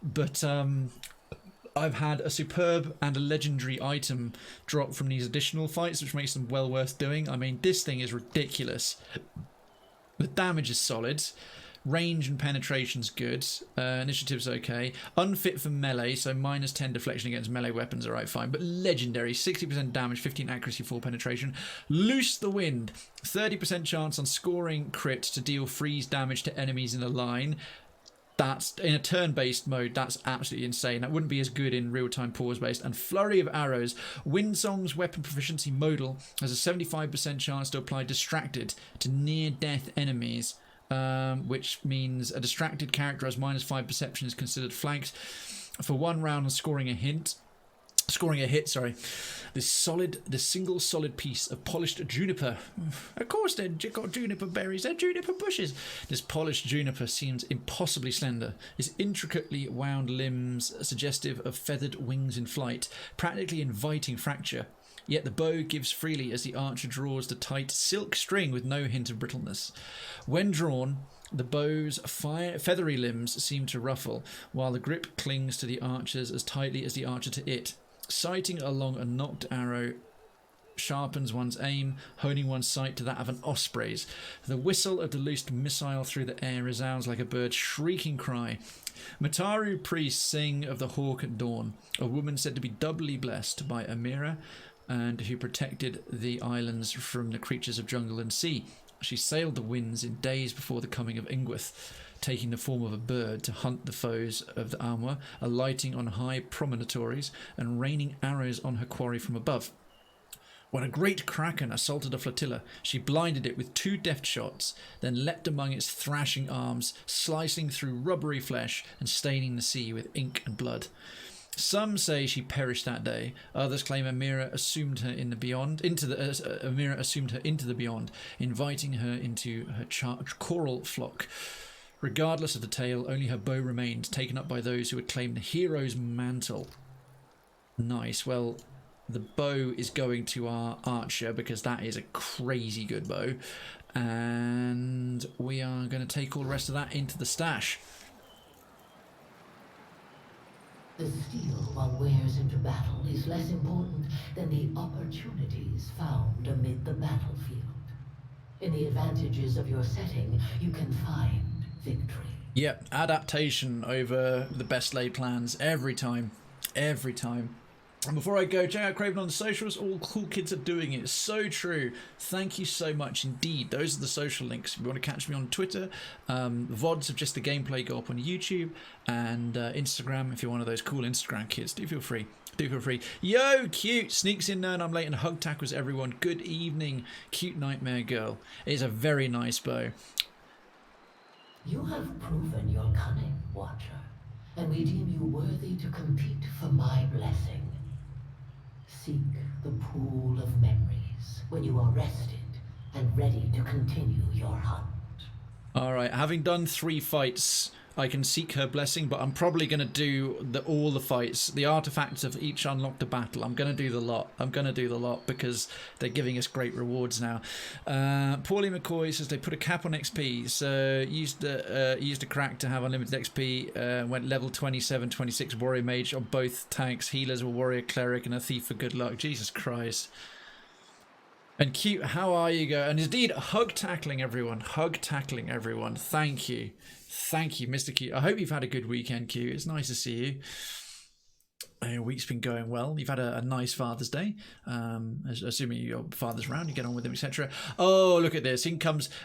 But I've had a superb and a legendary item drop from these additional fights, which makes them well worth doing. I mean, this thing is ridiculous. The damage is solid. Range and penetration's good. Initiative's okay. Unfit for melee, so minus 10 deflection against melee weapons, alright, fine. But legendary, 60% damage, 15 accuracy, 4 penetration. Loose the Wind, 30% chance on scoring crit to deal freeze damage to enemies in a line. That's in a turn-based mode. That's absolutely insane. That wouldn't be as good in real-time pause-based. And flurry of arrows. Windsong's weapon proficiency modal has a 75% chance to apply distracted to near-death enemies, which means a distracted character has -5 perception is considered flanked for 1 round and scoring a hit. This single solid piece of polished juniper. Of course, they've got juniper berries. They're juniper bushes. This polished juniper seems impossibly slender. Its intricately wound limbs suggestive of feathered wings in flight, practically inviting fracture. Yet the bow gives freely as the archer draws the tight silk string with no hint of brittleness. When drawn, the bow's feathery limbs seem to ruffle, while the grip clings to the archers as tightly as the archer to it. Sighting along a knocked arrow sharpens one's aim, honing one's sight to that of an osprey's. The whistle of the loosed missile through the air resounds like a bird's shrieking cry. Mataru priests sing of the hawk at dawn, a woman said to be doubly blessed by Amira, and who protected the islands from the creatures of jungle and sea. She sailed the winds in days before the coming of Ingwith, taking the form of a bird to hunt the foes of the Amwa, alighting on high promontories and raining arrows on her quarry from above. When a great kraken assaulted a flotilla, she blinded it with 2 deft shots, then leapt among its thrashing arms, slicing through rubbery flesh and staining the sea with ink and blood. Some say she perished that day. Others claim Amira assumed her in the beyond, into the beyond, inviting her into her choral flock. Regardless of the tale, only her bow remained, taken up by those who would claim the hero's mantle. Nice. Well, the bow is going to our archer because that is a crazy good bow. And we are going to take all the rest of that into the stash. The steel one wears into battle is less important than the opportunities found amid the battlefield. In the advantages of your setting, you can find victory. Yep, adaptation over the best laid plans every time. Every time. And before I go, check out Krayven on the socials. All cool kids are doing it. So true. Thank you so much indeed. Those are the social links. If you want to catch me on Twitter, VODs of just the gameplay go up on YouTube, and Instagram. If you're one of those cool Instagram kids, do feel free. Do feel free. Yo, cute. Sneaks in there and I'm late, and hug tackles everyone. Good evening, cute nightmare girl. It is a very nice bow. You have proven your cunning, Watcher, and we deem you worthy to compete for my blessing. Seek the pool of memories when you are rested and ready to continue your hunt. Alright, having done 3 fights, I can seek her blessing, but I'm probably going to do all the fights. The artifacts of each unlocked a battle. I'm going to do the lot. Because they're giving us great rewards now. Paulie McCoy says they put a cap on XP, so used a crack to have unlimited XP. Went level 27, 26 warrior mage on both tanks. Healers were warrior cleric and a thief for good luck. Jesus Christ. And cute, how are you, go? And indeed, hug tackling everyone. Hug tackling everyone. Thank you. Thank you, Mr. Q. I hope you've had a good weekend, Q. It's nice to see you. Your week's been going well. You've had a nice Father's Day. Assuming your father's around, you get on with him, etc. Oh, look at this.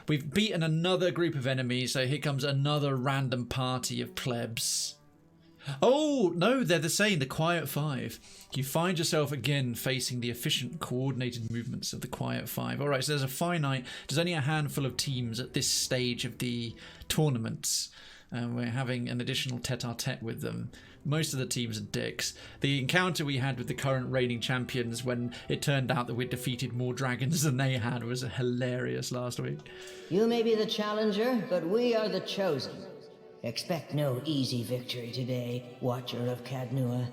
We've beaten another group of enemies, so here comes another random party of plebs. Oh, no, they're the same. The Quiet Five. You find yourself again facing the efficient, coordinated movements of the Quiet Five. All right, so there's only a handful of teams at this stage of the tournaments. We're having an additional tete-a-tete with them. Most of the teams are dicks. The encounter we had with the current reigning champions when it turned out that we'd defeated more dragons than they had was hilarious last week. You may be the challenger, but we are the chosen. Expect no easy victory today, Watcher of Cadnua,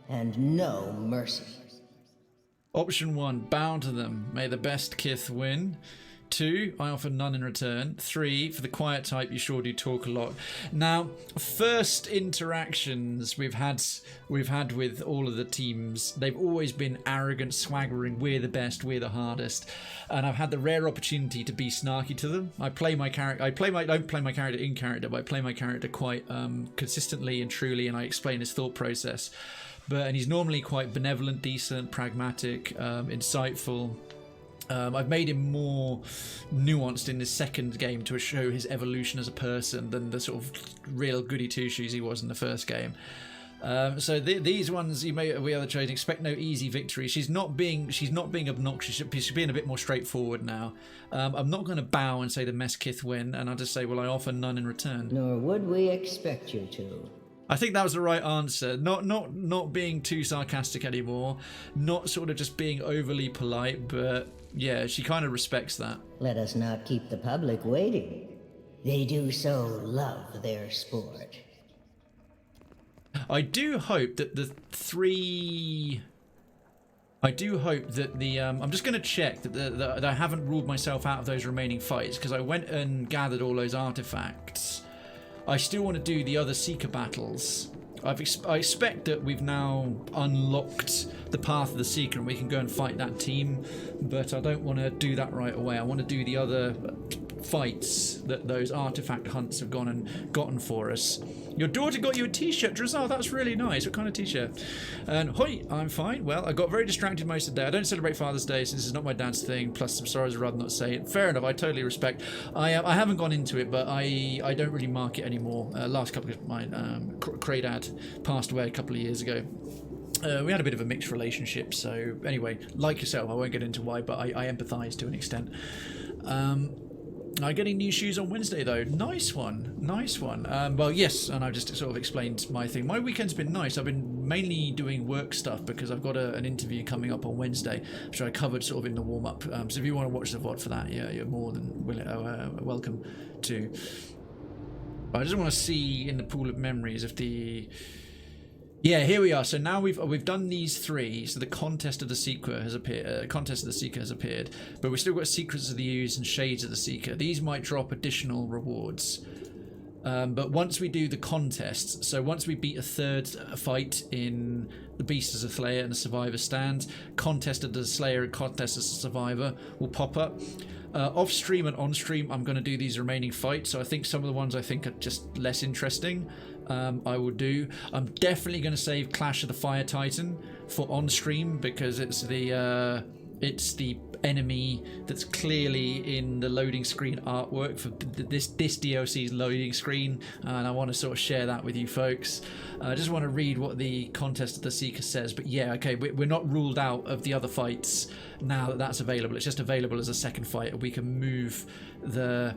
and no mercy. Option 1, bow to them. May the best kith win. 2, I offer none in return. 3, for the quiet type, you sure do talk a lot. Now, first interactions we've had with all of the teams, they've always been arrogant, swaggering, we're the best, we're the hardest. And I've had the rare opportunity to be snarky to them. I don't play my character in character, but I play my character quite consistently and truly, and I explain his thought process. And he's normally quite benevolent, decent, pragmatic, insightful. I've made him more nuanced in this second game to show his evolution as a person than the sort of real goody two shoes he was in the first game. So these ones, we are trading. Expect no easy victory. She's not being obnoxious. She's being a bit more straightforward now. I'm not going to bow and say the Meskith win, and I'll just say, well, I offer none in return. Nor would we expect you to. I think that was the right answer. Not being too sarcastic anymore. Not sort of just being overly polite, but yeah, she kind of respects that. Let us not keep the public waiting. They do so love their sport. I do hope that the three... I do hope that the... I'm just going to check that I haven't ruled myself out of those remaining fights, because I went and gathered all those artifacts. I still want to do the other Seeker battles. I expect that we've now unlocked the path of the Seeker and we can go and fight that team, but I don't want to do that right away. I want to do the other fights that those artifact hunts have gone and gotten for us. Your daughter got you a t-shirt, Drizal. That's really nice. What kind of t-shirt? And hoi, I'm fine. Well, I got very distracted most of the day. I don't celebrate Father's Day since it's not my dad's thing. Plus, I'm sorry, I'd rather not say it. Fair enough. I totally respect. I haven't gone into it, but I don't really mark it anymore. Last couple of my Kraydad passed away a couple of years ago. We had a bit of a mixed relationship. So anyway, like yourself, I won't get into why, but I empathise to an extent. I'm getting new shoes on Wednesday though. Nice one, nice one. Well, yes, and I've just sort of explained my thing. My weekend's been nice. I've been mainly doing work stuff because I've got an interview coming up on Wednesday, which I covered sort of in the warm-up. So if you want to watch the VOD for that, yeah, you're more than welcome to. But I just want to see in the pool of memories if the... Yeah, here we are. So now we've done these three. So the Contest of the Seeker has appeared. But we've still got Secrets of the Ooze and Shades of the Seeker. These might drop additional rewards. But once we do the contests, so once we beat a third fight in the Beast as a Slayer and the Survivor stand, Contest of the Slayer and Contest as a Survivor will pop up. Off stream and on stream, I'm going to do these remaining fights. So I think some of the ones I think are just less interesting. I will do. I'm definitely going to save Clash of the Fire Titan for on stream because it's the enemy that's clearly in the loading screen artwork for this DLC's loading screen, and I want to sort of share that with you folks. I just want to read what the Contest of the Seeker says, but yeah, okay, we're not ruled out of the other fights now that that's available. It's just available as a second fight, and we can move the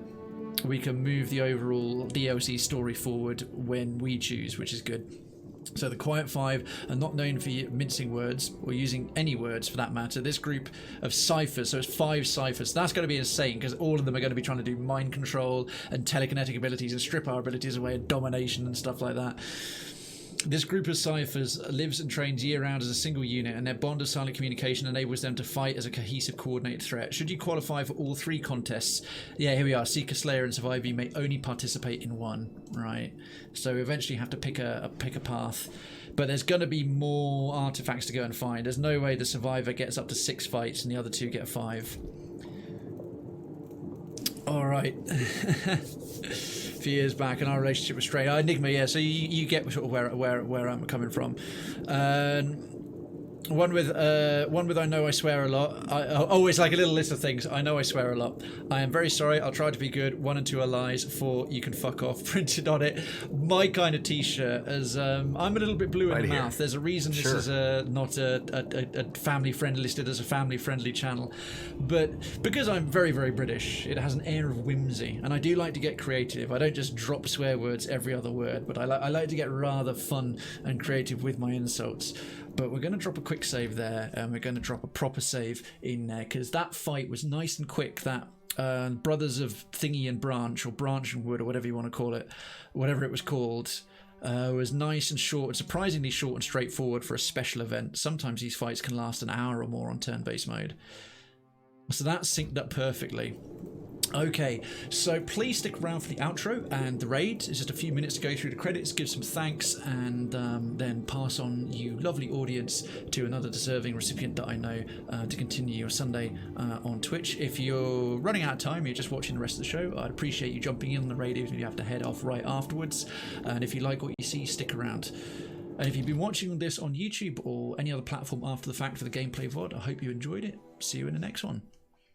overall DLC story forward when we choose, which is good. So the Quiet Five are not known for mincing words or using any words for that matter. This group of ciphers, so it's 5 ciphers. That's going to be insane because all of them are going to be trying to do mind control and telekinetic abilities and strip our abilities away and domination and stuff like that. This group of ciphers lives and trains year-round as a single unit, and their bond of silent communication enables them to fight as a cohesive, coordinated threat. Should you qualify for all 3 contests, yeah, here we are, Seeker, Slayer, and Survivor, you may only participate in one, right? So we eventually have to pick a path. But there's going to be more artifacts to go and find. There's no way the Survivor gets up to 6 fights and the other 2 get 5. All right. A few years back, and our relationship was strained. Enigma, yeah. So you get sort of where I'm coming from. One with I know I swear a lot. It's like a little list of things. I know I swear a lot. I am very sorry. I'll try to be good. 1 and 2 are lies. 4, you can fuck off. Printed on it. My kind of t-shirt. As I'm a little bit blue in the mouth. There's a reason this is not a family friendly, listed as a family friendly channel, but because I'm very, very British, it has an air of whimsy, and I do like to get creative. I don't just drop swear words every other word, but I like to get rather fun and creative with my insults. But we're going to drop a quick save there, and we're going to drop a proper save in there, because that fight was nice and quick. That Brothers of Thingy and Branch, or Branch and Wood, or whatever you want to call it, whatever it was called, was nice and short, surprisingly short and straightforward for a special event. Sometimes these fights can last an hour or more on turn-based mode. So that synced up perfectly. Okay, so please stick around for the outro and the raid. It's just a few minutes to go through the credits, give some thanks, and then pass on you lovely audience to another deserving recipient that I know to continue your Sunday on Twitch. If you're running out of time, you're just watching the rest of the show, I'd appreciate you jumping in on the raid even if you have to head off right afterwards. And if you like what you see, stick around. And if you've been watching this on YouTube or any other platform after the fact for the gameplay VOD, I hope you enjoyed it. See you in the next one.